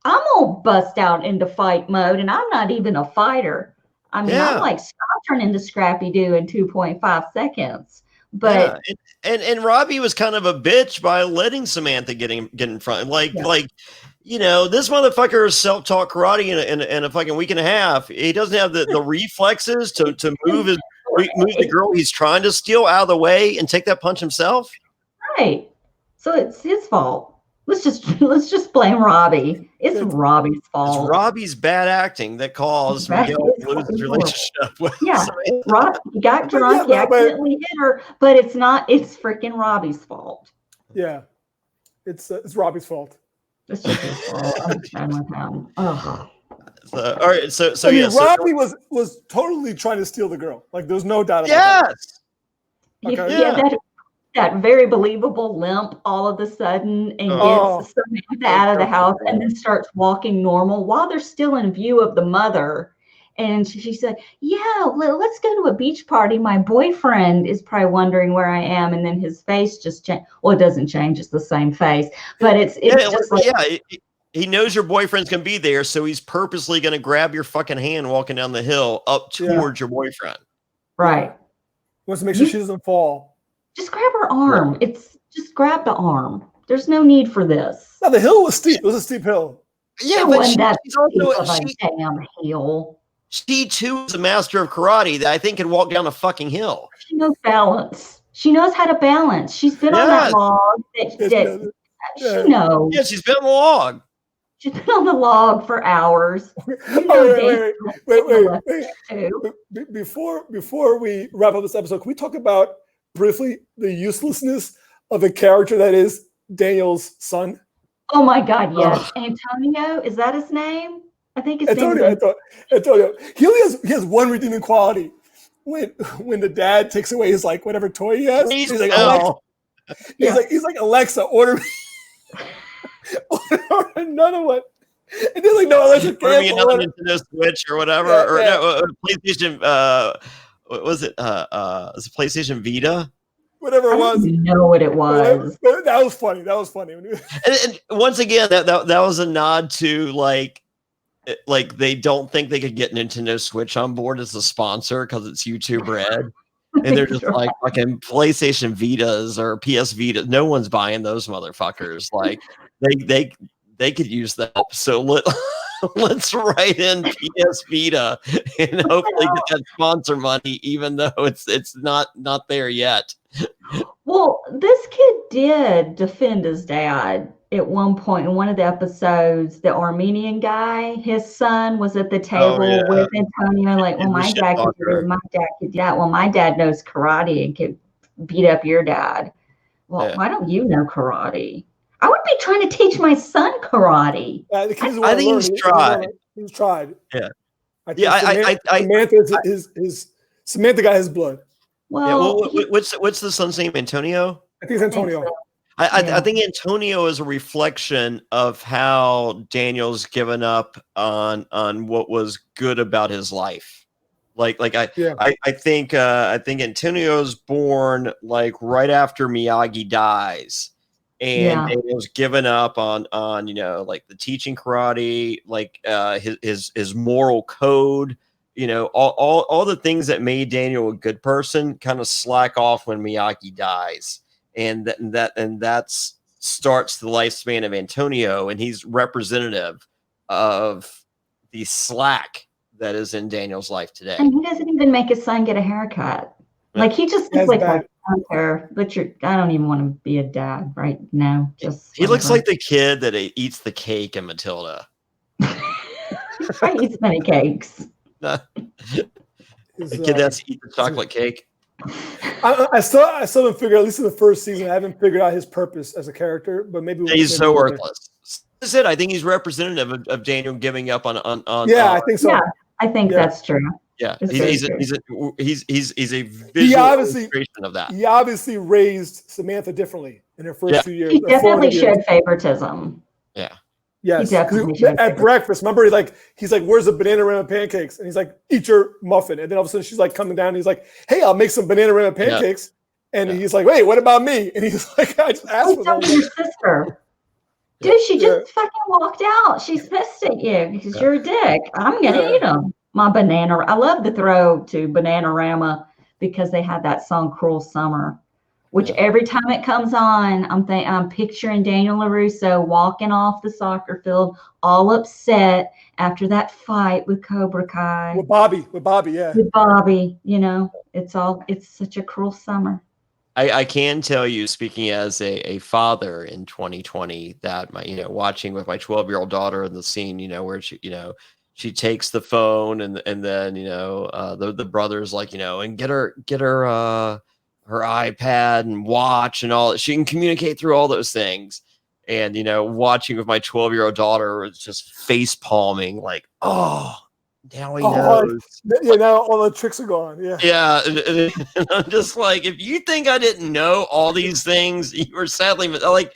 I'm gonna bust out into fight mode, and I'm not even a fighter. I mean, I'm like turn into Scrappy Doo in 2.5 seconds. But and Robbie was kind of a bitch by letting Samantha get in front. Like, you know, this motherfucker is self-taught karate in a fucking week and a half. He doesn't have the reflexes to move the girl he's trying to steal out of the way and take that punch himself. Right. So it's his fault. Let's just blame Robbie. It's Robbie's fault. It's Robbie's bad acting that caused Miguel to lose his relationship with Samantha. Robbie got drunk, he accidentally hit her, but it's freaking Robbie's fault. Yeah. It's Robbie's fault. It's just his fault. I'm done with him. Ugh. All right, so I mean, Robbie was totally trying to steal the girl. Like, there's no doubt about that. Okay. Yeah, that very believable limp all of a sudden and gets Samantha out of the house and then starts walking normal while they're still in view of the mother. And she said, yeah, let's go to a beach party. My boyfriend is probably wondering where I am. And then his face just changed. Well, it doesn't change. It's the same face. But it's just like... He knows your boyfriend's going to be there, so he's purposely going to grab your fucking hand walking down the hill up towards your boyfriend. Right. Wants to make sure she doesn't fall. Just grab her arm. Yeah. Just grab the arm. There's no need for this. No, the hill was steep. It was a steep hill. Yeah, but she's also a damn hill. She too is a master of karate that I think can walk down a fucking hill. She knows balance. She knows how to balance. She's been on that log. She knows. Yeah, she's been on the log. She's been on the log for hours. Wait. Before we wrap up this episode, can we talk about briefly the uselessness of a character that is Daniel's son? Oh my God, yes. Antonio, is that his name? I think his name is Antonio. He has one redeeming quality. When the dad takes away his whatever toy he has, he's like, Alexa. He's like, Alexa, order me. Order another one. And they're like, no, Alexa, order me another Nintendo Switch or whatever, PlayStation. What was it? Was it PlayStation Vita? Whatever it was. I didn't know what it was. That was funny. And once again, that was a nod to like they don't think they could get Nintendo Switch on board as a sponsor because it's YouTube Red. And they're just like fucking PlayStation Vitas or PS Vita. No one's buying those motherfuckers. Like they could use that. So let's write in PS Vita and hopefully get that sponsor money, even though it's not there yet. Well, this kid did defend his dad at one point in one of the episodes. The Armenian guy, his son, was at the table with Antonio. Like, well, my dad could do that. Well, my dad knows karate and could beat up your dad. Well, why don't you know karate? I would be trying to teach my son karate. I think he's tried. He's tried. Yeah. Samantha got his blood. Well, what's the son's name? Antonio? I think it's Antonio. I think Antonio is a reflection of how Daniel's given up on what was good about his life. I think Antonio's born like right after Miyagi dies, and Daniel's given up on like the teaching karate, like his moral code, all the things that made Daniel a good person kind of slack off when Miyagi dies, and that starts the lifespan of Antonio, and he's representative of the slack that is in Daniel's life today. And he doesn't even make his son get a haircut. Yeah. Like he just looks like I don't care, but I don't even want to be a dad right now. He looks like the kid that eats the cake in Matilda. I eat many cakes. The kid that's eat the chocolate cake. I still haven't figured, at least in the first season, I haven't figured out his purpose as a character, but maybe he's so worthless. That's it. I think he's representative of Daniel giving up on. Yeah, I think so. Yeah, I think that's true. Yeah, he's a visual illustration of that. He obviously raised Samantha differently in her first 2 years. He definitely showed favoritism. Yeah. Yes. At breakfast, remember he's like, where's the banana rama pancakes? And he's like, eat your muffin. And then all of a sudden she's like coming down and he's like, hey, I'll make some banana rama pancakes. And he's like, wait, what about me? And he's like, I just asked for that. Your sister. Dude, she just fucking walked out. She's pissed at you because you're a dick. I'm going to eat them. My banana. I love the throw to Bananarama because they had that song Cruel Summer, which every time it comes on, I'm picturing Daniel LaRusso walking off the soccer field, all upset after that fight with Cobra Kai. With Bobby, yeah. With Bobby, it's such a cruel summer. I can tell you, speaking as a father in 2020, that watching with my 12-year-old daughter in the scene, where she takes the phone and then the brother's like, and get her her iPad and watch and all. She can communicate through all those things. And watching with my 12-year-old daughter was just face palming, like, oh, now he knows. Yeah, now all the tricks are gone. Yeah. Yeah. And I'm just like, if you think I didn't know all these things, you were sadly like,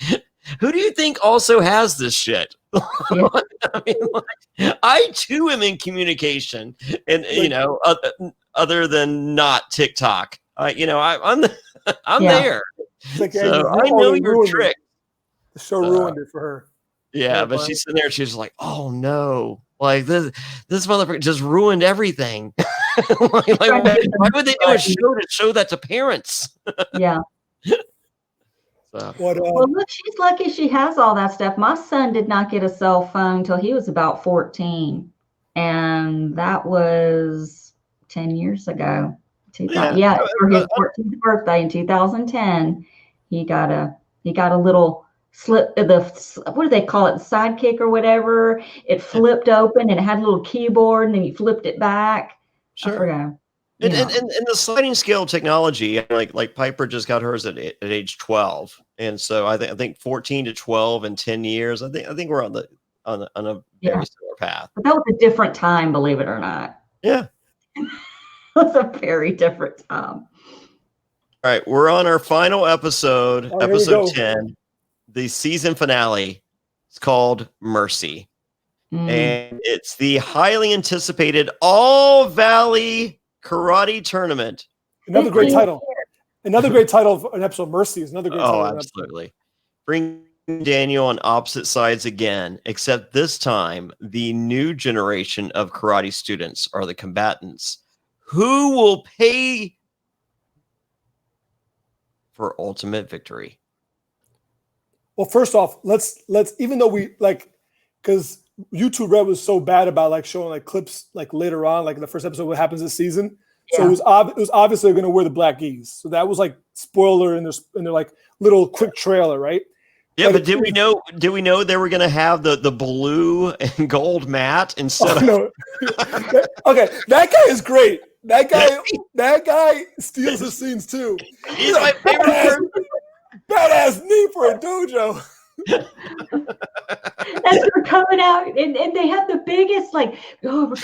who do you think also has this shit? Yeah. I mean, I too am in communication, and other than not TikTok, I'm there. Like, so I know your trick. The show ruined it for her. Yeah, but she's sitting there. She's like, "Oh no! Like this motherfucker just ruined everything." Why would they do a show to show that to parents? Yeah. Well, look, she's lucky she has all that stuff. My son did not get a cell phone until he was about 14, and that was 10 years ago. Yeah, for his 14th birthday in 2010, he got a little slip. What do they call it? Sidekick or whatever. It flipped open and it had a little keyboard, and then he flipped it back. Sure. I forgot. And the sliding scale technology, like Piper just got hers at age 12, and so I think 14 to 12 in 10 years. I think we're on a very similar path. But that was a different time, believe it or not. Yeah, it was a very different time. All right, we're on our final episode, episode 10, the season finale. It's called Mercy, and it's the highly anticipated All Valley Karate Tournament. Another great title. Another great title of an episode. Mercy is another great title. Oh, absolutely. Bring Daniel on opposite sides again, except this time the new generation of karate students are the combatants. Who will pay for ultimate victory? Well, first off, let's even though we because YouTube Red was so bad about showing clips later on, in the first episode, what happens this season. Yeah. So it was obviously going to wear the black geese. So that was spoiler in their little quick trailer, right? Yeah, but did we know they were going to have the blue and gold mat instead of? No. Okay, that guy is great. That guy steals the scenes too. He's my favorite person. Badass knee for a dojo. As they're coming out, and they have the biggest Cobra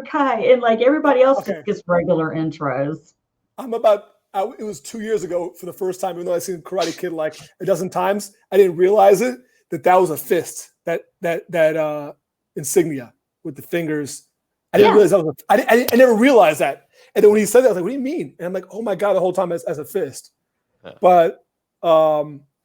Kai, and everybody else just gets regular intros. I'm about it was 2 years ago for the first time, even though I've seen Karate Kid like a dozen times. I didn't realize that was a fist, that insignia with the fingers. I didn't realize that was I never realized that. And then when he said that, I was like, what do you mean? And I'm like, oh my God, the whole time as a fist. Yeah. But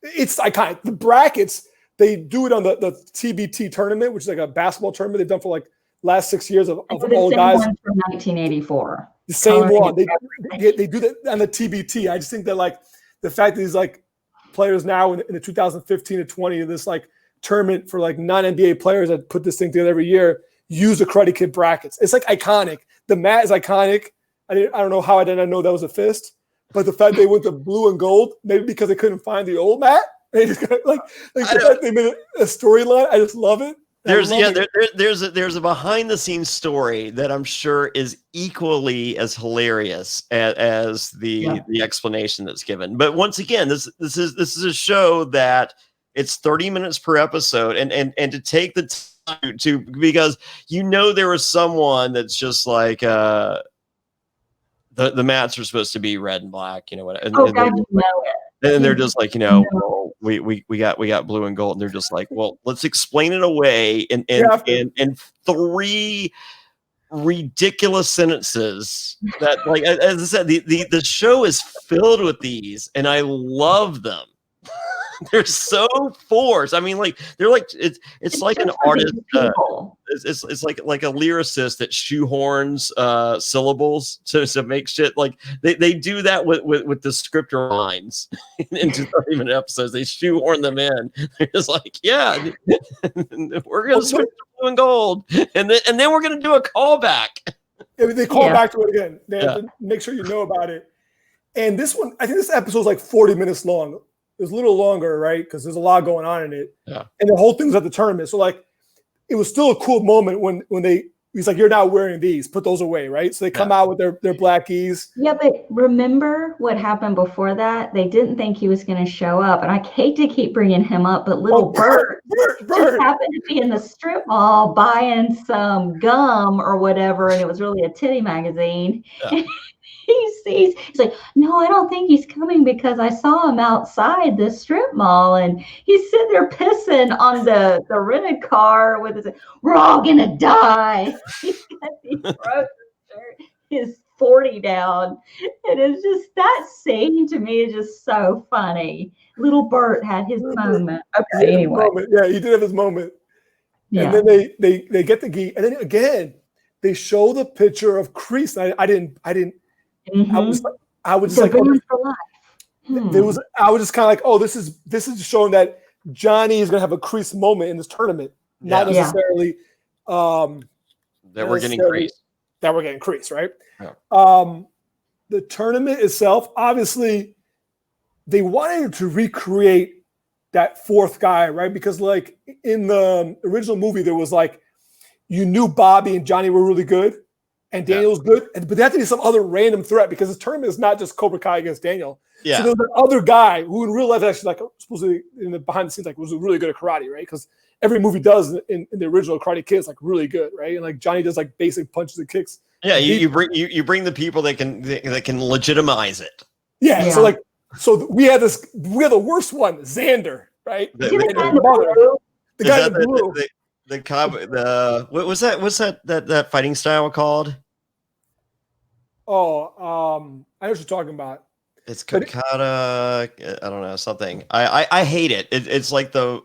it's iconic. The brackets, they do it on the TBT tournament, which is like a basketball tournament they've done for like last 6 years of all guys. One from 1984. The same one. They do that on the TBT. I just think that like the fact that these like players now in the 2015 to 20, this like tournament for like non-NBA players that put this thing together every year, use the Karate Kid brackets. It's like iconic. The mat is iconic. I don't know how I didn't know that was a fist, but the fact they went to blue and gold, maybe because they couldn't find the old mat, they just got, like the fact they made a storyline. I just love it. There's a behind the scenes story that I'm sure is equally as hilarious as the explanation that's given. But once again, this is a show that it's 30 minutes per episode, and to take the time to, because there was someone that's just like the mats are supposed to be red and black, and they're just like, well, we got blue and gold, and they're just like, well, let's explain it away in 3 ridiculous sentences that, like, as I said, the show is filled with these, and I love them. They're so forced. I mean, like they're like it's like an artist. It's like a lyricist that shoehorns syllables to make shit. Like they do that with the scripter lines into 30-minute episodes. They shoehorn them in. They're just like, yeah, we're gonna switch to blue and gold, and then we're gonna do a callback. They call back to it again. They have to make sure you know about it. And this one, I think this episode is like 40 minutes long. It was a little longer, right? Because there's a lot going on in it. Yeah. And the whole thing's at the tournament. So like it was still a cool moment when he's like, you're not wearing these, put those away, right? So they come out with their blackies. Yeah, but remember what happened before that? They didn't think he was going to show up. And I hate to keep bringing him up, but little Bert just happened to be in the strip mall buying some gum or whatever. And it was really a titty magazine. Yeah. He's like, no, I don't think he's coming because I saw him outside the strip mall, and he's sitting there pissing on the rented car with his, we're all gonna die. He's got his 40 down, and it's just, that scene to me is just so funny. Little Bert had his moment. Okay, anyway. Yeah, he did have his moment. Yeah. And then they get the gi, and then again they show the picture of Kreese. I didn't. Mm-hmm. I was just like, I was just kind of like, oh, this is showing that Jonny is going to have a Kreese moment in this tournament, not necessarily that we're getting Kreese. That we're getting Kreese, right? Yeah. The tournament itself, obviously, they wanted to recreate that fourth guy, right? Because like in the original movie, there was like, you knew Bobby and Jonny were really good. And Daniel's good, but they have to be some other random threat because this tournament is not just Cobra Kai against Daniel. Yeah. So there's an other guy who in real life actually like supposedly in the behind the scenes like was really good at karate, right? Because every movie does in the original Karate Kid is like really good, right? And like Jonny does like basic punches and kicks. Yeah, you bring the people that can legitimize it. Yeah. So we have the worst one, Xander, right? The guy in the blue. What was that? What's that fighting style called? Oh, I know what you're talking about. It's Kakata. I don't know, something. I hate it. It's like the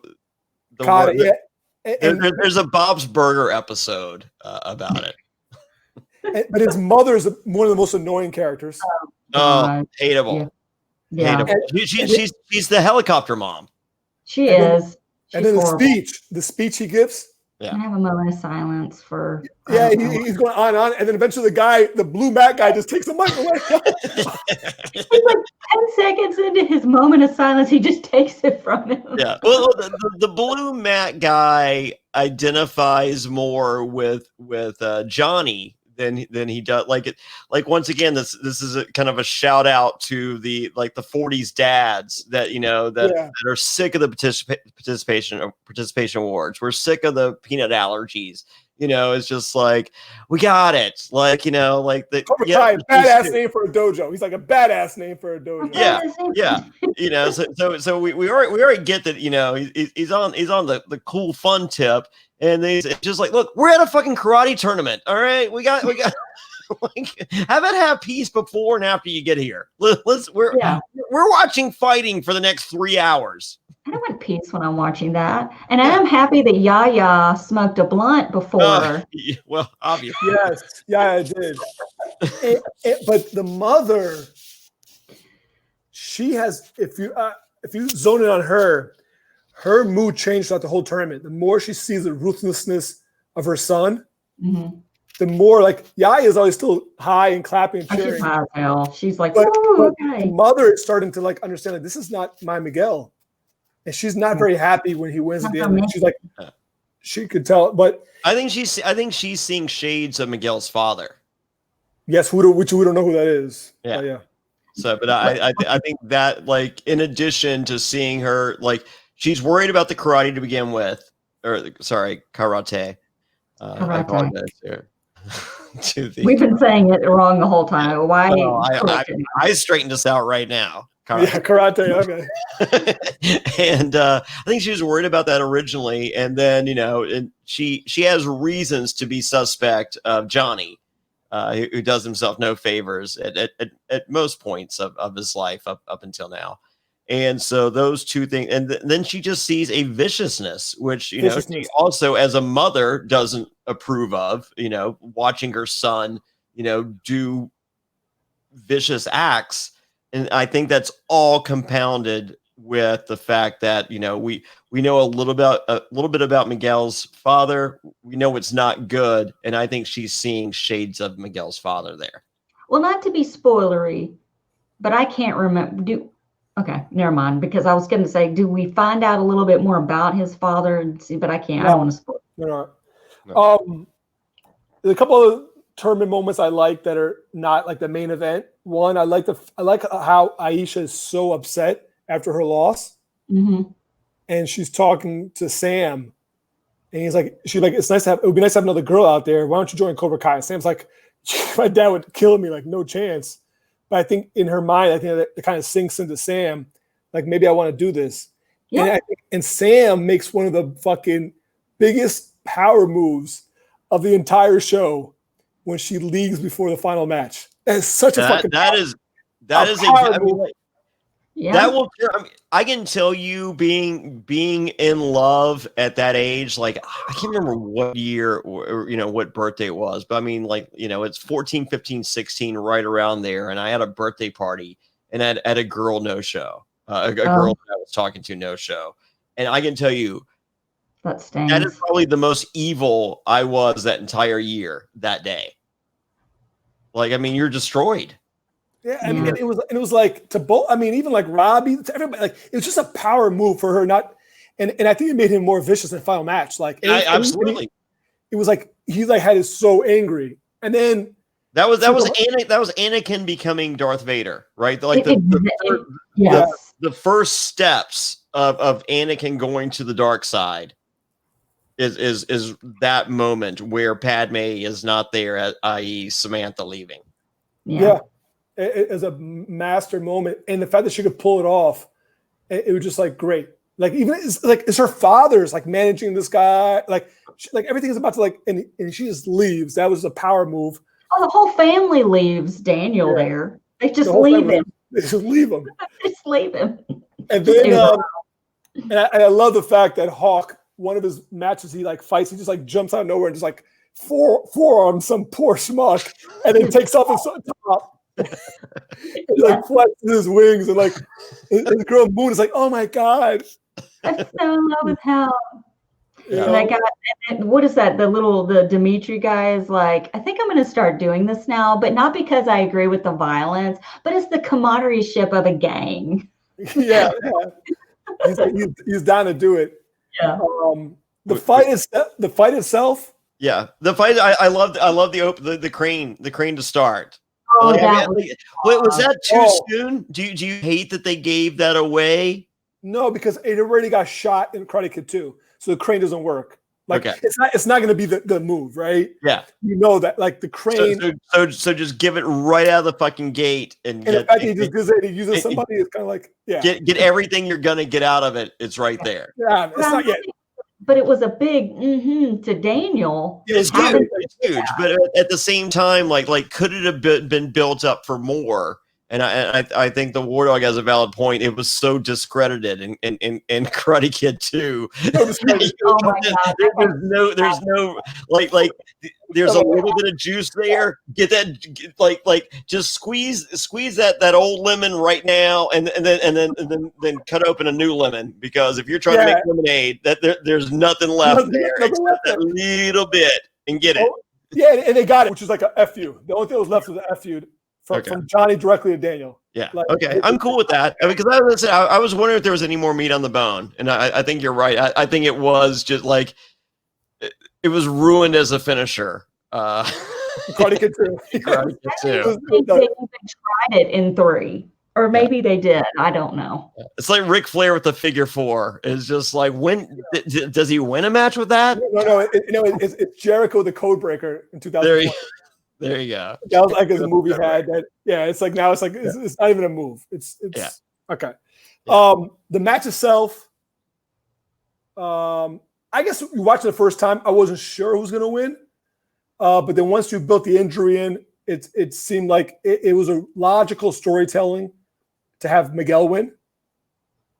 Kata, there's a Bob's Burger episode about it. But his mother is one of the most annoying characters. Oh, hateable. Yeah. Hateable. She's the helicopter mom. She is. And then the speech he gives. Yeah. I have a moment of silence for. Yeah, he's going on, and then eventually the blue mat guy just takes the mic away. He's like 10 seconds into his moment of silence, he just takes it from him. Yeah. Well, the blue mat guy identifies more with Jonny than he does. Like once again, this is a kind of a shout out to the 40s dads that that are sick of the participation awards. We're sick of the peanut allergies. it's just like, we got it. Like, like the Cobra Kai, badass name for a dojo. He's like a badass name for a dojo. Yeah. So we already get that, he's on the cool fun tip, and it's just like, look, we're at a fucking karate tournament. All right. We got like, have peace before and after you get here. We're watching fighting for the next 3 hours. I don't want peace when I'm watching that. And I am happy that Yaya smoked a blunt before. Well, obviously. Yes, Yaya did. But the mother, she has, if you zone in on her mood changed throughout the whole tournament. The more she sees the ruthlessness of her son, the more, like, Yaya is always still high and clapping and cheering. She's like, but okay. The mother is starting to like understand that this is not my Miguel. And she's not very happy when he wins at the end. She's like, she could tell, but I think she's seeing shades of Miguel's father. Yes, which we don't know who that is. Yeah. So, but I think that, like, in addition to seeing her, like, she's worried about the karate to begin with, karate. I apologize here. We've been saying it wrong the whole time. Why? I straightened us out right now. Karate. Okay. And I think she was worried about that originally, and then and she has reasons to be suspect of Jonny, who does himself no favors at most points of his life up until now. And so those two things, and then she just sees a viciousness, which she also, as a mother, doesn't approve of. Watching her son, do vicious acts. And I think that's all compounded with the fact that we know a little bit about Miguel's father. We know it's not good, and I think she's seeing shades of Miguel's father there. Well, not to be spoilery, but I can't remember. Okay, never mind. Because I was going to say, do we find out a little bit more about his father and see? But I can't. I don't want to spoil. No. There's a couple of tournament moments I like that are not like the main event. One, I like how Aisha is so upset after her loss, and she's talking to Sam, and she's like, it would be nice to have another girl out there. Why don't you join Cobra Kai? And Sam's like, my dad would kill me, like, no chance. But I think in her mind, I think that it kind of sinks into Sam, like, maybe I want to do this. Yeah. And Sam makes one of the fucking biggest power moves of the entire show when she leaves before the final match. That is such a fucking that is power move. That will. I can tell you, being in love at that age, like, I can't remember what year or what birthday it was, but I mean, like, it's 14, 15, 16, right around there. And I had a birthday party, and had a girl no show, a girl that I was talking to no show, and I can tell you that is probably the most evil I was that entire year that day. Like, I mean, you're destroyed. Yeah, I mean, it was like to both. I mean, even like Robbie, to everybody, like, it was just a power move for her. Not, and I think it made him more vicious in the final match. Like, absolutely, it was like he like had it so angry, and then that was Anakin becoming Darth Vader, right? Like the first steps of Anakin going to the dark side is that moment where Padme is not there, i.e. Samantha leaving. Yeah. It was a master moment, and the fact that she could pull it off, it was just like great. Like, even it's her father's like managing this guy, like everything is about to like, and she just leaves. That was a power move. Oh, the whole family leaves Daniel there. They just leave him. They just leave him. Just leave him. And then, and I love the fact that Hawk, one of his matches, he like fights, he just like jumps out of nowhere and just like forearms some poor schmuck, and then takes off his top. He like flexes his wings, and like his girl Moon is like, oh my god, I'm so in love with him. And I got, and what is that? The Dimitri guy is like, I think I'm going to start doing this now, but not because I agree with the violence, but it's the camaraderie-ship of a gang. Yeah. He's down to do it. Yeah. The fight itself. Yeah, the fight. I love the crane to start. Oh, was that too soon? Do you hate that they gave that away? No, because it already got shot in Karate Kid 2, so the crane doesn't work. Like Okay. it's not going to be the move, right? Yeah. You know that, like the crane. So just give it right out of the fucking gate and the fact that he just uses somebody is kind of like, get everything you're gonna get out of it. It's right there. Yeah, it's not yet. But it was a big to Daniel. It's huge. But at the same time, like could it have been built up for more? And I think the Wardog has a valid point. It was so discredited in Karate Kid 2. Oh my God. There's no there's a little bit of juice there. Get that just squeeze that old lemon right now and then cut open a new lemon, because if you're trying to make lemonade, there's nothing left there except that little bit, and get it. Yeah, and they got it, which is like a FU. The only thing that was left was an FU. From Jonny directly to Daniel. Yeah. Okay. I'm cool with that. Because I was wondering if there was any more meat on the bone. And I think you're right. I think it was just like it was ruined as a finisher. Karate Kid 2. Karate Kid 2. I think they even tried it in 3. Or maybe they did. I don't know. It's like Ric Flair with the figure 4. It's just like, when does he win a match with that? No. It's Jericho the Codebreaker in 2001. There you go. That was like a movie had that. Yeah, it's like now it's like it's not even a move. It's okay. Yeah. The match itself. I guess you watched it the first time, I wasn't sure who was going to win, but then once you built the injury in, it seemed like it was a logical storytelling to have Miguel win.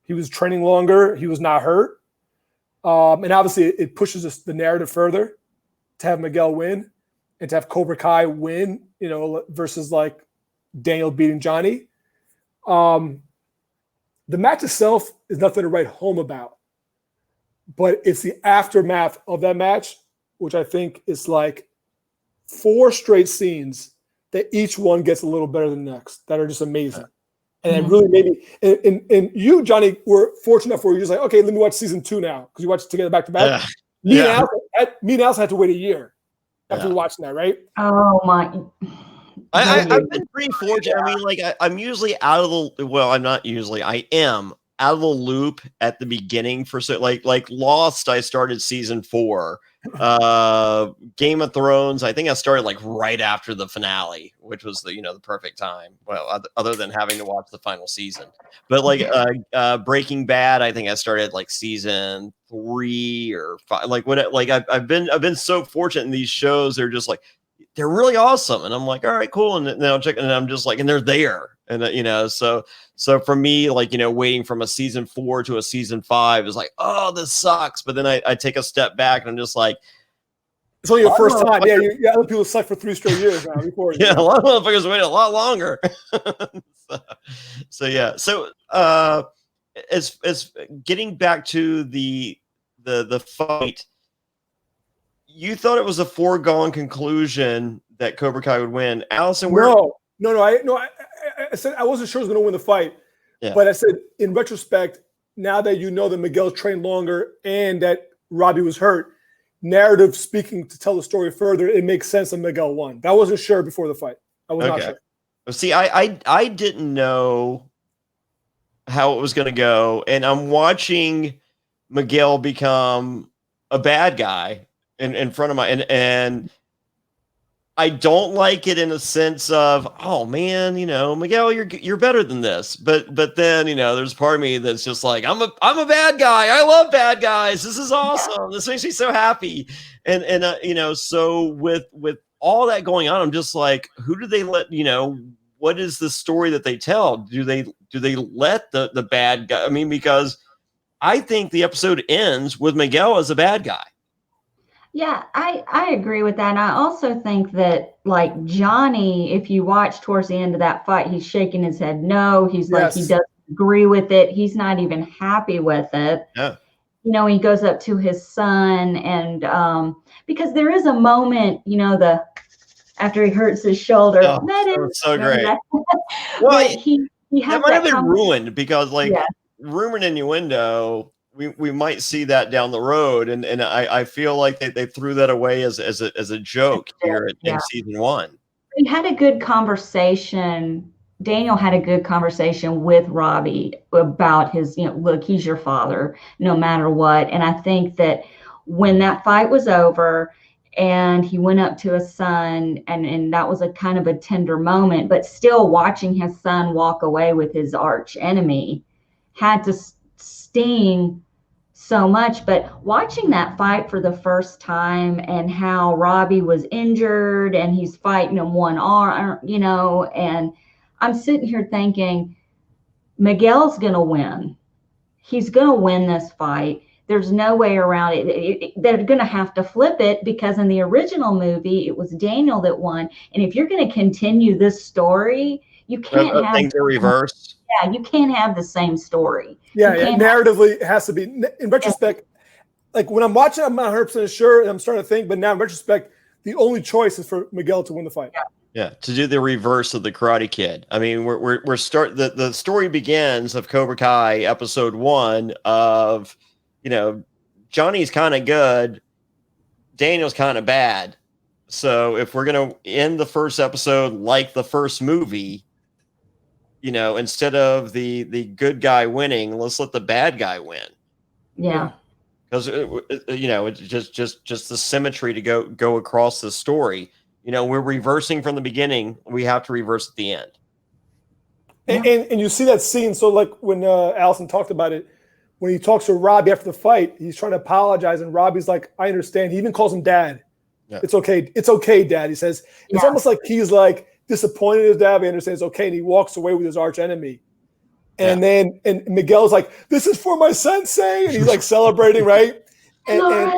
He was training longer. He was not hurt, and obviously it pushes the narrative further to have Miguel win. And to have Cobra Kai win, versus like Daniel beating Jonny. The match itself is nothing to write home about. But it's the aftermath of that match, which I think is like 4 straight scenes that each one gets a little better than the next, that are just amazing. And it really maybe, and you, Jonny, were fortunate enough where you're just like, okay, let me watch season 2 now, because you watched it together back to back. Me and Allison had to wait a year after watching that, right? Oh my! I've been pretty fortunate. I mean, like I'm usually out of the. Well, I'm not usually. I am out of the loop at the beginning for like Lost. I started season 4. Game of Thrones, I think I started like right after the finale, which was the perfect time. Well, other than having to watch the final season, but like Breaking Bad, I think I started like season 3 or 5. Like I've been so fortunate in these shows. They're just like, they're really awesome, and I'm like, all right, cool. And then I'll check, and I'm just like, and they're there. And so for me, like, waiting from a season 4 to a season 5 is like, oh, this sucks. But then I take a step back and I'm just like, it's only your first time. Yeah, other people suck for 3 straight years now. Before a lot of motherfuckers wait a lot longer. So yeah. So as getting back to the fight, you thought it was a foregone conclusion that Cobra Kai would win. Allison, No. I said I wasn't sure who was going to win the fight, but I said in retrospect, now that that Miguel trained longer and that Robbie was hurt, narrative speaking to tell the story further, it makes sense that Miguel won. I wasn't sure before the fight. I was not sure. See, I didn't know how it was going to go, and I'm watching Miguel become a bad guy in front of my and I don't like it in a sense of, oh man, Miguel, you're better than this. But then, there's part of me that's just like, I'm a bad guy. I love bad guys. This is awesome. This makes me so happy. And so with all that going on, I'm just like, who do they let, what is the story that they tell? Do they let the bad guy? I mean, because I think the episode ends with Miguel as a bad guy. Yeah, I agree with that. And I also think that, like, Jonny, if you watch towards the end of that fight, he's shaking his head no. He's like, he doesn't agree with it. He's not even happy with it. Yeah. He goes up to his son, and because there is a moment, after he hurts his shoulder. Oh, that is so great. Well, he has that might have been ruined because, like, rumor and innuendo, we might see that down the road, and I feel like they threw that away as a joke here in season 1. He had a good conversation. Daniel had a good conversation with Robbie about his, look, he's your father, no matter what. And I think that when that fight was over and he went up to his son, and that was a kind of a tender moment, but still watching his son walk away with his arch enemy had to sting so much. But watching that fight for the first time and how Robbie was injured and he's fighting in one arm, you know, and I'm sitting here thinking, Miguel's going to win. He's going to win this fight. There's no way around it. They're going to have to flip it, because in the original movie, it was Daniel that won. And if you're going to continue this story, you can't have things are reversed. Yeah, you can't have the same story. Yeah, narratively, it has to be. In retrospect, like when I'm watching, I'm not 100% sure, and I'm starting to think, but now in retrospect, the only choice is for Miguel to win the fight. Yeah, to do the reverse of the Karate Kid. I mean, the story begins of Cobra Kai episode 1 of, you know, Johnny's kind of good, Daniel's kind of bad. So if we're gonna end the first episode like the first movie, you know, instead of the good guy winning, let's let the bad guy win. Yeah. Because you know, it's just the symmetry to go across the story. You know, we're reversing from the beginning. We have to reverse at the end. And you see that scene. So like when Allison talked about it, when he talks to Robbie after the fight, he's trying to apologize. And Robbie's like, I understand. He even calls him dad. Yeah. It's okay. It's okay, dad. He says, it's almost like he's like disappointed in his dad. But he understands it's okay. And he walks away with his arch enemy. And then Miguel's like, this is for my sensei. And he's like celebrating, right? And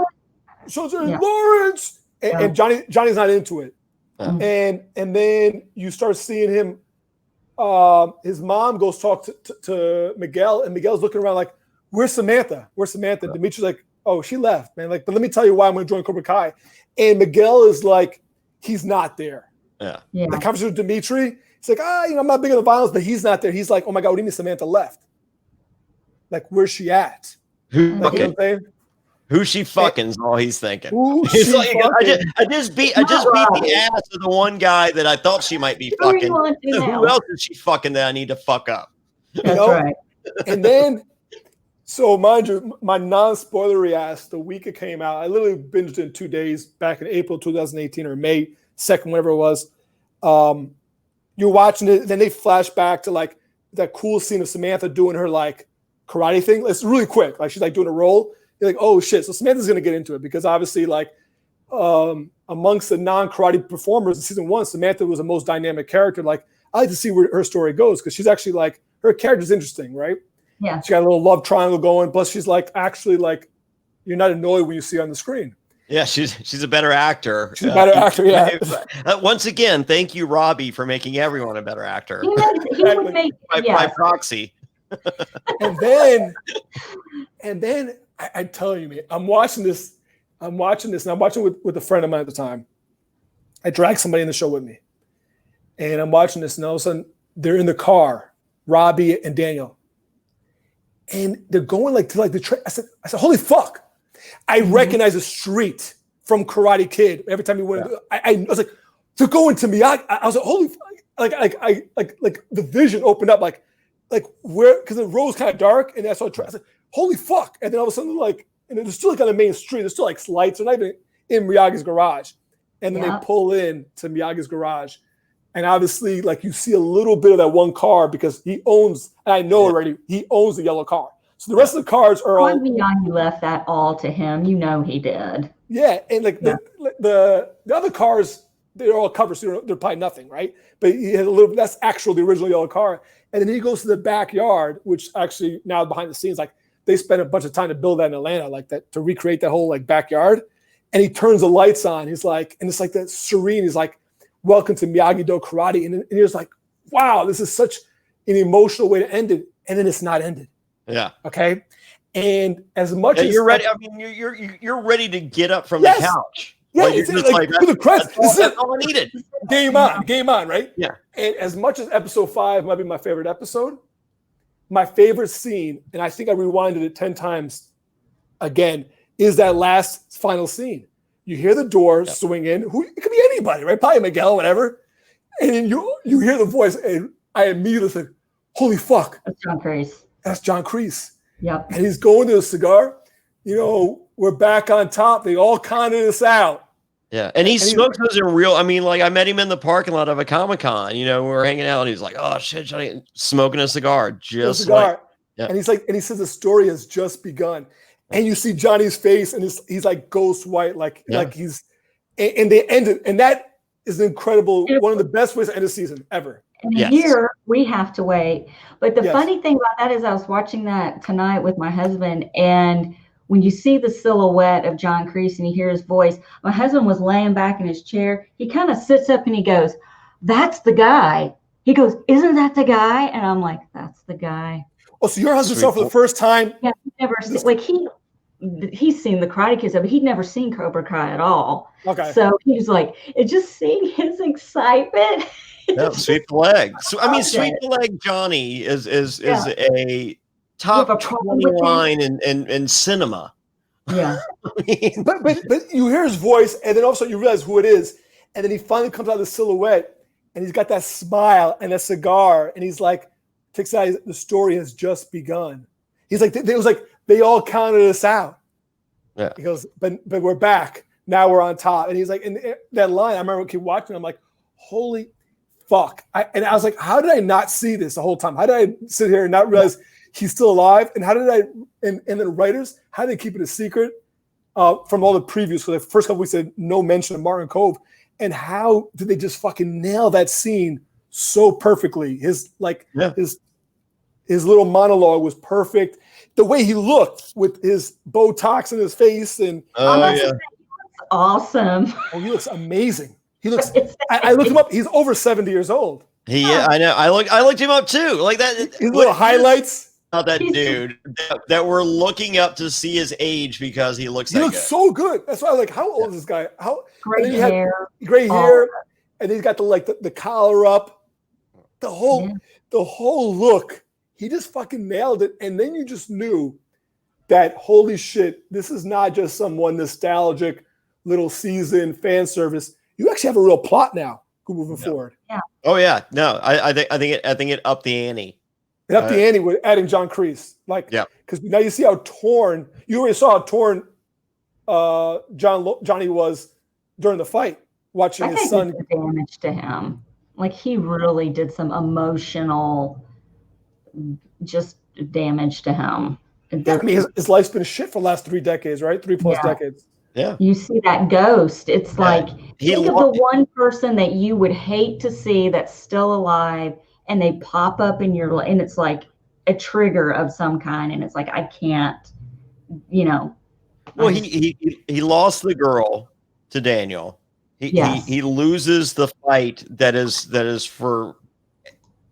so Lawrence. And Johnny's not into it. And then you start seeing him. His mom goes talk to Miguel, and Miguel's looking around like, where's Samantha? Where's Samantha? Dimitri's like, oh, she left, man. Like, but let me tell you why I'm going to join Cobra Kai. And Miguel is like, he's not there. Yeah. The conversation with Dimitri, he's like, I'm not big on the violence, but he's not there. He's like, oh my God, what do you mean Samantha left? Like, where's she at? Like, you know what I'm saying? Who's she fucking is all he's thinking. He's like, I just beat the ass of the one guy that I thought she might be fucking. Who else is she fucking that I need to fuck up? That's right. And then, so mind you, my non-spoilery ass, the week it came out, I literally binged it in 2 days back in April 2018 or May 2nd, whatever it was. You're watching it, then they flash back to like that cool scene of Samantha doing her like karate thing. It's really quick. Like she's like doing a roll. You're like, oh shit. So Samantha's going to get into it because obviously like amongst the non-karate performers in season 1, Samantha was the most dynamic character. Like I like to see where her story goes because she's actually like, her character's interesting, right? Yeah. She got a little love triangle going. Plus she's like, actually like, you're not annoyed when you see her on the screen. Yeah, she's a better actor. She's a better actor, yeah. Once again, thank you, Robbie, for making everyone a better actor. He would make, by proxy. and then I tell you, man, I'm watching this, and I'm watching with a friend of mine at the time. I dragged somebody in the show with me, and I'm watching this, and all of a sudden they're in the car, Robbie and Daniel, and they're going like to like the train. I said, holy fuck! I recognize the street from Karate Kid every time he went. Yeah. I was like, they're going to me. I was like, holy fuck! Like the vision opened up, like where, because the road's kind of dark, and that's what I said, holy fuck! And then all of a sudden, like, and it's still like on the main street. There's still like lights. They're not even in Miyagi's garage. And then they pull in to Miyagi's garage, and obviously, like you see a little bit of that one car because he owns. And I know already he owns the yellow car. So the rest of the cars are all. Miyagi left that all to him. You know he did. Yeah, and like the other cars, they're all covered, so they're probably nothing, right? But he has a little. That's actually the original yellow car. And then he goes to the backyard, which actually now behind the scenes, like they spent a bunch of time to build that in Atlanta, like that, to recreate that whole like backyard. And he turns the lights on. He's like, and it's like that serene. He's like, welcome to Miyagi-Do Karate. And he was like, wow, this is such an emotional way to end it. And then it's not ended. Yeah. Okay. And as much as you're ready, I mean, you're ready to get up from the couch. Yeah, like, it's like that's all I needed. Game on, right? Yeah. And as much as episode 5 might be my favorite episode, my favorite scene, and I think I rewinded it 10 times again, is that last final scene. You hear the door swing in. It could be anybody, right? Probably Miguel, whatever. And then you hear the voice, and I immediately said, holy fuck. That's John Kreese. That's John Kreese. Yep. And he's going to a cigar, we're back on top. They all counted us out. Yeah, and he smokes those in real. I mean, like I met him in the parking lot of a Comic-Con. We were hanging out, and he's like, "Oh shit, Johnny," smoking a cigar, yeah. And he's like, and he says the story has just begun, and you see Johnny's face, and he's like ghost white, like he's, and they ended, and that is incredible. One of the best ways to end a season ever. And here we have to wait. But the funny thing about that is, I was watching that tonight with my husband, and when you see the silhouette of John Kreese and you hear his voice, my husband was laying back in his chair. He kind of sits up and he goes, "That's the guy." He goes, "Isn't that the guy?" And I'm like, "That's the guy." Oh, so your husband saw for the first time? Yeah, he's seen the Karate Kid, but he'd never seen Cobra Kai at all. Okay. So he was like, it just seeing his excitement. Yeah, sweep the leg. So I mean, sweep the leg Johnny is a top 20 line in cinema. Yeah. but you hear his voice, and then all of a sudden you realize who it is, and then he finally comes out of the silhouette, and he's got that smile and a cigar, and he's like, takes out, the story has just begun. He's like, it was like they all counted us out. Yeah. He goes, but we're back. Now we're on top. And he's like, in that line, I remember keep watching. I'm like, holy fuck. And I was like, how did I not see this the whole time? How did I sit here and not realize he's still alive? And how did and the writers, how did they keep it a secret from all the previews? So the first couple weeks said no mention of Martin Cove. And how did they just fucking nail that scene so perfectly? His little monologue was perfect. The way he looked with his Botox in his face, and he looks awesome. Oh, he looks amazing. He looks. I looked him up. He's over 70 years old. I know. I looked him up too. Like that. His little highlights. That dude that we're looking up to see his age because he looks. He looks so good. That's why I was like, how old is this guy? How gray hair, and he's got the collar up, the whole look. He just fucking nailed it. And then you just knew that, holy shit, this is not just some nostalgic little season fan service. You actually have a real plot now moving forward. Yeah. Oh yeah. No, I think it upped the ante. It upped the ante with adding John Kreese. Because now you see how torn, you already saw how torn Johnny was during the fight, watching his son. Damage to him. Like, he really did some emotional just damage to him. Yeah, I mean, his life's been shit for the last 3 decades, right? 3+ decades. Yeah. You see that ghost. It's like, think of the one person that you would hate to see that's still alive, and they pop up in your life, and it's like a trigger of some kind, and it's like, I can't, Well, he lost the girl to Daniel. He loses the fight that is for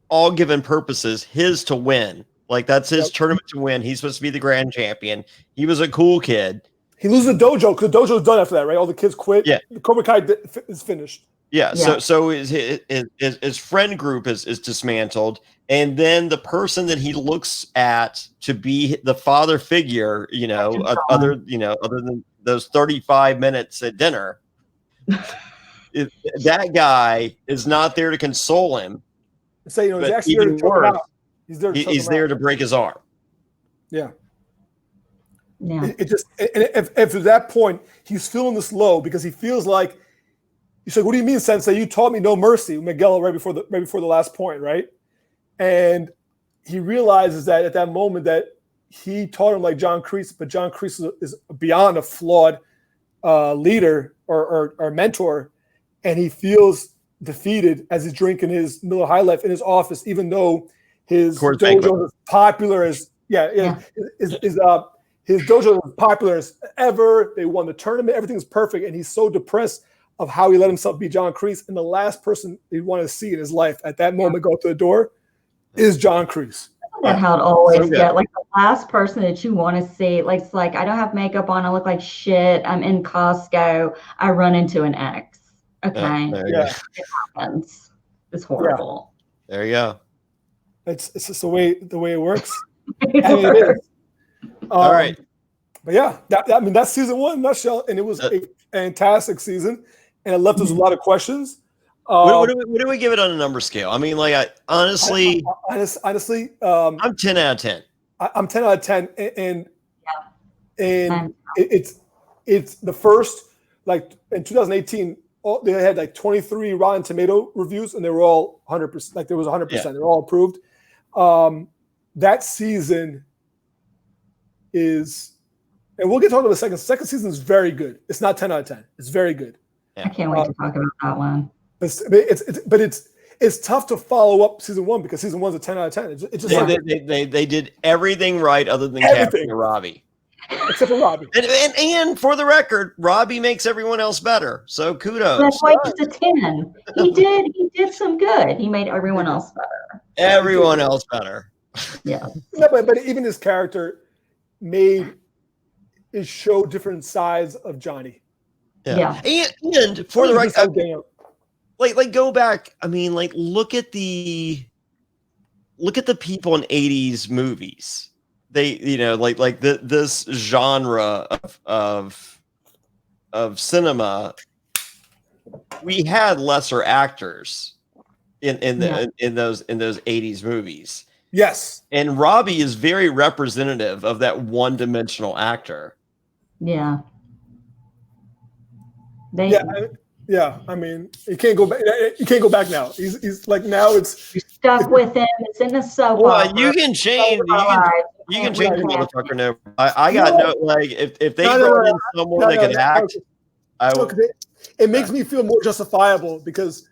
all given purposes his to win. Like, that's his tournament to win. He's supposed to be the grand champion. He was a cool kid. He loses the dojo because the dojo's done after that, right? All the kids quit. Yeah, the Cobra Kai is finished. Yeah. So his friend group is dismantled, and then the person that he looks at to be the father figure, other than those 35 minutes at dinner, that guy is not there to console him. Say, he's actually there to choke him out. He's there to break his arm. Yeah. Yeah. It just, and if at that point he's feeling this low because he feels like, he's like, "What do you mean, Sensei? You taught me no mercy," Miguel, right before the last point, right? And he realizes that at that moment that he taught him like John Kreese, but John Kreese is beyond a flawed leader or mentor, and he feels defeated as he's drinking his Miller High Life in his office, even though his dojo is popular as his dojo is popular as ever. They won the tournament. Everything is perfect. And he's so depressed of how he let himself be John Kreese. And the last person he wanted to see in his life at that moment go to the door is John Kreese. That's how it always gets. Like, the last person that you want to see, like, it's like, I don't have makeup on. I look like shit. I'm in Costco. I run into an ex. Okay. It happens. It's horrible. Yeah. There you go. It's just the way it works. It is. All right. But yeah, that's season 1 in a nutshell, and it was a fantastic season, and it left us a lot of questions. What do we give it on a number scale? I mean, like, honestly, I'm 10 out of 10. I'm 10 out of 10, and and it's the first, like in 2018, they had like 23 Rotten Tomato reviews, and they were all 100%. Like there was 100%. Yeah. They were all approved. That season is, and we'll get to talk about the second. Second season is very good. It's not 10 out of 10. It's very good. I can't wait to talk about that one. It's tough to follow up season one because season one's a 10 out of 10. It's just they did everything right other than capturing Robbie. Except for Robbie. And for the record, Robbie makes everyone else better. So kudos. That's why it's a 10. He did some good. He made everyone else better. Everyone else better. Yeah. No, but even his character showed different sides of Jonny. Yeah. And for the record, like go back. I mean, like look at the people in 80s movies. They, this genre of cinema, we had lesser actors in those 80s movies. Yes. And Robbie is very representative of that one-dimensional actor. Yeah. Yeah, I mean, you can't go back. You can't go back now. He's like now. You're stuck with him. It's in the soap opera. You can change. You can change the motherfucker. No, I got no like. If they brought in someone that could act, it makes me feel more justifiable because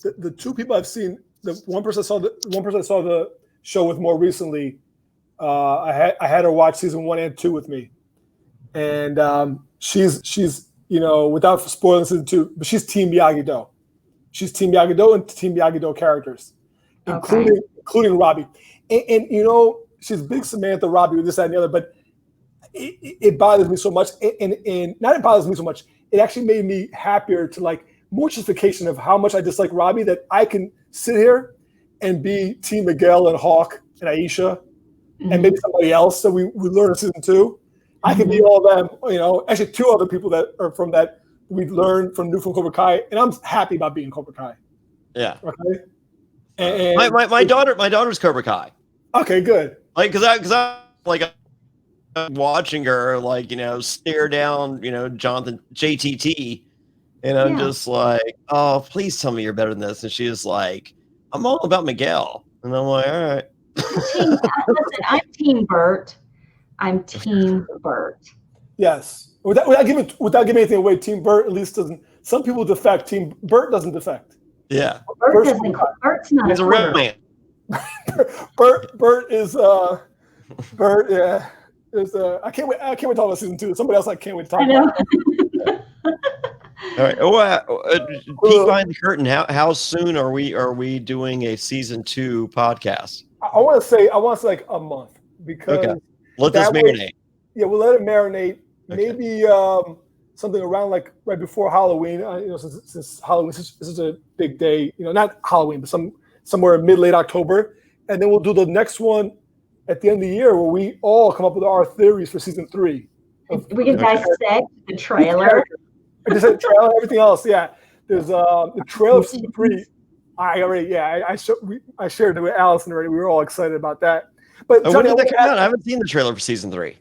the two people I've seen, the one person I saw the show with more recently, I had her watch season 1 and 2 with me, and she's. Without spoiling season 2, but she's Team Miyagi-Do. She's Team Miyagi-Do and Team Miyagi-Do characters, including Robbie. And she's big Samantha, Robbie, this, that, and the other, but it bothers me so much. And not it bothers me so much, it actually made me happier to like more justification of how much I dislike Robbie, that I can sit here and be Team Miguel and Hawk and Aisha and maybe somebody else that we learn in season 2. I can be all them, actually 2 other people that are from that we learned from Cobra Kai, and I'm happy about being Cobra Kai. Yeah. Okay. And my daughter's Cobra Kai. Okay, good. Like, cause I'm watching her, stare down, Jonathan JTT, and I'm just like, oh, please tell me you're better than this. And she's like, I'm all about Miguel, and I'm like, all right. Listen, I'm Team Bert. I'm Team Bert. Yes. Without giving anything away, Team Bert at least doesn't. Some people defect. Team Bert doesn't defect. Yeah. Bert's not. He's a real man. Bert is Bert. Yeah. I can't wait. I can't wait to talk about season 2. Somebody else I can't wait to talk about. All right. Peek behind the curtain. How soon are we doing a season 2 podcast? I want to say like a month because. Okay. Let this marinate. We'll let it marinate. Okay. Maybe something around like right before Halloween. Since Halloween this is a big day. Not Halloween, but somewhere in late October, and then we'll do the next one at the end of the year where we all come up with our theories for season 3. We can dissect the trailer. Just the trailer and everything else. Yeah, there's the trailer of season 3. I shared it with Allison already. We were all excited about that. But when did that come out? I haven't seen the trailer for season 3.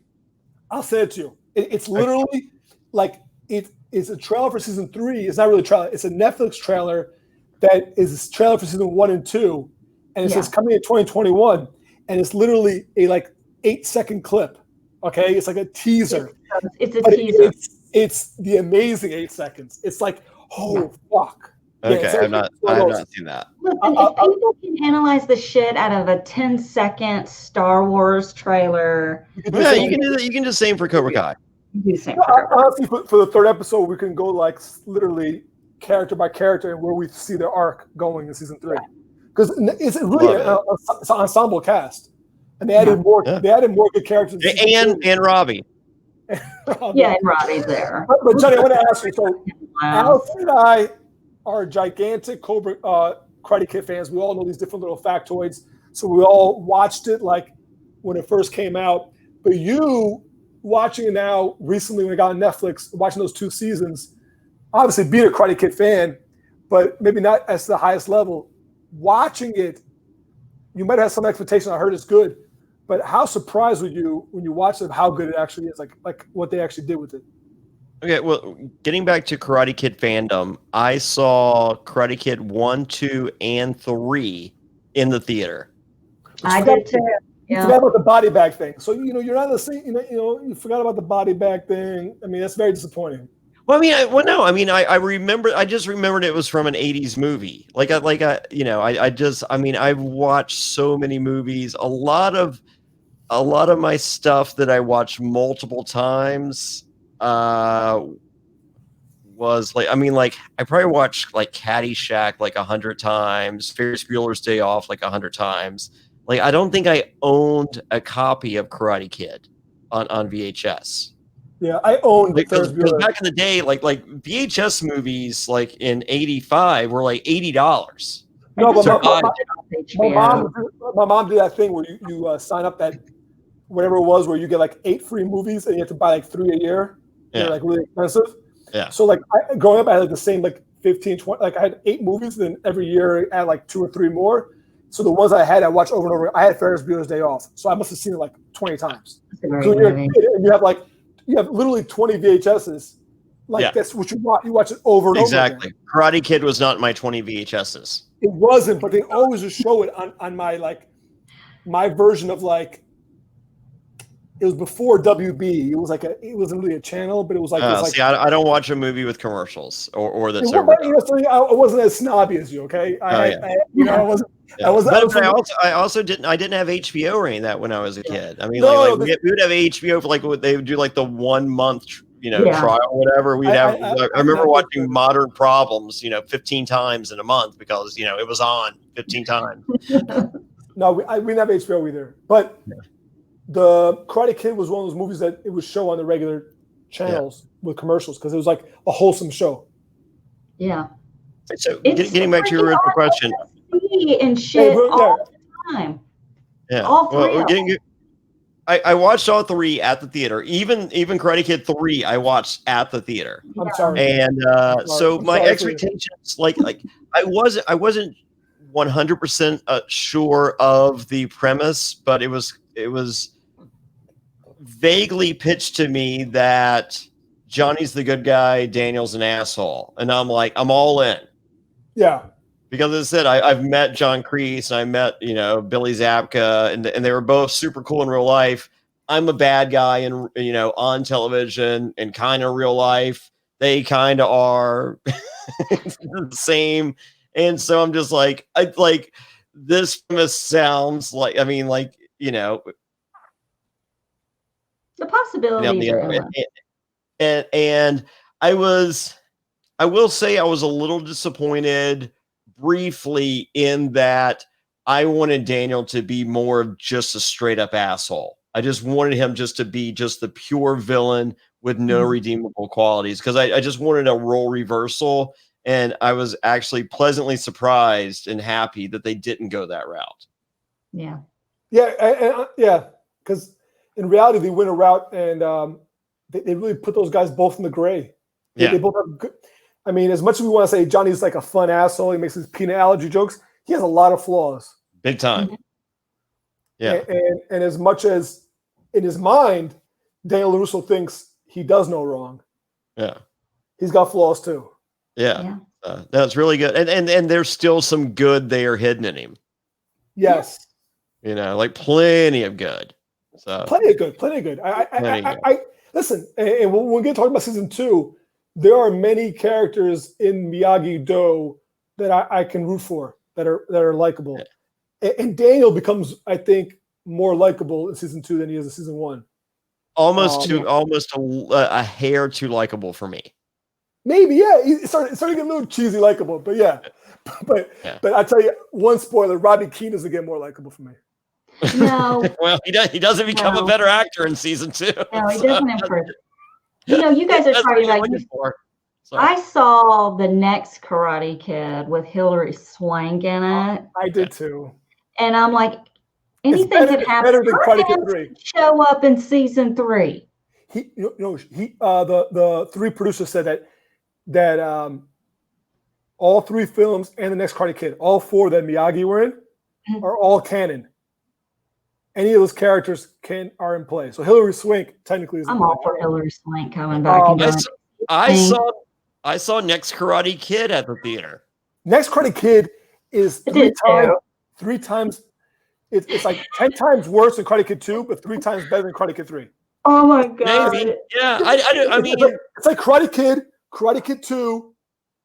I'll say it to you. It's literally like it's a trailer for season 3. It's not really a trailer. It's a Netflix trailer that is a trailer for season 1 and 2, and it says coming in 2021. And it's literally a 8-second clip. Okay, it's like a teaser. It's a teaser. It's the amazing 8 seconds. It's like, oh fuck. Okay, I have not seen that. Listen, if people can analyze the shit out of a 10-second Star Wars trailer, you can do that. You can do the same for Cobra Kai. Honestly, for the 3rd episode, we can go literally character by character and where we see their arc going in season 3, because it's really an ensemble cast, and they added more. They added more good characters. And Robbie. And Robbie's there. But Jonny, I want to ask you. So, Allison and I are gigantic Cobra Karate Kid fans. We all know these different little factoids, so we all watched it when it first came out. But you watching it now recently when it got on Netflix, watching those 2 seasons, obviously being a Karate Kid fan, but maybe not at the highest level. Watching it, you might have some expectation. I heard it's good. But how surprised were you when you watched it, how good it actually is, like what they actually did with it? Okay, well, getting back to Karate Kid fandom, I saw Karate Kid 1, 2, and 3 in the theater. I did too. You forgot about the body bag thing. So you're not the same. You forgot about the body bag thing. I mean, that's very disappointing. Well, I mean, I remember. I just remembered it was from an '80s movie. I've watched so many movies. A lot of my stuff that I watched multiple times was I probably watched like Caddyshack like 100 times, Ferris Bueller's Day Off like 100 times. Like, I don't think I owned a copy of Karate Kid on VHS. Yeah, I owned because back in the day, like VHS movies, like in '85, were like $80. No, but my mom did that thing where you sign up that whatever it was, where you get like 8 free movies and you have to buy like 3 a year. Yeah. They're like really expensive. Yeah. So like growing up, I had like the same like 15, 20. Like I had 8 movies, then every year I had like 2 or 3 more. So the ones I watched over and over. I had Ferris Bueller's Day Off, so I must have seen it like 20 times. So when you're a kid and you have literally 20 VHSs. That's what you watch. You watch it over and over again. Exactly. Karate Kid was not in my 20 VHSs. It wasn't, but they always just show it on my my version of it was before WB. It was it wasn't really a channel, but it was see, I don't watch a movie with commercials or that's I wasn't as snobby as you. Okay, I wasn't. Yeah. I also didn't have HBO or any of that when I was a kid. I mean, we would have HBO for they would do like the 1 month, trial or whatever. I remember watching Modern Problems, 15 times in a month because it was on 15 times. No, we didn't have HBO either. But the Karate Kid was one of those movies that it would show on the regular channels with commercials because it was like a wholesome show. Yeah. So getting back to your original question. And shit all the time. Yeah. All 3. I watched all 3 at the theater. Even Karate Kid 3, I watched at the theater. I'm sorry. And so my expectations, I wasn't 100% sure of the premise, but it was vaguely pitched to me that Johnny's the good guy, Daniel's an asshole, and I'm like, I'm all in. Yeah. Because as I said, I've met John Kreese and I met, Billy Zabka, and they were both super cool in real life. I'm a bad guy on television and kind of real life. They kind of are the same. And so I'm just this premise sounds the possibilities are and I will say I was a little disappointed briefly in that I wanted Daniel to be more of just a straight up asshole. I just wanted him just to be just the pure villain with no redeemable qualities because I just wanted a role reversal, and I was actually pleasantly surprised and happy that they didn't go that route. Yeah. Yeah. Because in reality, they went a route and they really put those guys both in the gray. They both have good. I mean, as much as we want to say Johnny's like a fun asshole, he makes his peanut allergy jokes, he has a lot of flaws. Big time. Yeah. And as much as in his mind, Daniel LaRusso thinks he does no wrong. Yeah. He's got flaws too. Yeah. That's really good. And there's still some good there hidden in him. Yes. Plenty of good. So plenty of good. I listen, and when we get talking about season 2, there are many characters in Miyagi-Do that I can root for that are likable. Yeah. And Daniel becomes, I think, more likable in season 2 than he is in season 1. Almost a hair too likable for me. Maybe, yeah. It started getting a little cheesy likable, but yeah. But I tell you, one spoiler: Robbie Keane doesn't get more likable for me. No. Well, he doesn't become a better actor in season 2. No, he doesn't improve. You guys are talking I saw the next Karate Kid with Hilary Swank in it. I did too. And I'm like, anything could happen. Better than Karate Kid 3. Show up in season 3. The 3 producers said that all 3 films and the next Karate Kid, all 4 that Miyagi were in, are all canon. any of those characters are in play. So Hilary Swank technically is. I'm all for Hilary Swank coming back and doing I saw Next Karate Kid at the theater. Next Karate Kid is three times. It's like 10 times worse than Karate Kid 2, but 3 times better than Karate Kid 3. Oh my god! Maybe. Yeah, I mean, it's like Karate Kid, Karate Kid 2,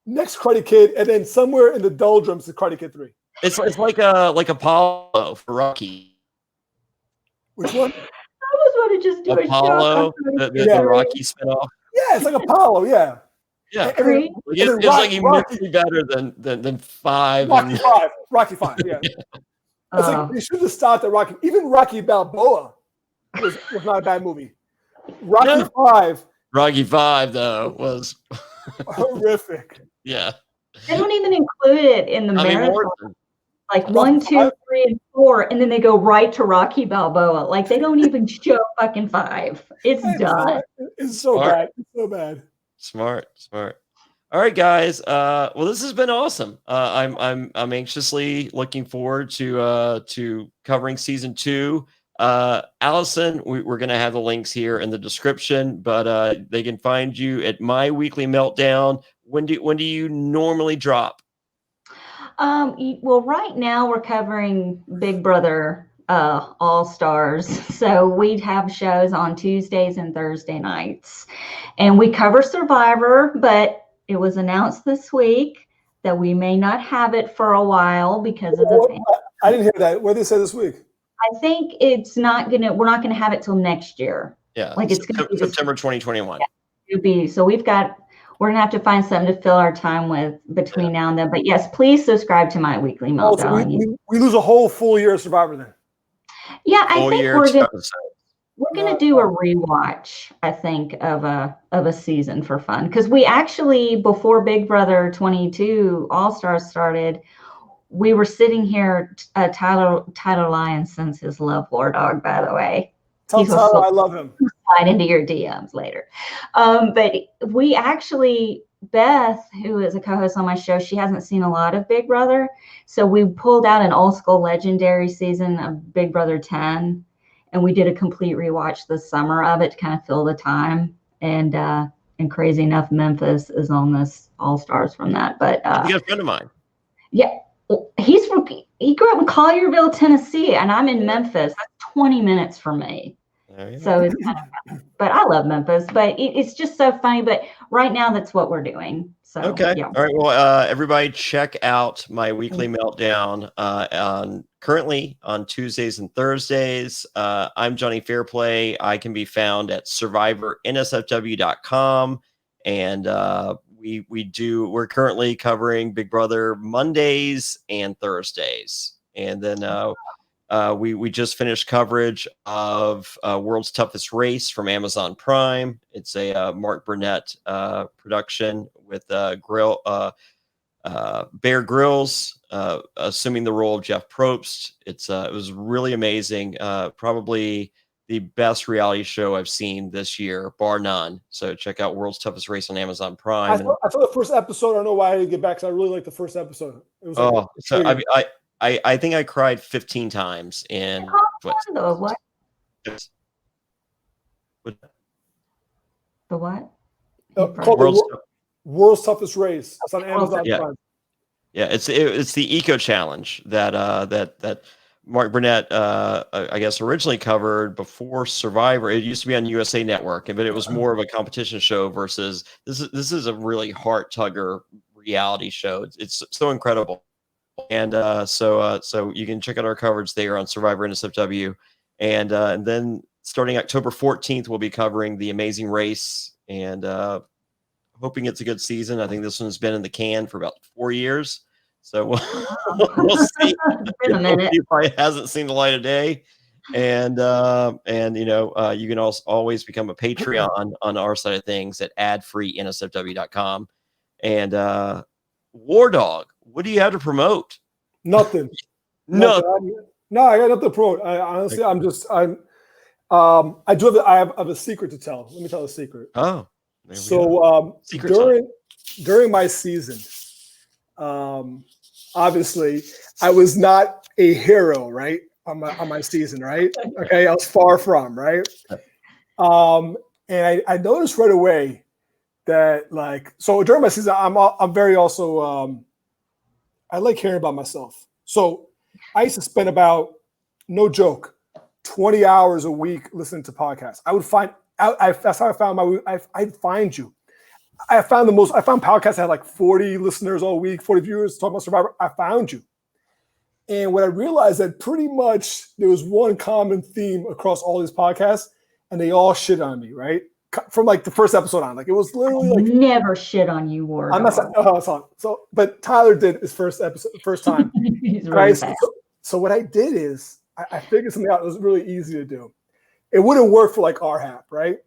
Next Karate Kid, and then somewhere in the doldrums is Karate Kid 3. It's like Apollo for Rocky. Which one? I was going to just do Apollo, the Rocky spinoff. Yeah, it's like Apollo. Yeah. Yeah, it's like immensely better than 5. Rocky 5. Yeah. It's like they should have stopped at Rocky. Even Rocky Balboa was not a bad movie. Rocky 5 though was horrific. Yeah. They don't even include it in the marathon. Like 1, 2, 3, and 4, and then they go right to Rocky Balboa. Like they don't even show fucking 5. It's done. It's so bad. It's so bad. Smart. All right, guys. Well, this has been awesome. I'm anxiously looking forward to covering season 2. Allison, we're gonna have the links here in the description, but they can find you at My Weekly Meltdown. When do you normally drop? Well, right now we're covering Big Brother All Stars, so we'd have shows on Tuesdays and Thursday nights, and we cover Survivor, but it was announced this week that we may not have it for a while because of the pandemic. I didn't hear that. What did they say this week? I think we're not gonna have it till next year. Yeah, like it's gonna be September 2021. Yeah, it'll be, so we're gonna have to find something to fill our time with between now and then. But yes, please subscribe to My Weekly Meltdown. So we lose a whole full year of Survivor then. Yeah, I think we're gonna do a rewatch, I think, of a season for fun, because we actually, before Big Brother 22 All Stars started, we were sitting here. Tyler Lyon sends his love, Wardog, by the way. Tell Tyler I love him. Slide into your DMs later. But we actually, Beth, who is a co-host on my show, she hasn't seen a lot of Big Brother. So we pulled out an old school legendary season of Big Brother 10, and we did a complete rewatch this summer of it to kind of fill the time. And crazy enough, Memphis is on this All Stars from that. But you got a friend of mine. Yeah. He grew up in Collierville, Tennessee, and I'm in Memphis. That's 20 minutes for me. So it's kind of fun. But I love Memphis, but it's just so funny. But right now, that's what we're doing. So okay. Yeah. All right. Well, everybody check out My Weekly Meltdown currently on Tuesdays and Thursdays. I'm Jonny Fairplay. I can be found at SurvivorNSFW.com. And we're currently covering Big Brother Mondays and Thursdays. And then we just finished coverage of World's Toughest Race from Amazon Prime. It's a Mark Burnett production with Bear Grylls assuming the role of Jeff Probst. It was really amazing. Probably the best reality show I've seen this year, bar none. So check out World's Toughest Race on Amazon Prime. I saw the first episode. I don't know why I didn't get back, because I really liked the first episode. It was I think I cried 15 times in what? The what? Called World's Toughest Race. It's on Amazon Prime. Yeah, it's the Eco Challenge that Mark Burnett, I guess, originally covered before Survivor. It used to be on USA Network, but it was more of a competition show versus this is a really heart tugger reality show. It's so incredible, and so you can check out our coverage there on SurvivorNSFW, and then starting October 14th, we'll be covering The Amazing Race, and hoping it's a good season. I think this one's been in the can for about 4 years. So we'll see. If I hasn't seen the light of day, and you can also always become a Patreon on our side of things at adfreeNSFW.com. And Wardog, what do you have to promote? Nothing. Nothing. No, I got nothing to promote. I have a secret to tell. Let me tell a secret. Oh, so during my season, obviously I was not a hero, right? on my season, right? Okay, I was far from, right? And I noticed right away that, like, so during my season, I'm very also I like hearing about myself. So I used to spend about, no joke, 20 hours a week listening to podcasts. I would find out. That's how I found I'd find you. I found podcasts that had like 40 listeners all week, 40 viewers talking about Survivor. I found you. And what I realized that pretty much there was one common theme across all these podcasts, and they all shit on me, right? From like the first episode on. Like it was literally like, never shit on you, Wardog. I'm not saying, so but Tyler did his first time. He's really fast. So what I did is I figured something out that was really easy to do. It wouldn't work for like RHAP, right?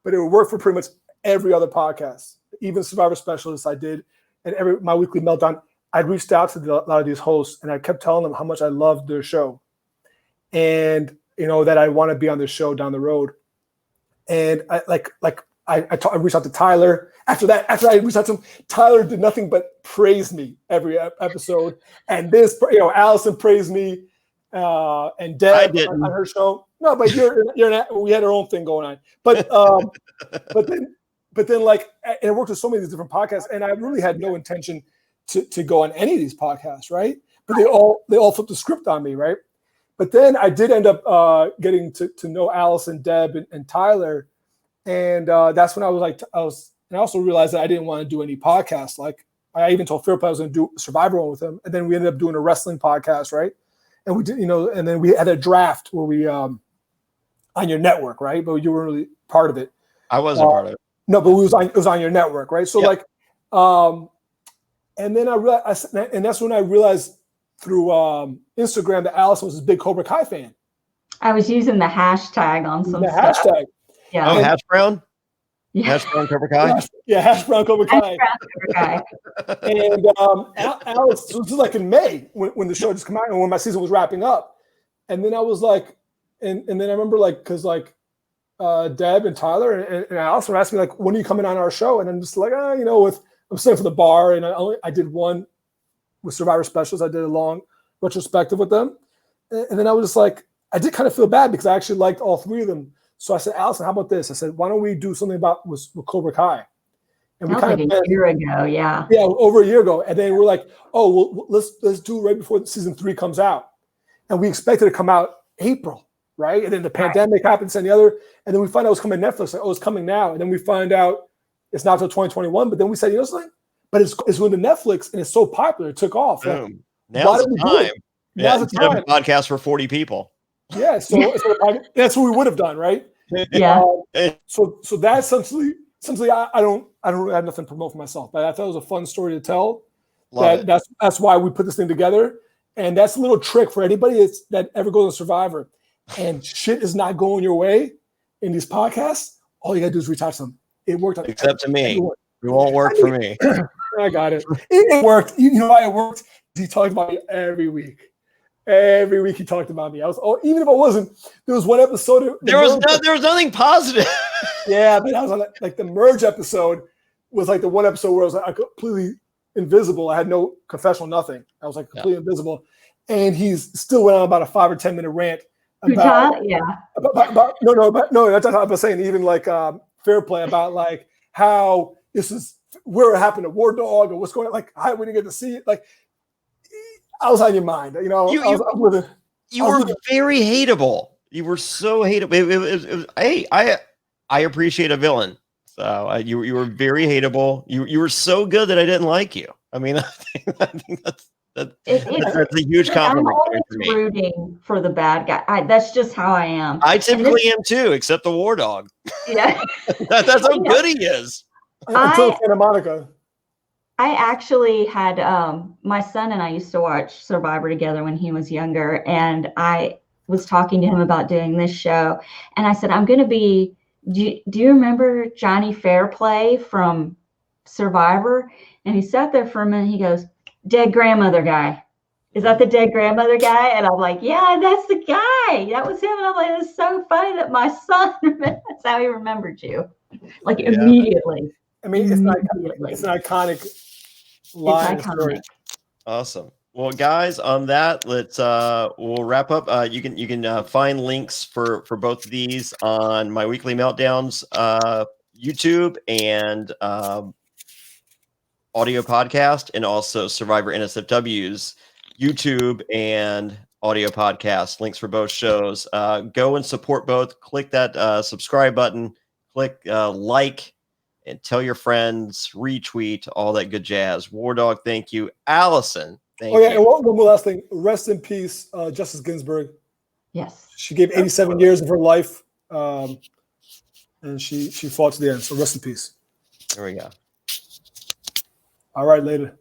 But it would work for pretty much every other podcast. Even Survivor Specialists I did, and my weekly Meltdown, I'd reached out to a lot of these hosts, and I kept telling them how much I loved their show, and that I want to be on this show down the road. And I reached out to Tyler. After I reached out to him, Tyler did nothing but praise me every episode. And this, Allison praised me, and Deb on her show. No, but we had our own thing going on. But then like, and it worked with so many of these different podcasts, and I really had no intention to go on any of these podcasts, right? But they all flipped the script on me, right? But then I did end up getting to know Allison, Deb, and Tyler, and that's when I also realized that I didn't want to do any podcasts. Like I even told Fairplay I was going to do a Survivor one with him, and then we ended up doing a wrestling podcast, right? And we did, and then we had a draft where we on your network, right? But you weren't really part of it. I wasn't part of it. No, but it was on your network, right? So yep. And then I realized, and that's when I realized through Instagram that Allison was a big Cobra Kai fan. I was using the hashtag on some stuff. Hashtag. Yeah. Oh, Hash Brown? Yeah. Hash Brown Cobra Kai? Hash Brown Cobra Kai. Kai. And Alice, this was like in May when the show just came out and when my season was wrapping up. And then I was like, and then I remember like, because like Deb and Tyler and Allison were asking me like, when are you coming on our show? And I'm just like, I'm staying for the bar, and I did one with Survivor Specials. I did a long retrospective with them, and then I was just like, I did kind of feel bad because I actually liked all three of them. So I said, Allison, how about this? I said, why don't we do something with Cobra Kai? And we kind of a year ago, yeah, over a year ago, and then we're like, oh, well, let's do it right before season 3 comes out, and we expected it to come out April, right? And then the pandemic happens, and and then we find out it was coming to Netflix. Like, oh, it's coming now, and then we find out it's not until 2021. But then we said, something? But it's going to Netflix, and it's so popular, it took off. Boom. Like, now's the time. Now's the time. A podcast for 40 people. Yeah, so that's what we would have done, right? Yeah. So that's essentially I don't really have nothing to promote for myself, but I thought it was a fun story to tell. That's why we put this thing together, and that's a little trick for anybody that ever goes on Survivor, and shit is not going your way in these podcasts. All you gotta do is reach out to them. It worked. Except to me. It won't work for me. I got it. It worked. You know why it worked? He talked about me every week. Every week he talked about me. Even if I wasn't, there was one episode. There was nothing positive. Yeah, but I was on like the merge episode was like the one episode where I was like completely invisible. I had no confessional, nothing. I was like completely invisible, and he's still went on about a 5 or 10 minute rant about no. That's not what I'm saying. Even like Fairplay about like how this is where it happened to Wardog or what's going on. Like how we didn't get to see it. Like I was on your mind. You were very hateable. You were so hateable. I appreciate a villain. So you were very hateable. You were so good that I didn't like you. I mean, I think that's a huge compliment. I'm always rooting for the bad guy. That's just how I am. I typically am too, except the Wardog. Yeah, that's how good he is. Until Santa Monica. I actually had my son and I used to watch Survivor together when he was younger, and I was talking to him about doing this show, and I said, I'm going to be. Do you remember Jonny Fairplay from Survivor? And he sat there for a minute. He goes, dead grandmother guy. Is that the dead grandmother guy? And I'm like, yeah, that's the guy. That was him. And I'm like, it's so funny that my son, that's how he remembered you. Like immediately. I mean, it's an iconic line. It's iconic. Awesome. Well, guys, on that, let's we'll wrap up. You can find links for both of these on my weekly meltdowns YouTube and audio podcast, and also Survivor NSFW's YouTube and audio podcast. Links for both shows. Go and support both. Click that subscribe button. Click like. And tell your friends, retweet, all that good jazz. Wardog, thank you. Allison, thank you. And one more last thing. Rest in peace, Justice Ginsburg. Yes. She gave 87 years of her life, and she fought to the end. So rest in peace. There we go. All right, later.